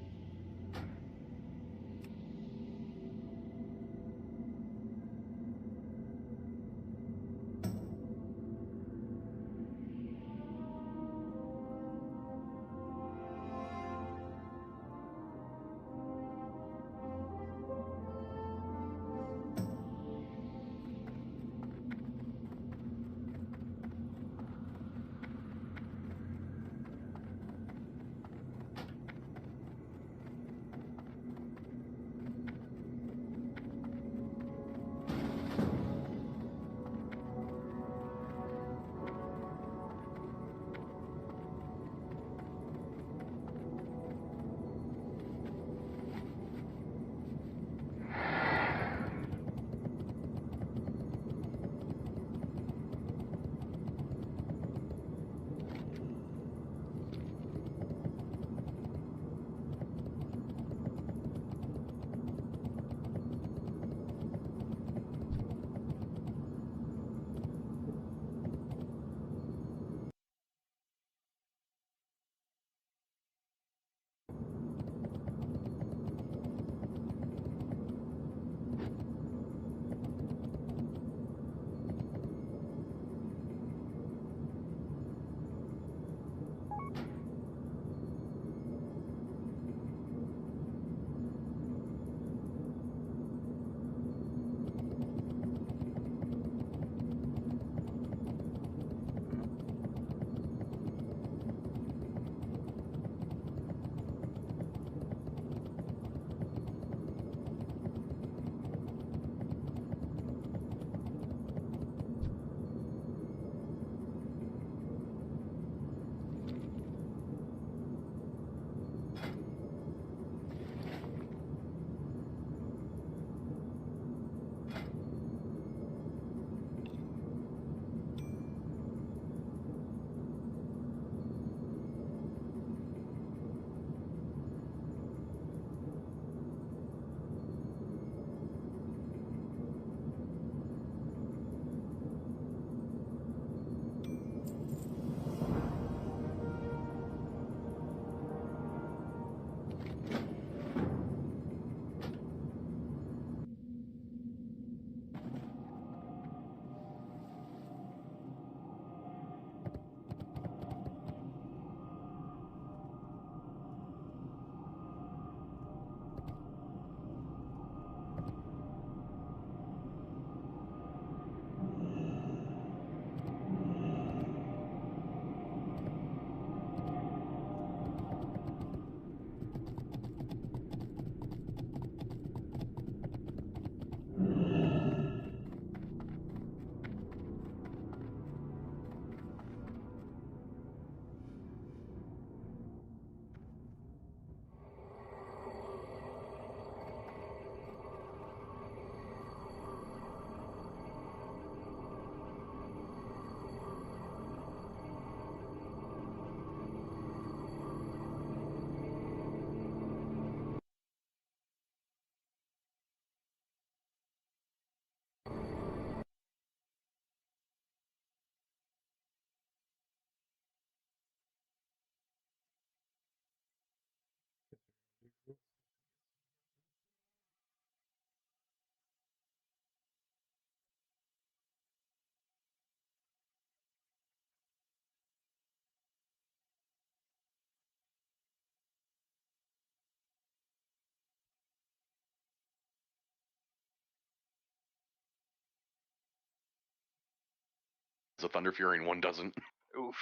a Thunder Fury and one doesn't. Oof.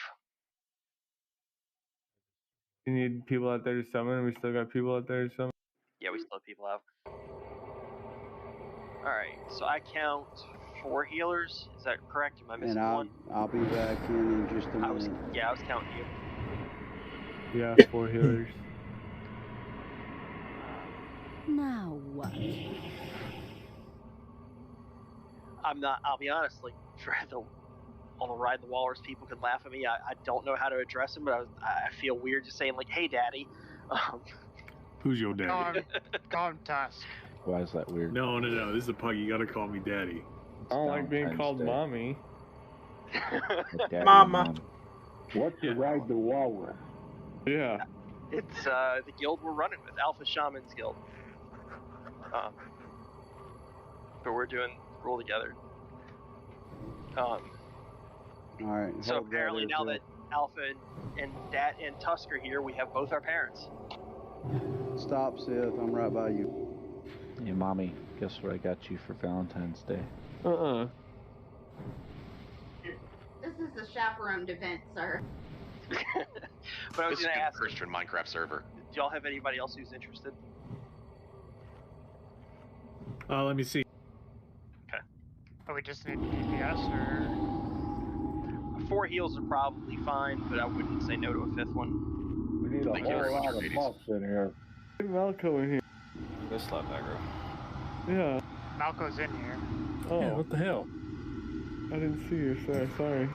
You need people out there to summon. We still got people out there to summon. Yeah, we still have people out. Alright, so I count 4 healers. Is that correct? Am I missing one? I'll be back in just a minute. I was counting you. Yeah, 4 healers. Now what? I'll be honest, like, for all the Ride the Walrus people could laugh at me. I don't know how to address them, but I feel weird just saying, like, hey, daddy. Who's your daddy? Call him Tusk. Why is that weird? No. This is a pug. You gotta call me daddy. I don't like being called mommy. Mama. What's the Ride the Walrus? Yeah. It's the guild we're running with, Alpha Shaman's Guild. But we're doing Rule Together. Alright. So apparently now that Alpha and Tusk are here, we have both our parents. Stop, Sith. I'm right by you. Hey, Mommy, guess what I got you for Valentine's Day? This is a chaperoned event, sir. But I was This is going a to ask, Christian Minecraft server. do y'all have anybody else who's interested? Let me see. Okay. Oh, we just need DPS, or? 4 heals are probably fine, but I wouldn't say no to a 5th one. We need a whole lot of buffs in here. Get Malco in here. This slap aggro. Yeah. Malco's in here. Oh. Yeah, what the hell? I didn't see you, sir. Sorry.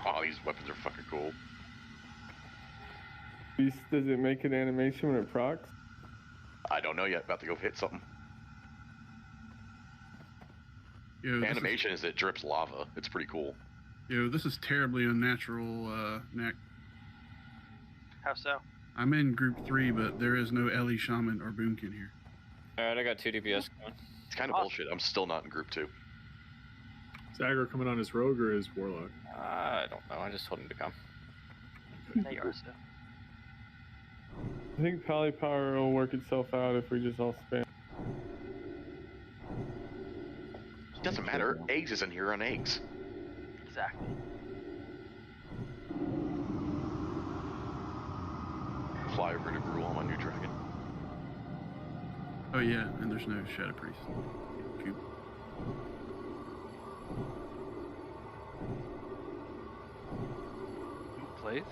Oh, these weapons are fucking cool. Does it make an animation when it procs? I don't know yet. About to go hit something. Yo, Animation is it drips lava. It's pretty cool. Yo, this is terribly unnatural, Nick. How so? I'm in group 3, but there is no Ellie Shaman or Boomkin here. Alright, I got 2 DPS going. It's kind of bullshit. I'm still not in group 2. Is aggro coming on his rogue or his warlock? I don't know. I just told him to come. There you are, Seth. I think Pally Power will work itself out if we just all spam. It doesn't matter. Eggs is in here on eggs. Exactly. Fly over to Gruul on my new dragon. Oh yeah, and there's no Shadow Priest. Cube. Who plays?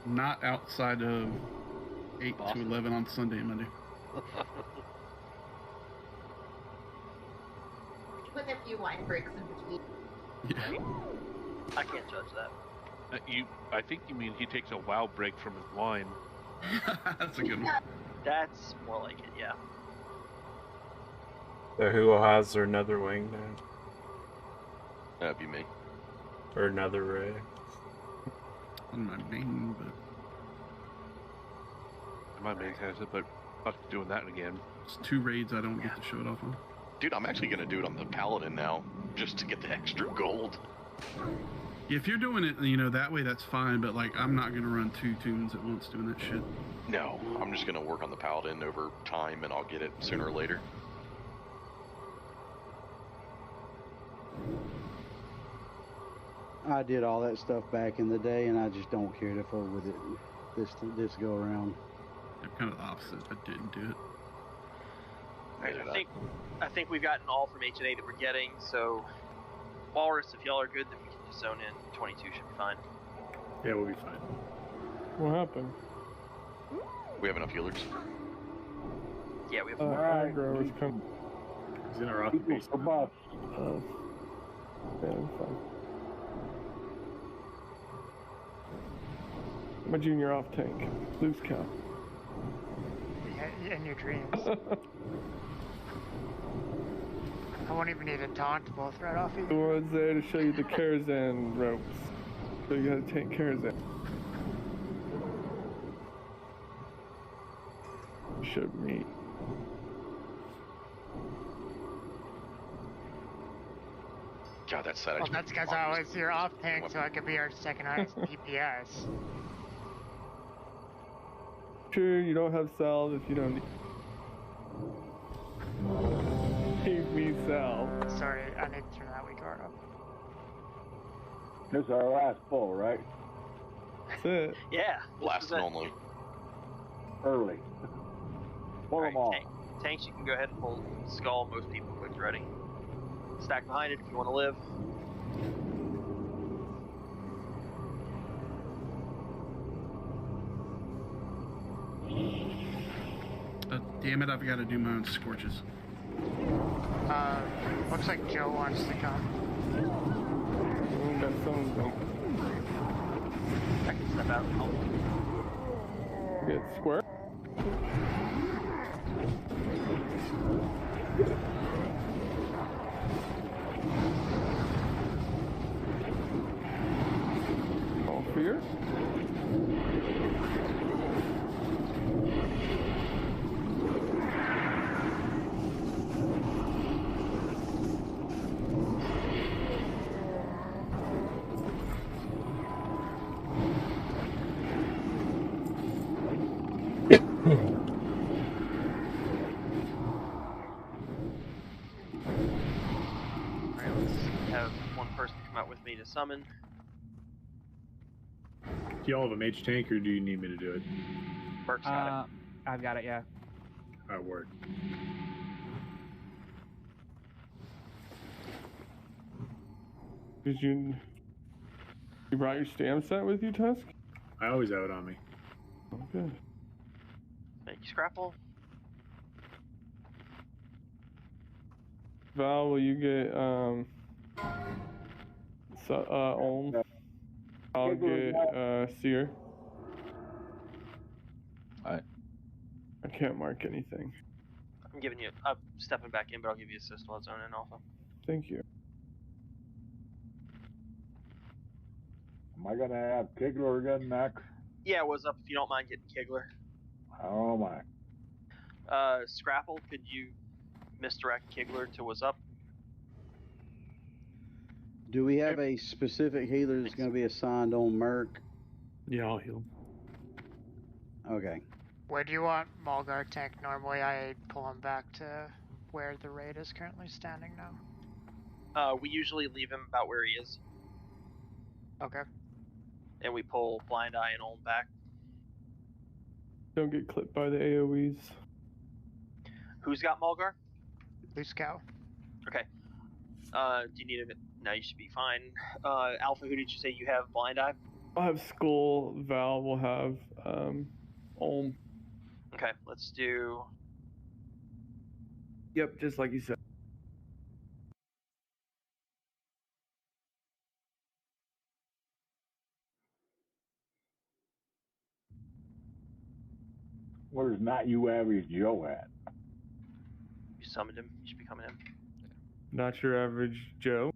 Not outside of 8 to 11 on Sunday and Monday. With a few wine breaks in between. Yeah. I can't judge that. I think you mean he takes a WoW break from his wine. That's a good one. That's more like it, yeah. So who has their nether wing now? That'd be me. Or nether ray? On my main, but My main has it, but fuck doing that again. it's 2 raids I don't get to show it off on. Dude, I'm actually gonna do it on the Paladin now, just to get the extra gold. If you're doing it, that way, that's fine. But like, I'm not gonna run 2 tunes at once doing that shit. No, I'm just gonna work on the Paladin over time, and I'll get it sooner or later. I did all that stuff back in the day, and I just don't care to fool with it this go around. I'm kind of the opposite. I didn't do it. I think we've gotten all from H&A that we're getting, so Walrus, if y'all are good, then we can just zone in. 22 should be fine. Yeah, we'll be fine. What happened? We have enough healers. Yeah, we have aggro is coming. He's in our off base. Oh. Yeah, I'm fine. My junior off tank. Loose cow. Yeah, in your dreams. I won't even need a taunt to both right off you. The one's there to show you the Karazhan ropes. So you gotta take Karazhan. Showed me. God, that's sad. Well, that's because I was your off tank, so I could be our second highest DPS. True, you don't have cells if you don't need. Make me sell. Sorry, I need to turn that weak off. This is our last pull, right? That's it. Yeah. Last and only. Early. Pull them all. Tanks, you can go ahead and pull Skull. Most people clicked ready. Stack behind it if you want to live. Damn it, I've got to do my own scorches. Looks like Joe wants to come. Got someone going. I can step out and help. Get square. All fear. Alright, let's have one person come out with me to summon. Do y'all have a mage tank, or do you need me to do it? Merc's got it. I've got it, yeah. Alright, word. Did you brought your stamp set with you, Tusk? I always have it on me. Okay. Thank you, Scrapple. Val, will you get Olm? I'll get Seer. Alright. I can't mark anything. I'm giving you. I'm stepping back in, but I'll give you assist while it's on in Alpha. Thank you. Am I gonna have Kigler again next? Yeah, what's up? If you don't mind getting Kigler. Oh my. Scrapple, could you misdirect Kigler to what's up? Do we have a specific healer that's going to be assigned on Merc? Yeah, I'll heal. Okay. Where do you want Mulgar tank? Normally I pull him back to where the raid is currently standing now. We usually leave him about where he is. Okay. And we pull Blind Eye and Olm back. Don't get clipped by the AoEs. Who's got Mulgar? Loose cow. Okay. Do you need him? No, you should be fine. Alpha, who did you say you have Blind Eye? I'll have Skull. Val will have Olm. Okay, let's do. Yep, just like you said. Where's not you average Joe at? You summoned him. You should be coming in. Not your average Joe.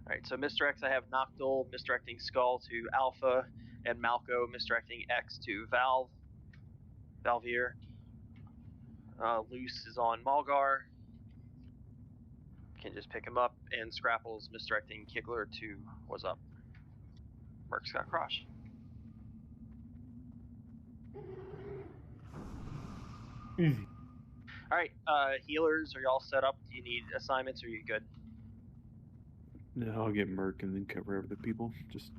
Alright, so misdirects, I have Noctul misdirecting Skull to Alpha, and Malco misdirecting X to Valve. Valvier. Loose is on Malgar. Can just pick him up, and Scrapple's misdirecting Kigler to what's up. Merc's got Crush. Easy. Alright, healers, are y'all set up? Do you need assignments, or are you good? No, I'll get Merc and then cover other people. Just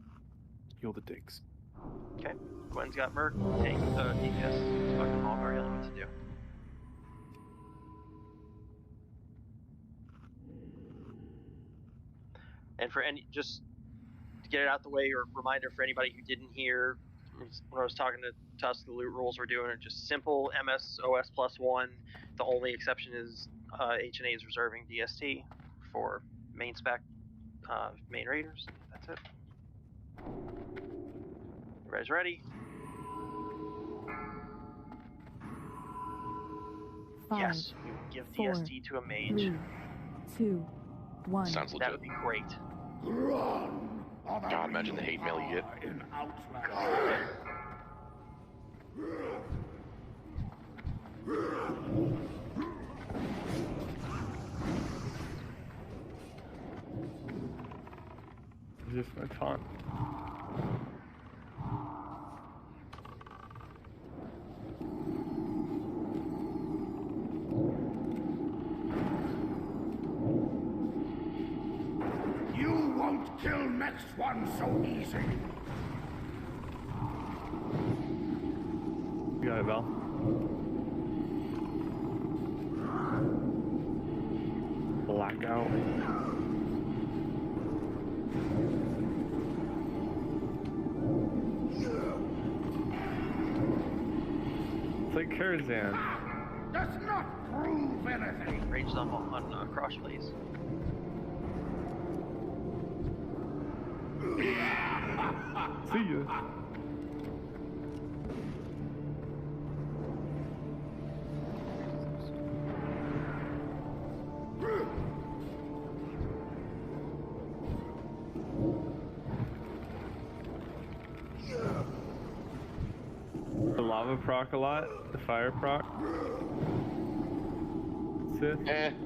heal the tanks. Okay. Gwen's got Merc, tank, DPS, fucking Malgar, y'all know what to do. And for any, just to get it out the way, or reminder for anybody who didn't hear, when I was talking to Tusk, the loot rules we're doing are just simple MSOS +1. The only exception is H&A is reserving DST for main spec main raiders. That's it. You guys ready? 5, yes, we would give 4, DST to a mage. 3, 2, 1. Sounds legit. That would be great. God, imagine the hate mail you get. Is this my taunt? makes one so easy. You got it, Val. Blackout. It's like Karazhan. Does not prove anything. Range on cross, please. See ya. The lava proc a lot, the fire proc. Sith?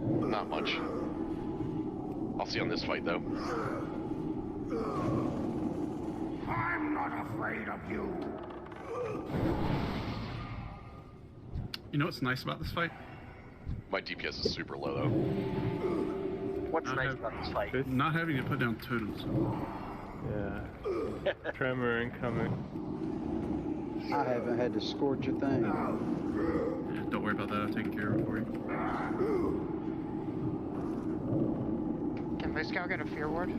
Not much. I'll see on this fight though. I'm not afraid of you. You know what's nice about this fight? My DPS is super low though. What's nice about this fight? Not having to put down totems. Yeah. Tremor incoming. I haven't had to scorch a thing. Yeah, don't worry about that. I've taken care of it for you. Can Viscal get a fear ward?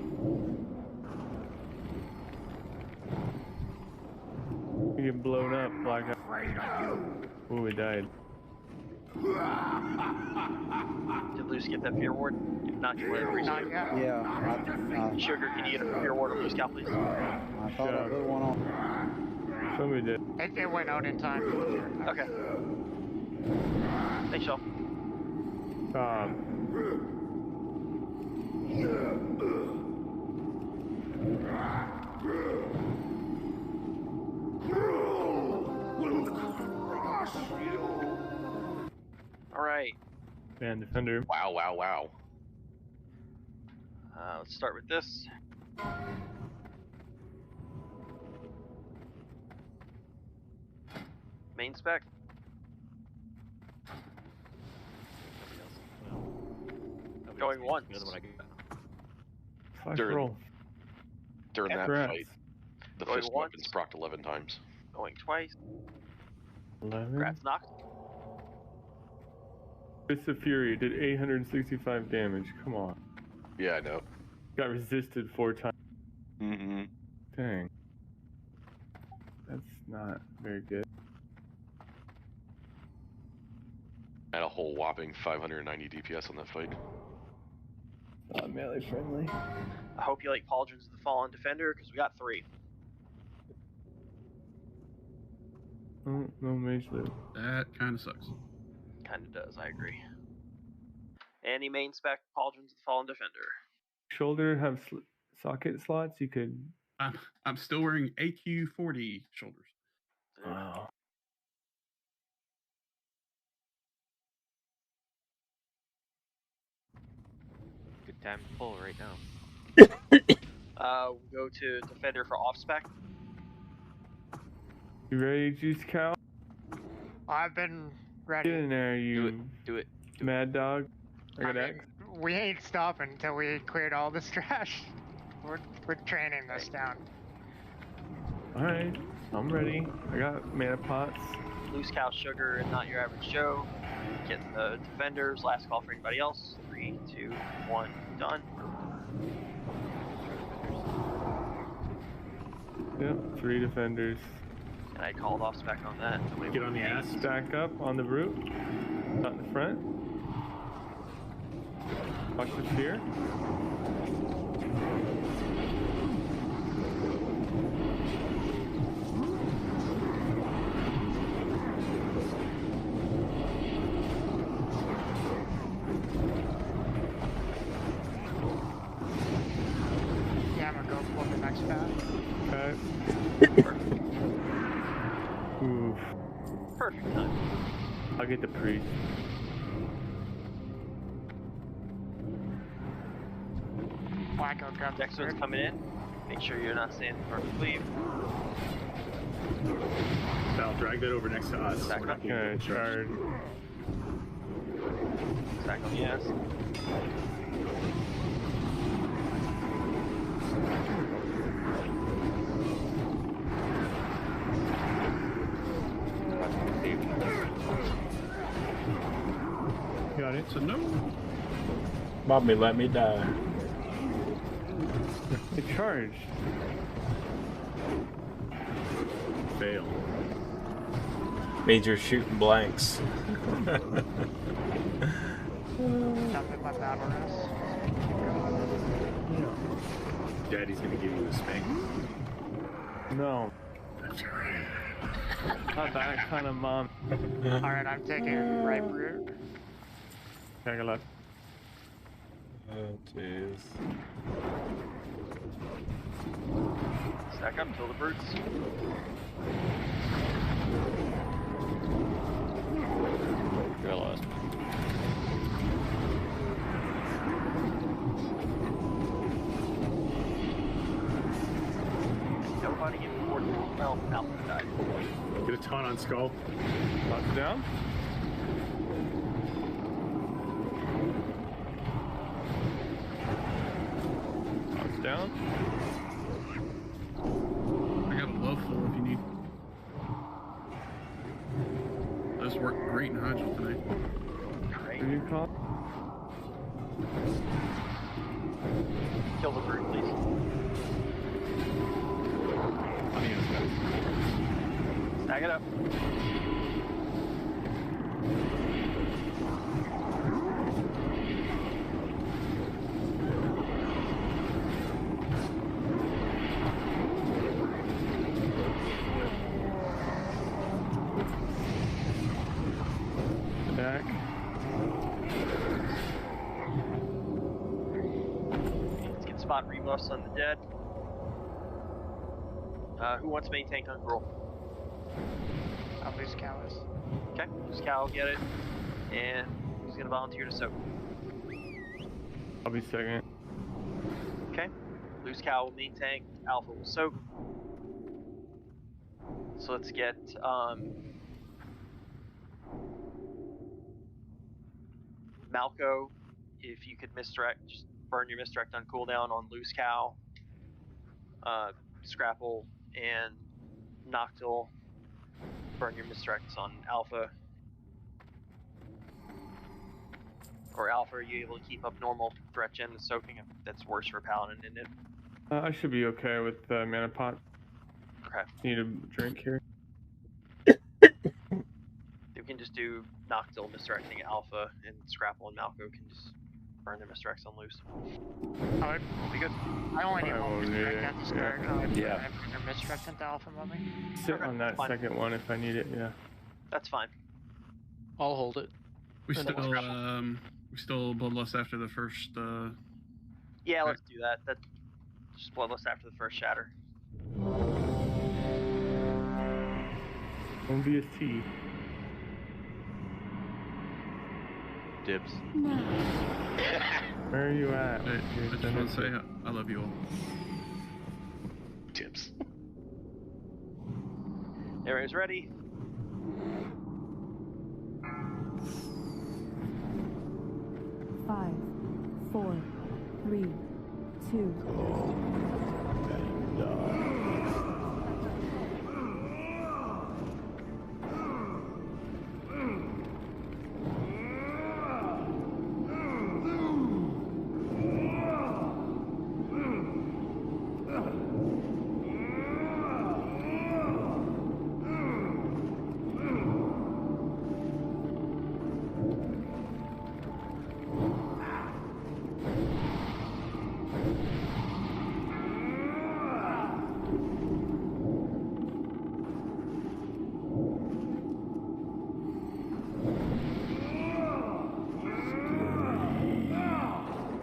We get blown up like a... Oh, we died. Did Luce get that fear ward? If not, you want to reach Not yet. Yeah. Sugar, can you get a fear ward on Luce Cow, please? I thought I put one on. Somebody did. It went out in time. Okay. Thanks, y'all. Alright. Man, defender. Wow, wow, wow. Let's start with this. Main spec. Going once. Roll. During that Congrats. fight, the Going fist once. weapons procced 11 times. Going twice. 11. Grats knocked. Fist of Fury did 865 damage. Come on. Yeah, I know. Got resisted 4 times. Mm-hmm. Dang. That's not very good. I had a whole whopping 590 DPS on that fight. Not melee friendly. I hope you like Pauldrons of the Fallen Defender, because we got 3. Oh, no mage loot. That kind of sucks. Kinda does, I agree. Any main spec Pauldrons of the Fallen Defender. Shoulder have socket slots. You could. I'm still wearing AQ40 shoulders. Wow. Good time to pull right now. We'll go to Defender for off spec. You ready, Juice Cow? I've been ready. Get in there, you. Do it. Mad dog. I got X. We ain't stopping until we cleared all this trash. We're training this down. Alright, I'm ready. I got mana pots. Loose Cow Sugar and Not Your Average Joe. Get the Defenders. Last call for anybody else. 3, 2, 1, done. Yep, 3 defenders. And I called off spec on that. Get on the ass. Stack up on the root. Not in the front. Watch the spear. Yeah, I'm gonna go for the next path. Okay. Oof. Perfect time. I'll get the priest. Wacko grab the Next one's coming in. Make sure you're not standing in front of the cleave. Val, drag that over next to us. Back We're up. not getting Okay, charred. Stack on the ass. got it. So no. Bobby, let me die. It charged. Fail. Means you're shooting blanks. Dumping my battle rest. Daddy's gonna give you a spank. No. Not that kind of mom. Alright, I'm taking right route. Okay, I got left. Oh, jeez. Stack up, kill the brutes. You're lost. Nobody in port. Well, Alpha died. Get a taunt on Skull. Locked down. Locked down. I got a low full if you need. Those work great in Hyjal tonight. Are you call? Kill the brute, please. I need this guy. Stack it up. Back. Let's get spot rebuffs on the dead. Who wants main tank on roll? I'll lose cows. Okay, just Cal will get it. And who's gonna volunteer to soak? I'll be second. Okay. Loose Cow will main tank, Alpha will soak. So let's get Malco, if you could misdirect, just burn your misdirect on cooldown on Loose Cow. Scrapple and Noctil, burn your misdirects on Alpha. Or Alpha, are you able to keep up normal threat gen and soaking? That's worse for Paladin, isn't it? I should be okay with mana pot. Okay. Need a drink here. You can just do Noctil misdirecting Alpha, and Scrapple and Malco can just burn their misdirects on Loose. Alright. Be good. I only need I one won't need misdirect it. at the start. Yeah. I put your misdirect into Alpha Mummy. Sit on that second one if I need it, yeah. That's fine. I'll hold it. We And then still we'll we still bloodlust after the first Yeah, let's do that. That's just bloodless after the first shatter. Won't be a T. Dibs. Where are you at? Hey, I just want to say I love you all. Dibs. Everybody's ready? Five, 4, 3, 2.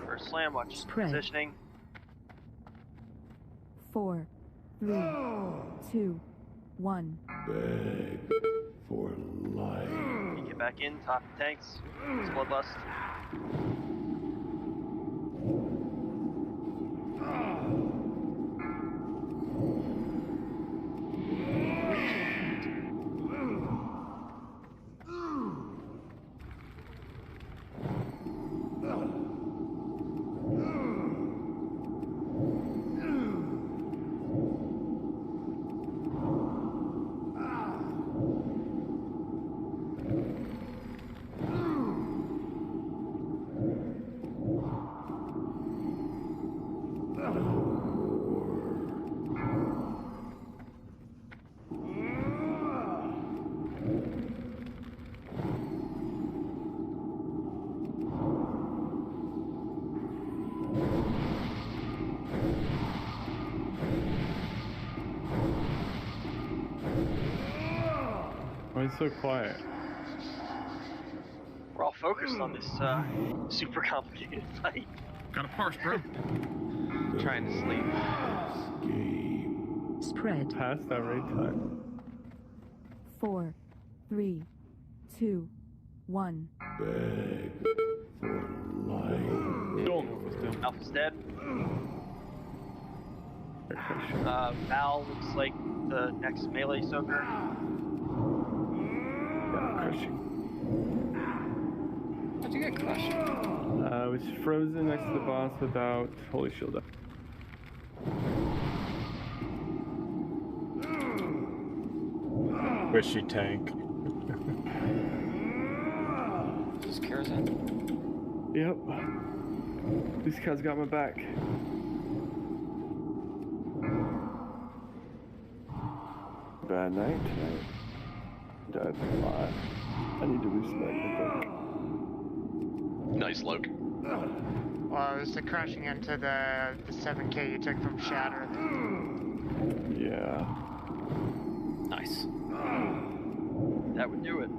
First slam, watch Spread. positioning. 4, 3, 2, 1. Beg for life. You get back in, top the tanks. It's bloodlust. Why is it so quiet? We're all focused on this super complicated fight. Got a parse, bro. Trying to sleep. Spread. Past that raid time. 4, 3, 2, 1. Beg for life. Alpha's dead. Val looks like the next melee soaker. Crushing. How'd you get crushed? I was frozen next to the boss without Holy Shield up. Wishy tank. Just kerosene. Yep. These guys got my back. Bad night tonight. Died a lot. I need to respect, I think. Nice, Luke. Well, it was the crashing into the 7K you took from Shatter. Yeah. Nice. That would do it.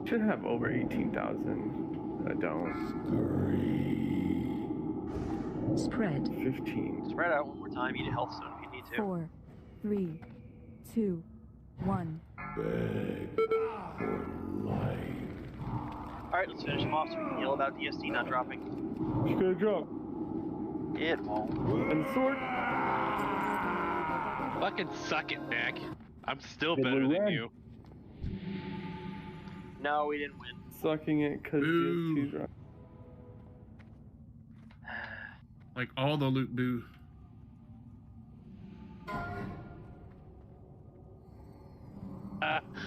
Should have over 18,000. I don't. Spread. 15. Spread out one more time. Eat a health stone if you need to. 4, 3, 2, 1. Beg for life. Alright, let's finish them off so we can yell about DST not dropping. She's gonna drop. It won't. And the sword. Fucking suck it, Mac. I'm still Did we better than win? you. No, we didn't win. Sucking it because DST dropped. Like all the loot boo.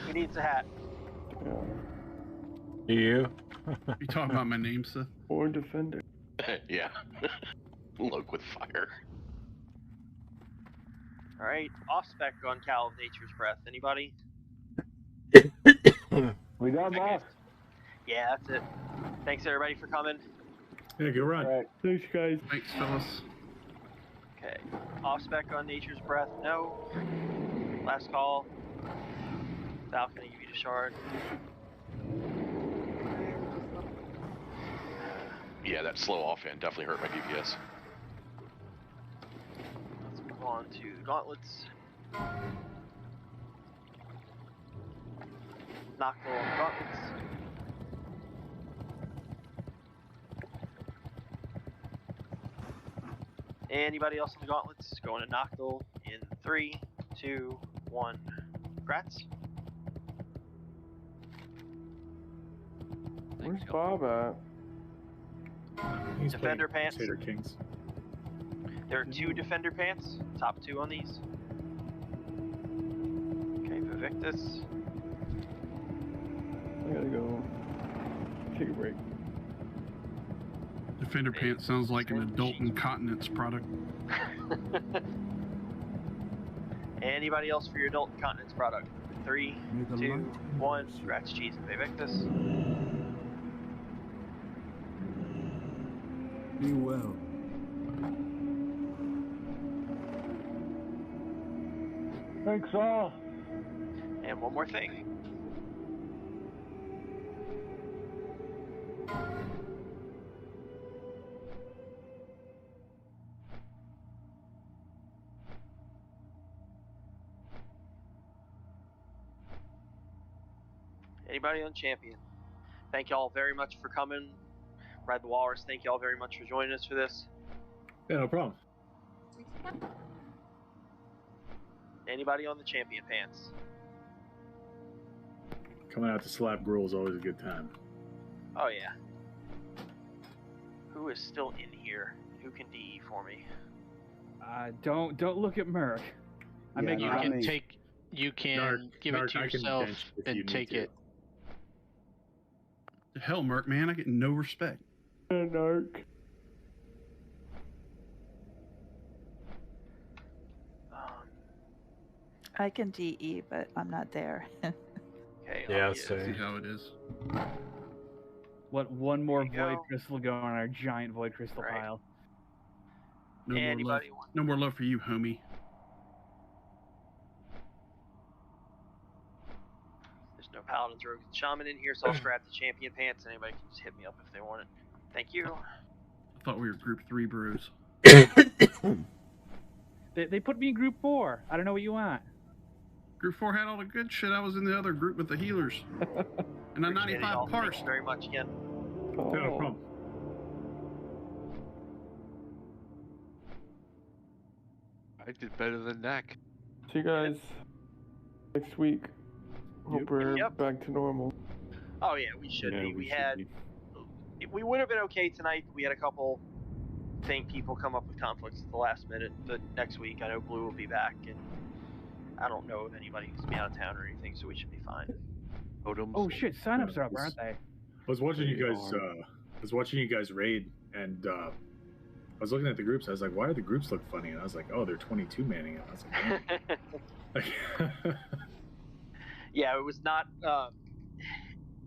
Who needs a hat? You? You talking about my name, Seth? Or defender. Yeah. Luke with fire. Alright, off spec on Cal of Nature's Breath. Anybody? We done, boss? Yeah, that's it. Thanks everybody for coming. Yeah, good run. Right. Thanks, guys. Thanks, fellas. Okay. Off spec on Nature's Breath, no. Last call. Val, can I give you the shard? Yeah, that slow offhand definitely hurt my DPS. Let's move on to gauntlets. Nocturnal on gauntlets. Anybody else on the gauntlets? Going to Nocturnal in 3, 2, 1. Grats. Where's Bob at? He's Defender playing pants. Crusader Kings. There are 2 defender pants. Top 2 on these. Okay, Vivictus. I gotta go take a break. Defender pants sounds like an adult incontinence product. Anybody else for your adult incontinence product? 3, 2, 1. Rats, cheese, and Vivictus. Be well. Thanks all. And one more thing. Anybody on Champion? Thank y'all very much for coming. Ride the Walrus, thank y'all very much for joining us for this. Yeah, no problem. Anybody on the Champion pants? Coming out to slap gruel is always a good time. Oh yeah. Who is still in here? Who can DE for me? Don't look at Merc. I mean, you can take. You can give it to yourself and take it. The hell, Merc, man, I get no respect. Narc. I can DE, but I'm not there. Okay. Yeah, see how it is. What? One more void crystal go on our giant void crystal pile. No more love for you, homie. There's There's no paladins, rogues, and shaman in here, so I'll scrap the champion pants. Anybody can just hit me up if they want it. Thank you. I thought we were group 3 brews. They put me in group 4. I don't know what you want. Group 4 had all the good shit. I was in the other group with the healers. And a 95 parse. Thank you very much again. No problem. I did better than Knack. See you guys next week. Hope we're back to normal. Oh yeah, we should be. We would have been okay tonight. We had a couple people come up with conflicts at the last minute. But next week, I know Blue will be back, and I don't know if anybody's gonna be out of town or anything, so we should be fine. Oh shit, signups are up, aren't they? I was watching you guys. I was watching you guys raid, and I was looking at the groups. I was like, "Why do the groups look funny?" And I was like, "Oh, they're 22 manning it." I was like, yeah, it was not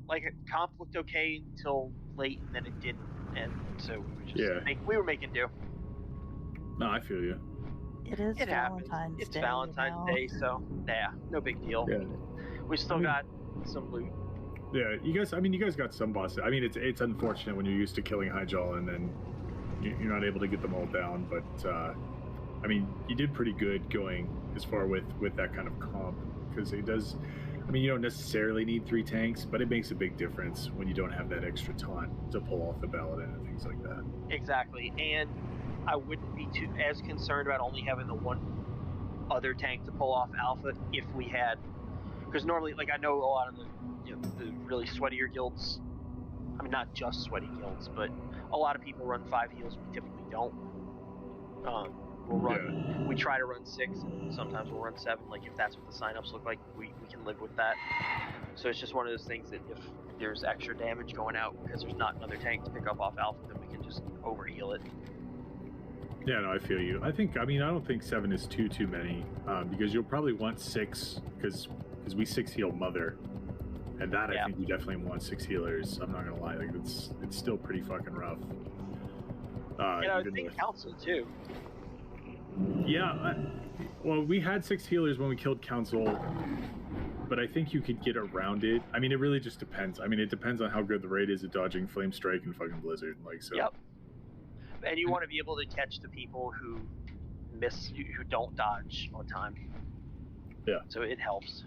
like comp looked okay until late, and then it didn't, and so we were making do. No, I feel you. It is Valentine's Day. It's Valentine's Day, so yeah, no big deal. Yeah. We still got some loot. Yeah, you guys. I mean, you guys got some bosses. I mean, it's unfortunate when you're used to killing Hyjal and then you're not able to get them all down. But I mean, you did pretty good going as far with that kind of comp, because it does. I mean, you don't necessarily need 3 tanks, but it makes a big difference when you don't have that extra ton to pull off the paladin and things like that. Exactly, and I wouldn't be too as concerned about only having the one other tank to pull off alpha if we had, because normally, like, I know a lot of the really sweatier guilds. I mean, not just sweaty guilds, but a lot of people run 5 heals. We typically don't. We try to run 6, and sometimes we'll run 7. Like, if that's what the signups look like, we can live with that. So it's just one of those things that if there's extra damage going out because there's not another tank to pick up off alpha, then we can just overheal it. Yeah, no, I feel you. I don't think 7 is too many, because you'll probably want 6, because we 6 heal mother, and that I think you definitely want 6 healers. I'm not gonna lie, like it's still pretty fucking rough. I think council too. Yeah, well, we had 6 healers when we killed council, but I think you could get around it. I mean, it really just depends. I mean, it depends on how good the raid is at dodging flame strike and fucking blizzard, like so. Yep. And you want to be able to catch the people who don't dodge on time. Yeah. So it helps.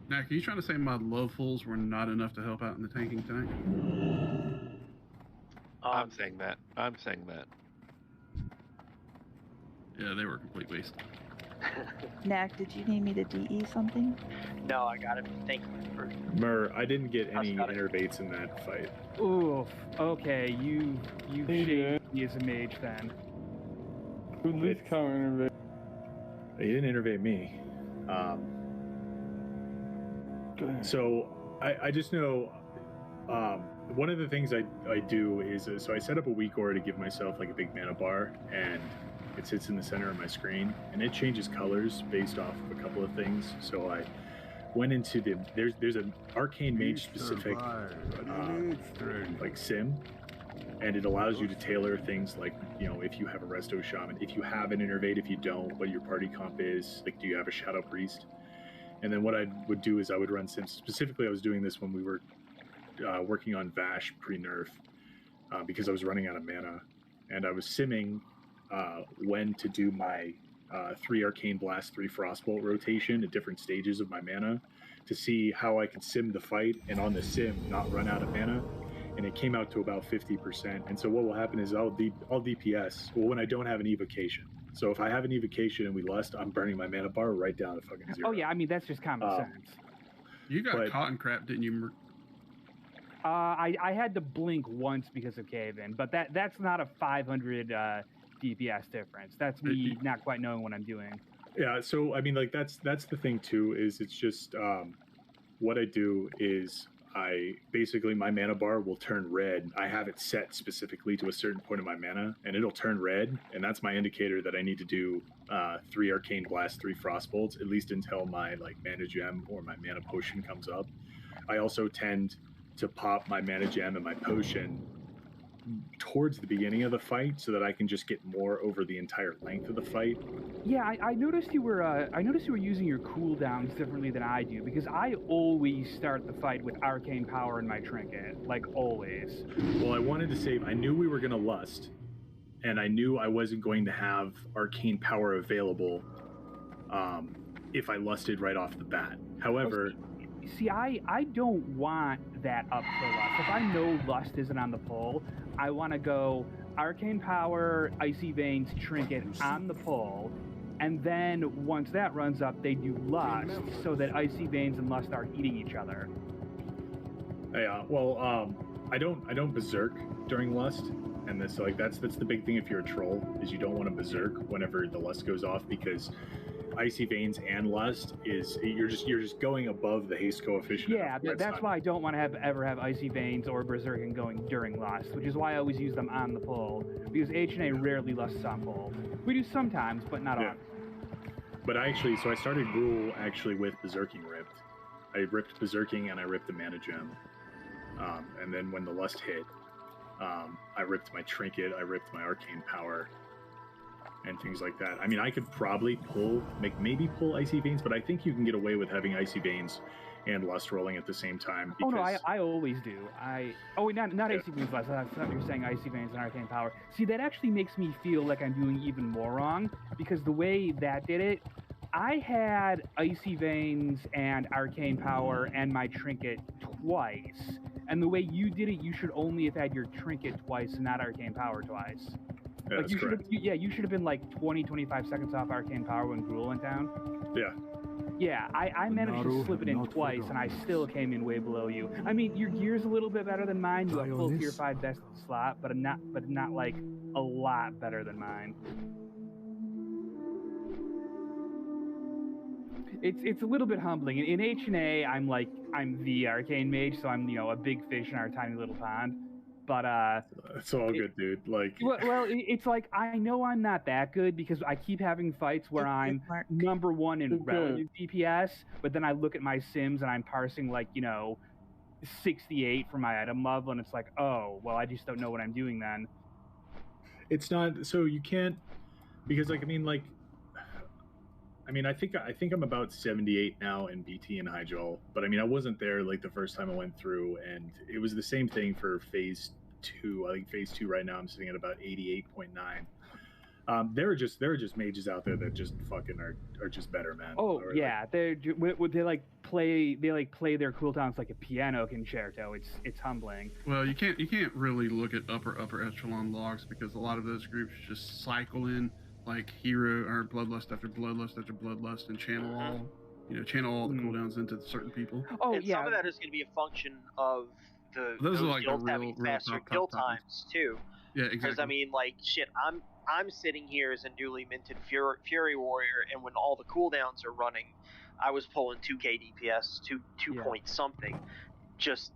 Now, are you trying to say my lovefuls were not enough to help out in the tanking tank? I'm saying that. Yeah, they were a complete waste. Knack, did you need me to DE something? No, I got it. Thank you for... Mer, I didn't get any innervates in that fight. Ooh, okay, you shaded me as a mage then. Who at least can't innervate? He didn't innervate me. So I just know one of the things I do is so I set up a weak aura to give myself like a big mana bar, and it sits in the center of my screen, and it changes colors based off of a couple of things. So I went into there's an arcane mage specific like sim, and it allows you to tailor things like, you know, if you have a resto shaman, if you have an innervate, if you don't, what your party comp is, like do you have a shadow priest. And then what I would do is I would run sims. Specifically, I was doing this when we were working on Vash pre-nerf, because I was running out of mana, and I was simming when to do my 3 Arcane Blast, 3 Frostbolt rotation at different stages of my mana to see how I could sim the fight and on the sim not run out of mana. And it came out to about 50%. And so what will happen is I'll DPS when I don't have an evocation. So if I have an evocation and we lust, I'm burning my mana bar right down to fucking 0. Oh yeah, I mean that's just common sense. You got cotton crap, didn't you? I had to blink once because of cave-in, but that's not a 500 DPS difference. That's me not quite knowing what I'm doing. Yeah, so I mean, like that's the thing too. Is it's just what I do is I basically my mana bar will turn red. I have it set specifically to a certain point of my mana, and it'll turn red, and that's my indicator that I need to do 3 Arcane Blast, 3 Frostbolts, at least until my like mana gem or my mana potion comes up. I also tend to pop my mana gem and my potion towards the beginning of the fight so that I can just get more over the entire length of the fight. Yeah, I noticed you were. I noticed you were using your cooldowns differently than I do, because I always start the fight with arcane power in my trinket, like always. Well, I wanted to save. I knew we were gonna lust, and I knew I wasn't going to have arcane power available if I lusted right off the bat. However. See, I don't want that up for lust. If I know lust isn't on the pull, I want to go arcane power, icy veins, trinket on the pull, and then once that runs up, they do lust, so that icy veins and lust aren't eating each other. Yeah, well, I don't berserk during lust, and this that's the big thing if you're a troll is you don't want to berserk whenever the lust goes off, because icy veins and lust is you're just going above the haste coefficient. Yeah, that's why I don't want to ever have icy veins or berserking going during lust, which is why I always use them on the pull, because H&A rarely lusts on pull. We do sometimes, but not often. But I started Gruul actually with berserking ripped. I ripped berserking and I ripped the mana gem, and then when the lust hit, I ripped my trinket, I ripped my arcane power, and things like that. I mean, I could probably maybe pull icy veins, but I think you can get away with having icy veins and lust rolling at the same time. Oh no, I always do. Not icy veins lust. I thought you were saying icy veins and arcane power. See, that actually makes me feel like I'm doing even more wrong, because the way that did it, I had icy veins and arcane power and my trinket twice, and the way you did it, you should only have had your trinket twice and not arcane power twice. Yeah, like you should have been like 20-25 seconds off arcane power when Gruul went down. Yeah. Yeah, I managed to slip it in twice, and I still came in way below you. I mean, your gear's a little bit better than mine. You have full tier 5 best slot, but not like a lot better than mine. It's a little bit humbling. In H&A, I'm the arcane mage, so I'm a big fish in our tiny little pond. But it's all good, dude. It's like I know I'm not that good because I keep having fights where I'm number 1 in relative DPS, but then I look at my sims and I'm parsing 68 for my item level, and it's like, oh, well, I just don't know what I'm doing then. It's not so you can't, because I think I'm about 78 now in BT and Hyjal, but I wasn't there the first time I went through, and it was the same thing for phase 2. I think phase 2 right now I'm sitting at about 88.9. There are just mages out there that just fucking are just better, man. Oh yeah, they play their cooldowns like a piano concerto. It's humbling. Well, you can't really look at upper echelon logs, because a lot of those groups just cycle in like hero or bloodlust after bloodlust after bloodlust and channel all the cooldowns into certain people. Oh, and some of that is going to be a function of those are like guilds the having faster kill times too. Yeah, exactly. Because I'm sitting here as a newly minted Fury Warrior, and when all the cooldowns are running, I was pulling 2k DPS, 2 point something. Just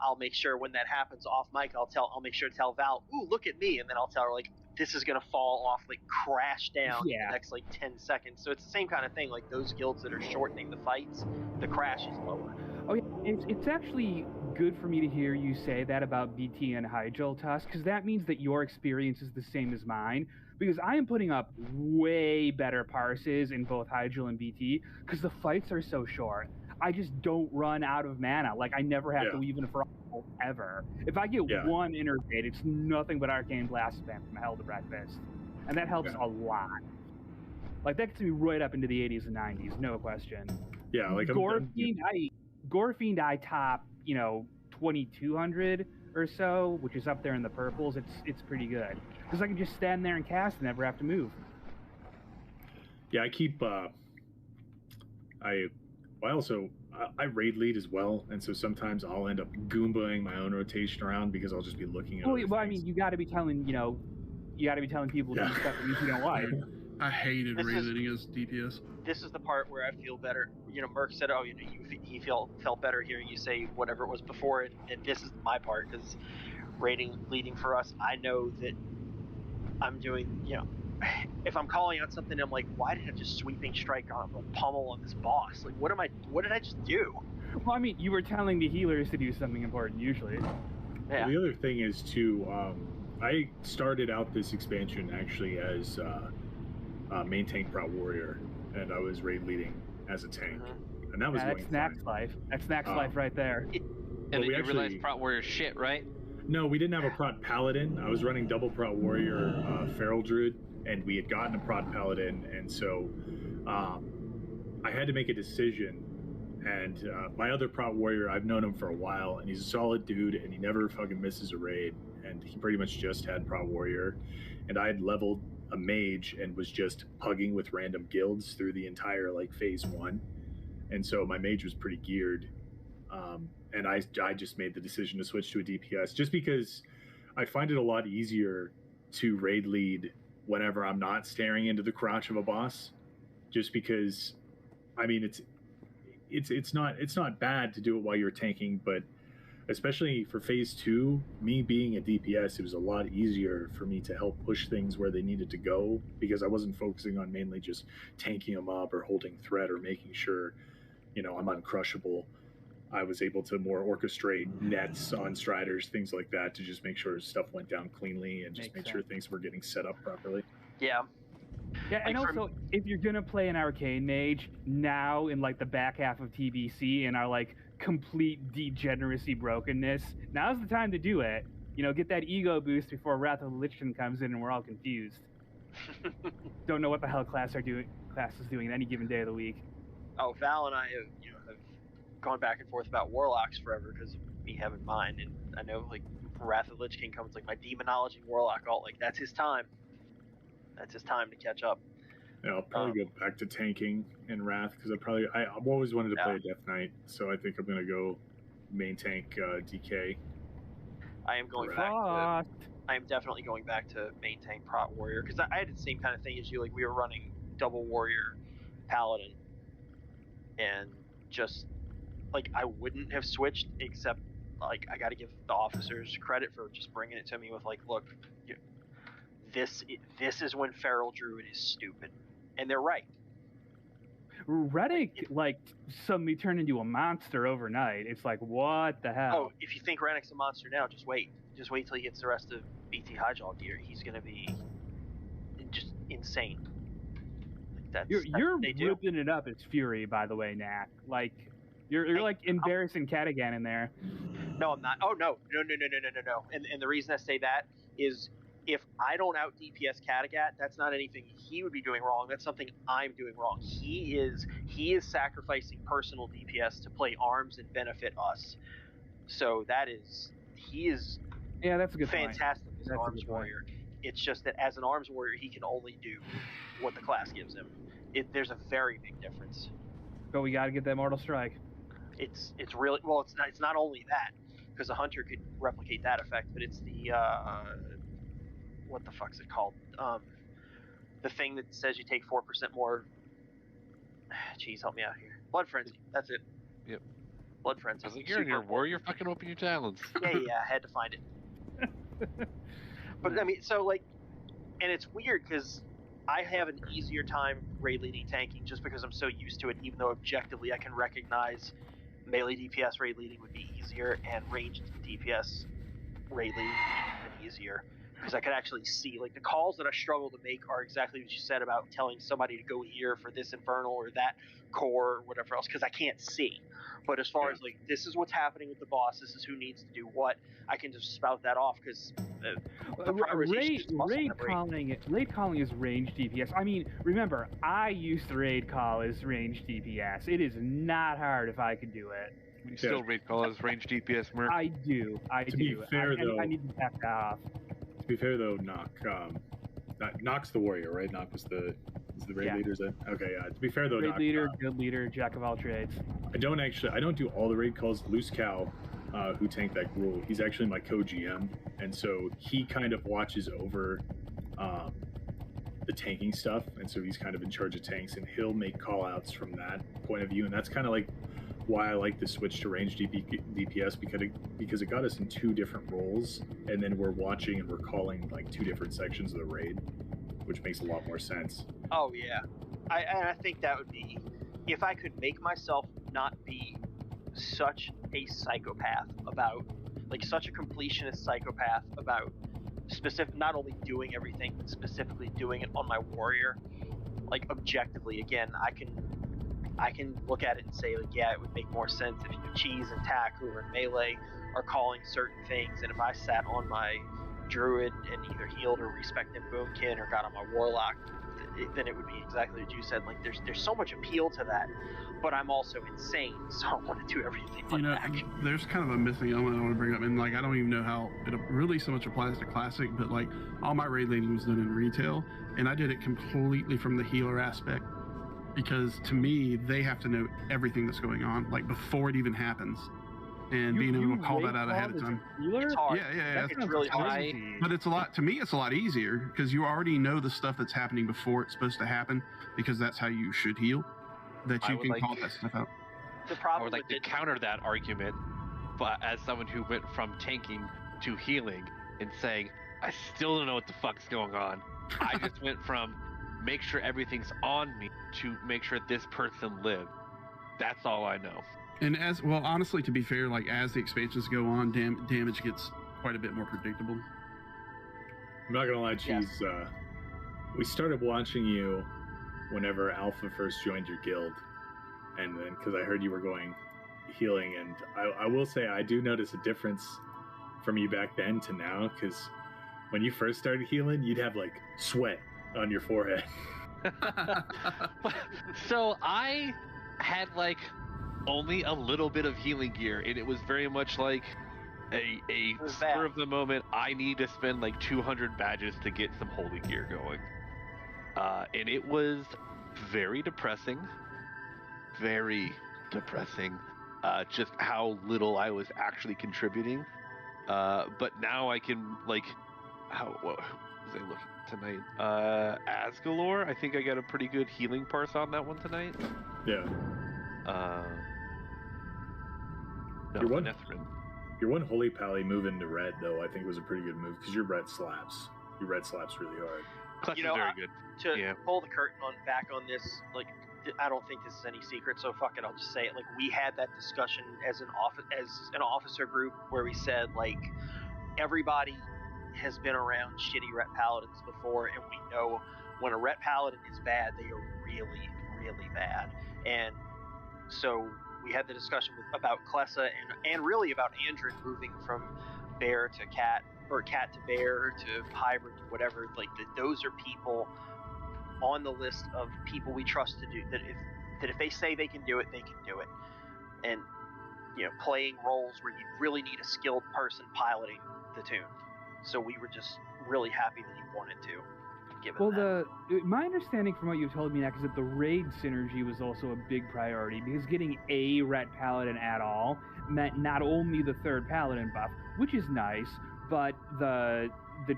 I'll make sure when that happens off mic, I'll make sure to tell Val, ooh, look at me, and then I'll tell her this is gonna fall off, crash down in the next 10 seconds. So it's the same kind of thing. Those guilds that are shortening the fights, the crash is lower. Oh yeah, it's actually good for me to hear you say that about BT and Hyjal, Tusk, because that means that your experience is the same as mine. Because I am putting up way better parses in both Hyjal and BT because the fights are so short. I just don't run out of mana. I never have to weave in a frost ever. If I get one interfade, it's nothing but Arcane Blast spam from Hell to breakfast. And that helps a lot. That gets me right up into the 80s and 90s, no question. Yeah, Gorefiend, I top, 2200 or so, which is up there in the purples. It's pretty good. Because I can just stand there and cast and never have to move. Yeah, I keep, I raid lead as well, and so sometimes I'll end up goombaing my own rotation around because I'll just be looking at you got to be telling people to do stuff that you don't like. I hated raid leading as DPS. This is the part where I feel better. Merc said, "Oh, he felt better hearing you say whatever it was before it," and this is my part, because leading for us, I know that I'm doing, if I'm calling out something, I'm like, why did I just sweeping strike on pummel on this boss? What did I just do? Well, you were telling the healers to do something important usually. Yeah. The other thing is too, I started out this expansion actually as main tank prot warrior, and I was raid leading as a tank, and that was going that's Snack's fine. life. That's Snack's life right there. And then we you actually- realize prot warrior shit, right? No, we didn't have a prot paladin. I was running double prot warrior, feral druid, and we had gotten a prot paladin, and so I had to make a decision. And my other prot warrior, I've known him for a while, and he's a solid dude, and he never fucking misses a raid. And he pretty much just had prot warrior, and I had leveled a mage and was just pugging with random guilds through the entire like phase 1, and so my mage was pretty geared. And I just made the decision to switch to a DPS just because I find it a lot easier to raid lead whenever I'm not staring into the crotch of a boss. Just because, I mean, it's not bad to do it while you're tanking, but especially for phase 2, me being a DPS, it was a lot easier for me to help push things where they needed to go because I wasn't focusing on mainly just tanking them up or holding threat or making sure, I'm uncrushable. I was able to more orchestrate nets on striders, things like that, to just make sure stuff went down cleanly and just make sure things were getting set up properly. Yeah. Yeah, and also, if you're gonna play an arcane mage now in like the back half of TBC and our like complete degeneracy brokenness, now's the time to do it. Get that ego boost before Wrath of the Lich King comes in and we're all confused. Don't know what the hell class is doing any given day of the week. Oh, Val and I have gone back and forth about warlocks forever because of me having mine, and I know like Wrath of the Lich King comes like my demonology warlock alt, like that's his time. That's his time to catch up. Yeah, I'll probably go back to tanking in Wrath because I've always wanted to play a Death Knight, so I think I'm gonna go main tank DK. I am going back to. I am definitely going back to main tank prot warrior because I had the same kind of thing as you. Like we were running double warrior paladin, and just like I wouldn't have switched except like I got to give the officers credit for just bringing it to me with like, look, this is when feral druid is stupid, and they're right. Reddick suddenly turned into a monster overnight. It's like, what the hell? Oh, if you think Rennick's a monster now, just wait till he gets the rest of BT Hyjal gear. He's gonna be just insane. You're ripping it up as Fury, by the way, Knack. Like you're like embarrassing Catagan in there. No, I'm not. Oh no. And the reason I say that is if I don't out DPS Kattegat, that's not anything he would be doing wrong. That's something I'm doing wrong. He is sacrificing personal DPS to play arms and benefit us. So he is that's a good fantastic point. as an arms warrior. It's just that as an arms warrior, he can only do what the class gives him. There's a very big difference. But we got to get that Mortal Strike. It's really well. It's not only that because a hunter could replicate that effect, but it's the what the fuck's it called? The thing that says you take 4% more. Jeez, help me out here. Blood Frenzy. That's it. Yep. Blood Frenzy. I was like, you're in your warrior, fucking open your talons. Yeah, I had to find it. But I mean, so like, and it's weird because I have an easier time raid leading tanking just because I'm so used to it, even though objectively I can recognize melee DPS raid leading would be easier and ranged DPS raid leading would be even easier because I could actually see. Like the calls that I struggle to make are exactly what you said about telling somebody to go here for this infernal or that core or whatever else because I can't see. But as far as like this is what's happening with the boss, this is who needs to do what, I can just spout that off because raid calling is range DPS. I mean, remember, I used the raid call as range DPS. It is not hard if I could do it. You still raid call as range DPS, Merc? I do. To be fair, though, I need to back that off. To be fair, though, Nock's the warrior, right? Nock was the raid leader. Okay, yeah. To be fair, though, raid Nock, leader, good leader, jack of all trades. I don't do all the raid calls. Loose Cow, who tanked that ghoul, he's actually my co-GM, and so he kind of watches over the tanking stuff, and so he's kind of in charge of tanks, and he'll make call outs from that point of view, and that's kind of like why I like the switch to range DPS because it got us in two different roles, and then we're watching and we're calling like two different sections of the raid, which makes a lot more sense. Oh yeah, I think that would be if I could make myself not be such a psychopath about like such a completionist psychopath about not only doing everything, but specifically doing it on my warrior. Like objectively, again, I can look at it and say, like, yeah, it would make more sense if Cheese and Tack, who are in melee, are calling certain things, and if I sat on my druid and either healed or respected boomkin or got on my warlock, then it would be exactly what you said. Like, there's so much appeal to that, but I'm also insane, so I want to do everything on back. There's kind of a missing element I want to bring up, and like I don't even know how it really so much applies to Classic, but like all my raid leading was done in retail, and I did it completely from the healer aspect, because to me they have to know everything that's going on, like before it even happens, and being able to call that out ahead of time. It's hard. Yeah. It's really hard. But it's a lot, to me, it's a lot easier because you already know the stuff that's happening before it's supposed to happen, because that's how you should heal. That you can call that stuff out. I would like to counter that argument, but as someone who went from tanking to healing and saying, I still don't know what the fuck's going on. I just went from make sure everything's on me to make sure this person lives. That's all I know. And as well, honestly, to be fair, like as the expansions go on, damage gets quite a bit more predictable. I'm not gonna lie, Cheese. We started watching you whenever Alpha first joined your guild, and then because I heard you were going healing, and I will say I do notice a difference from you back then to now, because when you first started healing, you'd have like sweat on your forehead. So I had like only a little bit of healing gear, and it was very much like a spur of the moment. I need to spend like 200 badges to get some holy gear going, and it was very depressing. Just how little I was actually contributing. But now I can what was I looking tonight? Asgalore, I think I got a pretty good healing parse on that one tonight. Yeah. No, your one holy pally move into red, though, I think was a pretty good move, because your red slaps. Your red slaps really hard. Clutch is very good. To pull the curtain back on this, like, I don't think this is any secret, so fuck it, I'll just say it. Like, we had that discussion as an officer group where we said, like, everybody has been around shitty ret paladins before, and we know when a ret paladin is bad, they are really, really bad. And so we had the discussion about Klessa and really about Andrin moving from bear to cat, or cat to bear to hybrid to whatever. Like, those are people on the list of people we trust to do that. If they say they can do it, they can do it. And playing roles where you really need a skilled person piloting the tune. So we were just really happy that you wanted to. My understanding from what you've told me, Nick, is that the raid synergy was also a big priority, because getting a ret paladin at all meant not only the third paladin buff, which is nice, but the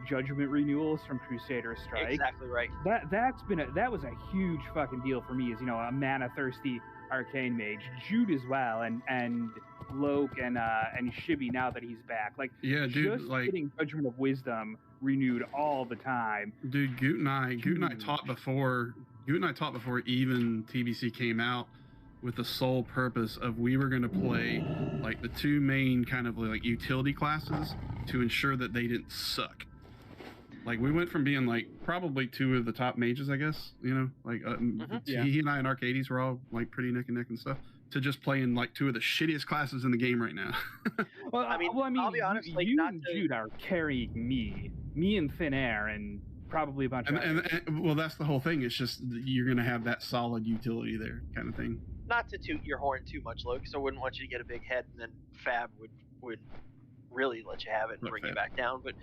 judgment renewals from Crusader Strike. Exactly right. That was a huge fucking deal for me, as a mana thirsty arcane mage. Jude as well, and Loke and Shibby now that he's back. Like, yeah, dude, just getting Judgment of Wisdom renewed all the time. Dude, Goot and I taught before even TBC came out, with the sole purpose of we were going to play like the two main kind of like utility classes to ensure that they didn't suck. Like, we went from being like probably two of the top mages, I guess, he and I and Arcades were all like pretty neck and neck and stuff, to just playing like two of the shittiest classes in the game right now. Well, I mean, I'll be honest, you and Jude are carrying me and Thin Air, and probably a bunch of and well, that's the whole thing. It's just you're going to have that solid utility there, kind of thing. Not to toot your horn too much, Luke, so I wouldn't want you to get a big head, and then Fab would really let you have it and bring you back down. But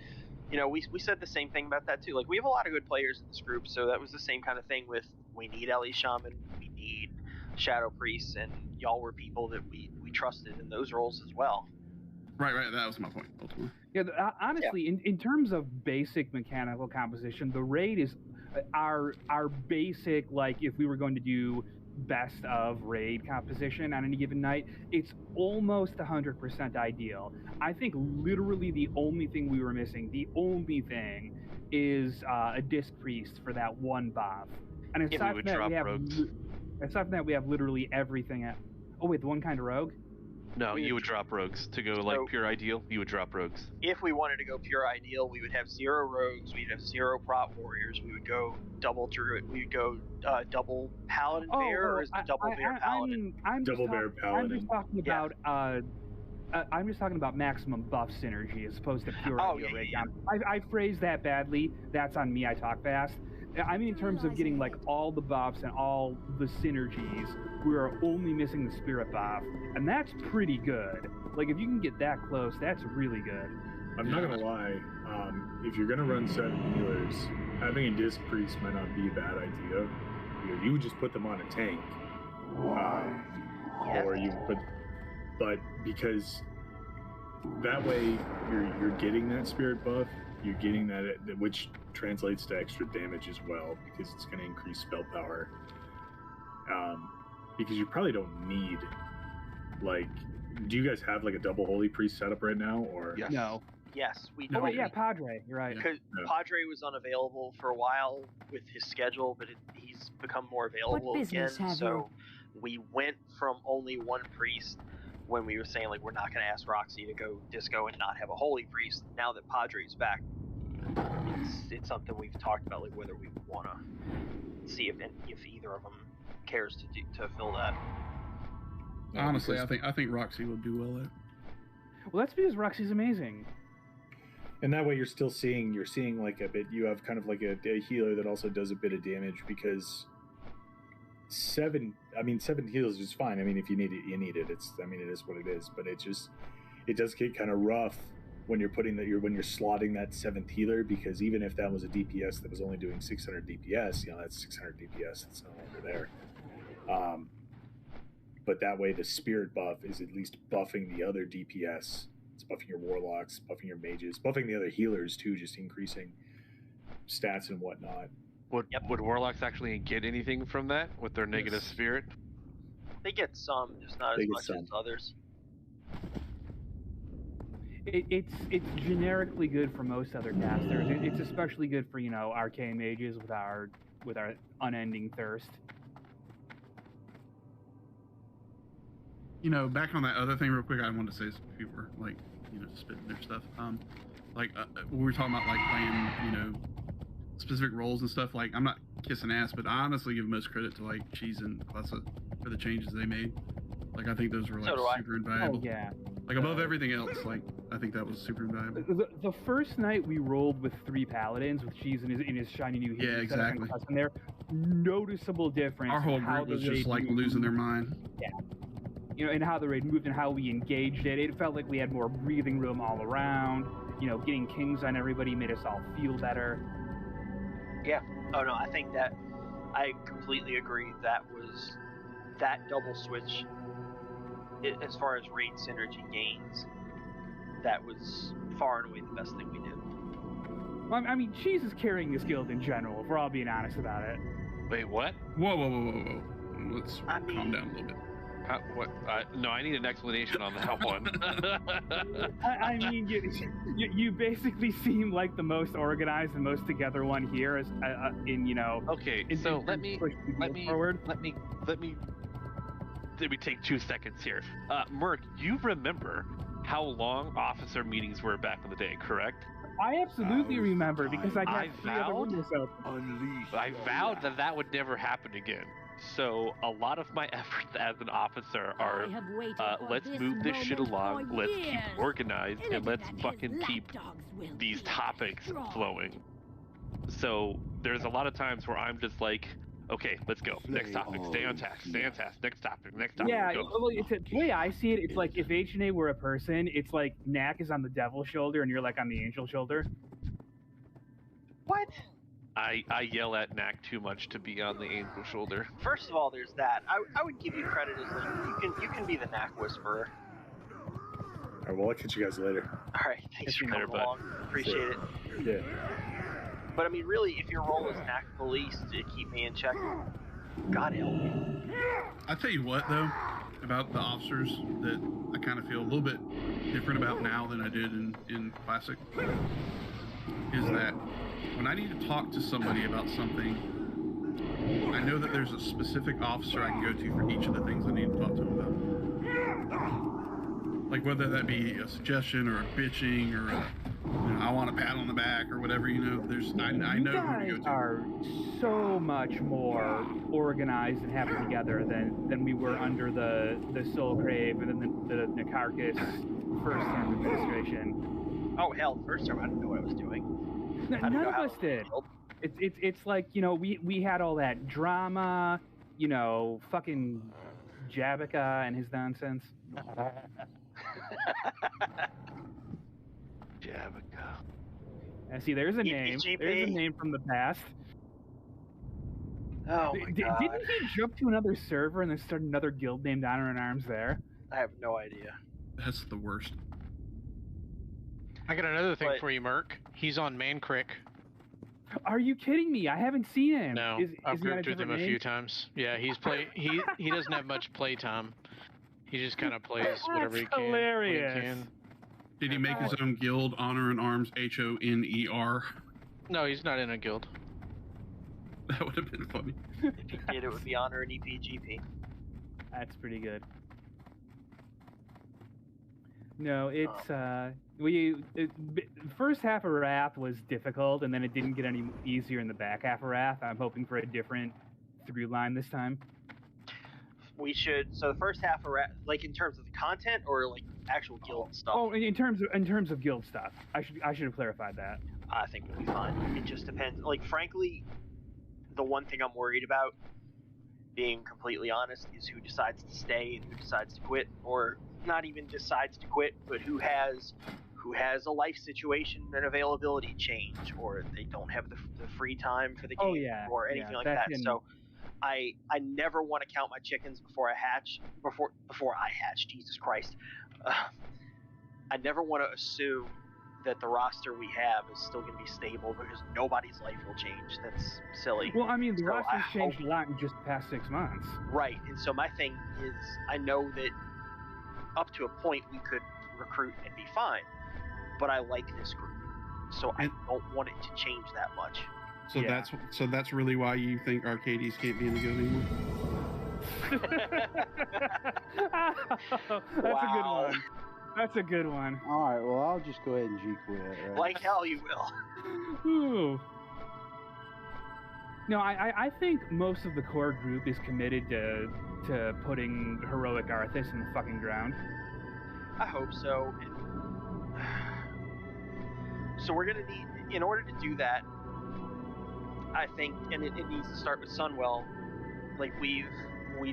we said the same thing about that too. Like, we have a lot of good players in this group, so that was the same kind of thing with, we need Ellie Shaman, we need Shadow Priests, and y'all were people that we trusted in those roles as well. Right, that was my point, ultimately. Yeah, honestly, in terms of basic mechanical composition, the raid is our basic, like, if we were going to do best of raid composition on any given night, it's almost 100% ideal. I think literally the only thing we were missing, is a disc priest for that one buff. And aside from that, we have literally everything. Oh wait, the one kind of rogue? No, you would drop rogues. To go like pure ideal, you would drop rogues. If we wanted to go pure ideal, we would have 0 rogues, we'd have 0 prot warriors, we would go double druid, we would go double paladin bear, or is it double bear paladin? I'm double bear paladin. I'm just talking about I'm just talking about maximum buff synergy as opposed to pure ideal right now. I phrased that badly. That's on me. I talk fast. I mean, in terms of getting like all the buffs and all the synergies, we are only missing the spirit buff, and that's pretty good. Like if you can get that close, that's really good. I'm not gonna lie. If you're gonna run 7 healers, having a disc priest might not be a bad idea. You would just put them on a tank, or you put, but because that way you're getting that spirit buff, you're getting that, which translates to extra damage as well, because it's going to increase spell power. Because you probably don't need, like, do you guys have like a double holy priest setup right now, or no? Yes, we do. Oh wait, yeah, Padre, you're right. Because Padre was unavailable for a while with his schedule, but he's become more available again. So we went from only 1 priest when we were saying like we're not going to ask Roxy to go disco and not have a holy priest. Now that Padre's back, it's something we've talked about, like whether we want to see if either of them cares to fill that. Honestly, I think Roxy will do well at. Well, that's because Roxy's amazing. And that way you're seeing like a bit, you have kind of like a healer that also does a bit of damage, because 7 heals is fine. I mean, if you need it, you need it. It is what it is, but it does get kind of rough when you're when you're slotting that 7th healer, because even if that was a DPS that was only doing 600 DPS, that's 600 DPS that's no longer there. But that way the spirit buff is at least buffing the other DPS. It's buffing your warlocks, buffing your mages, buffing the other healers too, just increasing stats and whatnot. Would warlocks actually get anything from that with their negative spirit? They get some, just not as much as others. It's generically good for most other casters. It's especially good for arcane mages with our unending thirst. Back on that other thing real quick, I wanted to say some people were like, spitting their stuff. We were talking about like playing, specific roles and stuff. Like, I'm not kissing ass, but I honestly give most credit to like Cheese and Klessa for the changes they made. Like, I think those were like super invaluable. Oh, yeah. Like above everything else, like I think that was super invaluable. The first night we rolled with 3 paladins with Cheese in his shiny new heat. Yeah, exactly. In there, noticeable difference. Our whole group was just like losing their mind. Yeah. And how the raid moved and how we engaged it. It felt like we had more breathing room all around. Getting kings on everybody made us all feel better. Yeah. Oh no, I think that I completely agree. That double switch, as far as raid synergy gains, that was far and away the best thing we did. Well, I mean, Cheese is carrying this guild in general, if we're all being honest about it. Wait, what? Whoa. Let's calm down a little bit. No, I need an explanation on that one. I mean, you basically seem like the most organized and most together one here, as Okay, so let me take 2 seconds here. Merc, you remember how long officer meetings were back in the day, correct? I absolutely remember, because I vowed that would never happen again. So a lot of my efforts as an officer are let's move this shit along, let's keep organized, and let's fucking keep these topics flowing. So there's a lot of times where I'm just like, okay, let's go. Next topic, stay on task, next topic. Yeah, go. Well, the way I see it, it's like if H&A were a person, it's like Knack is on the devil's shoulder and you're like on the angel shoulder. What? I yell at Knack too much to be on the angel shoulder. First of all, there's that. I would give you credit as like you can be the Knack whisperer. All right, well, I'll catch you guys later. All right, thanks for coming along. Appreciate it. Yeah. But I mean, really, if your role is Knack police to keep me in check, God help me. I tell you what, though, about the officers that I kind of feel a little bit different about now than I did in Classic, is that when I need to talk to somebody about something, I know that there's a specific officer I can go to for each of the things I need to talk to them about. Like whether that be a suggestion or a bitching or a, I want a pat on the back or whatever, there's I know who to go to. Are so much more organized and happy together than we were under the Soul Crave and then the Nakarkis first term administration. Oh hell, the first term I didn't know what I was doing. None of us did. It's like, we had all that drama, fucking Jabika and his nonsense. Jabika. And see, there's a name. There's a name from the past. Oh my God. Didn't he jump to another server and then start another guild named Honor and Arms there? I have no idea. That's the worst. I got another thing for you, Merc. He's on Man Crick. Are you kidding me? I haven't seen him. No, I've grouped with him a few times. Yeah, he doesn't have much play time. He just kind of plays whatever he can. Hilarious. Did he make his own guild, Honor and Arms, HONER? No, he's not in a guild. That would have been funny. If he did, it would be Honor and EPGP. That's pretty good. No, it's the first half of Wrath was difficult, and then it didn't get any easier in the back half of Wrath. I'm hoping for a different through line this time. We should. So the first half of Wrath, like in terms of the content or like actual guild stuff. Oh, in terms of guild stuff, I should have clarified that. I think it'll be fine. It just depends. Like frankly, the one thing I'm worried about, being completely honest, is who decides to stay and who decides to quit, or not even decides to quit, but who has a life situation and availability change, or they don't have the free time for the game, or anything like that. So I never want to count my chickens before I hatch. Before I hatch, Jesus Christ. I never want to assume that the roster we have is still going to be stable because nobody's life will change. That's silly. Well, I mean, the roster's changed a lot in just the past 6 months. Right, and so my thing is, I know that up to a point we could recruit and be fine, but I like this group, so I don't want it to change that much. So that's really why you think Arcades can't be in the guild anymore? That's a good one. That's a good one. All right, well, I'll just go ahead and G-quit. Right? Like hell you will. Ooh. No, I think most of the core group is committed to putting heroic Arthas in the fucking ground. I hope so. So we're gonna need, in order to do that, I think, and it needs to start with Sunwell. Like we've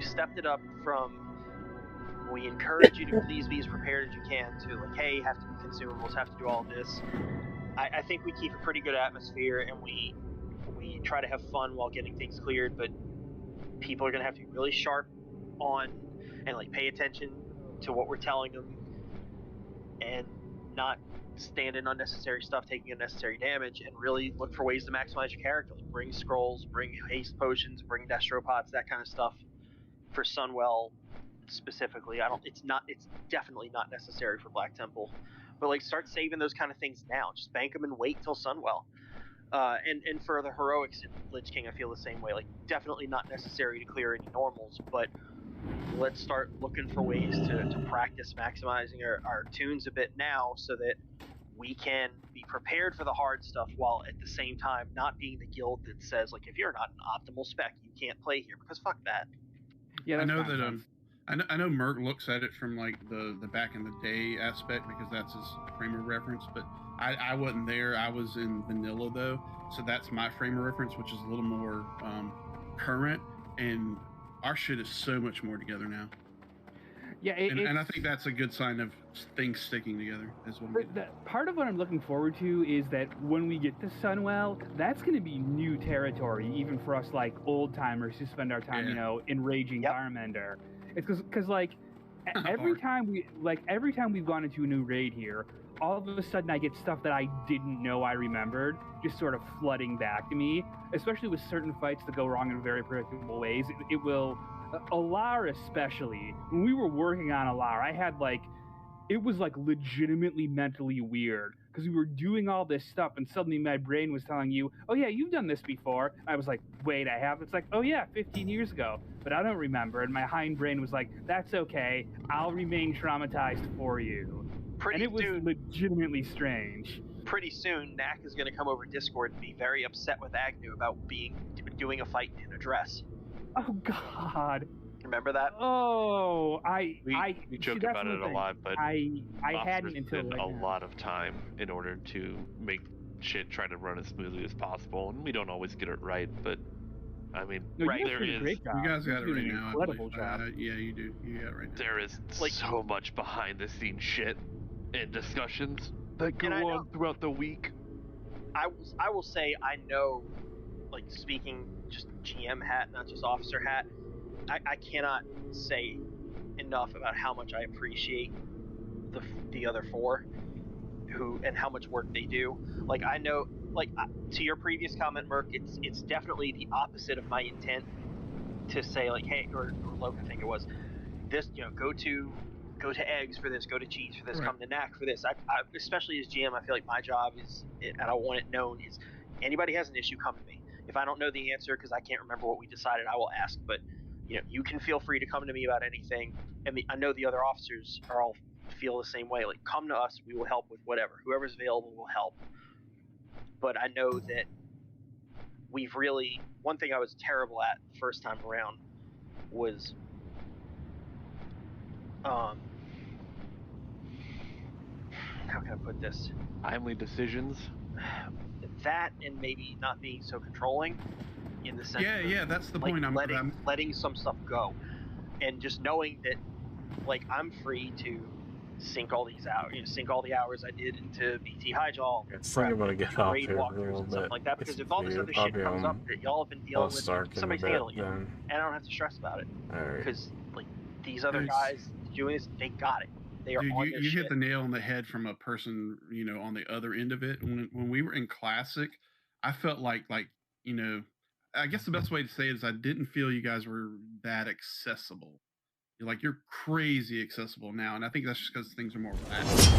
stepped it up from, we encourage you to please be as prepared as you can, to like, hey, have to be consumables, have to do all this. I think we keep a pretty good atmosphere, and we try to have fun while getting things cleared, but people are going to have to be really sharp on and like pay attention to what we're telling them and not stand in unnecessary stuff, taking unnecessary damage, and really look for ways to maximize your character. Like bring scrolls, bring haste potions, bring destropots, that kind of stuff for Sunwell specifically. It's definitely not necessary for Black Temple, but like start saving those kind of things now. Just bank them and wait till Sunwell. And for the heroics in Lich King, I feel the same way. Like definitely not necessary to clear any normals, but let's start looking for ways to practice maximizing our tunes a bit now, so that we can be prepared for the hard stuff while at the same time not being the guild that says like, if you're not an optimal spec, you can't play here, because fuck that. Yeah, I know that I know Merc looks at it from like the back in the day aspect, because that's his frame of reference, but I wasn't there. I was in vanilla though, so that's my frame of reference, which is a little more current, and our shit is so much more together now. Yeah, and I think that's a good sign of things sticking together. Is what part of what I'm looking forward to is that when we get to Sunwell, that's going to be new territory, even for us like old timers who spend our time, enraging Garmender. It's because like every time we've gone into a new raid here, all of a sudden I get stuff that I didn't know I remembered just sort of flooding back to me, especially with certain fights that go wrong in very predictable ways. It will, Alar especially, when we were working on Alar, I had like it was like legitimately mentally weird because we were doing all this stuff and suddenly my brain was telling you, oh yeah, you've done this before. I was like, wait, I have? It's like, oh yeah, 15 years ago, but I don't remember. And my hind brain was like, that's okay, I'll remain traumatized for you. And it was legitimately strange. Pretty soon, Knack is going to come over Discord and be very upset with Agnew about doing a fight in a dress. Oh God. Remember that? Oh, we joke about it a lot, but I hadn't officers until spend right a now. lot of time in order to make shit try to run as smoothly as possible, and we don't always get it right. But I mean, No, you guys there did a is great job. You guys got it did right an now. incredible job. Yeah, you do. You got it right now. there is so much behind the scenes shit and discussions that go on throughout the week. I will say I know, like speaking just GM hat, not just officer hat. I cannot say enough about how much I appreciate the other four, and how much work they do. Like I know, like to your previous comment, Merc, it's definitely the opposite of my intent to say like, hey, or Logan, I think it was this, go to eggs for this, go to cheese for this, come to Knack for this. I especially as GM, I feel like my job is, and I want it known, is anybody has an issue, come to me. If I don't know the answer because I can't remember what we decided, I will ask. But you can feel free to come to me about anything. And I know the other officers are all feel the same way. Like, come to us, we will help with whatever. Whoever's available will help. But I know that we've really, one thing I was terrible at the first time around was how can I put this? Timely decisions. That, and maybe not being so controlling in the sense of, that's the like, point. letting some stuff go, and just knowing that, like, I'm free to sink all these hours, sink all the hours I did into BT Hyjal, I'm gonna get off raid here walkthroughs for a little and stuff bit. like that, because if all this other I'll shit be comes on up that y'all have been dealing with, Stark in a somebody's bit, handling it, then. and I don't have to stress about it. Alright. Because, like, these other guys doing this, they got it. They are Dude, on their you shit. hit the nail on the head from a person, on the other end of it. When we were in Classic, I felt like, I guess the best way to say it is I didn't feel you guys were that accessible. You're crazy accessible now, and I think that's just because things are more relaxed.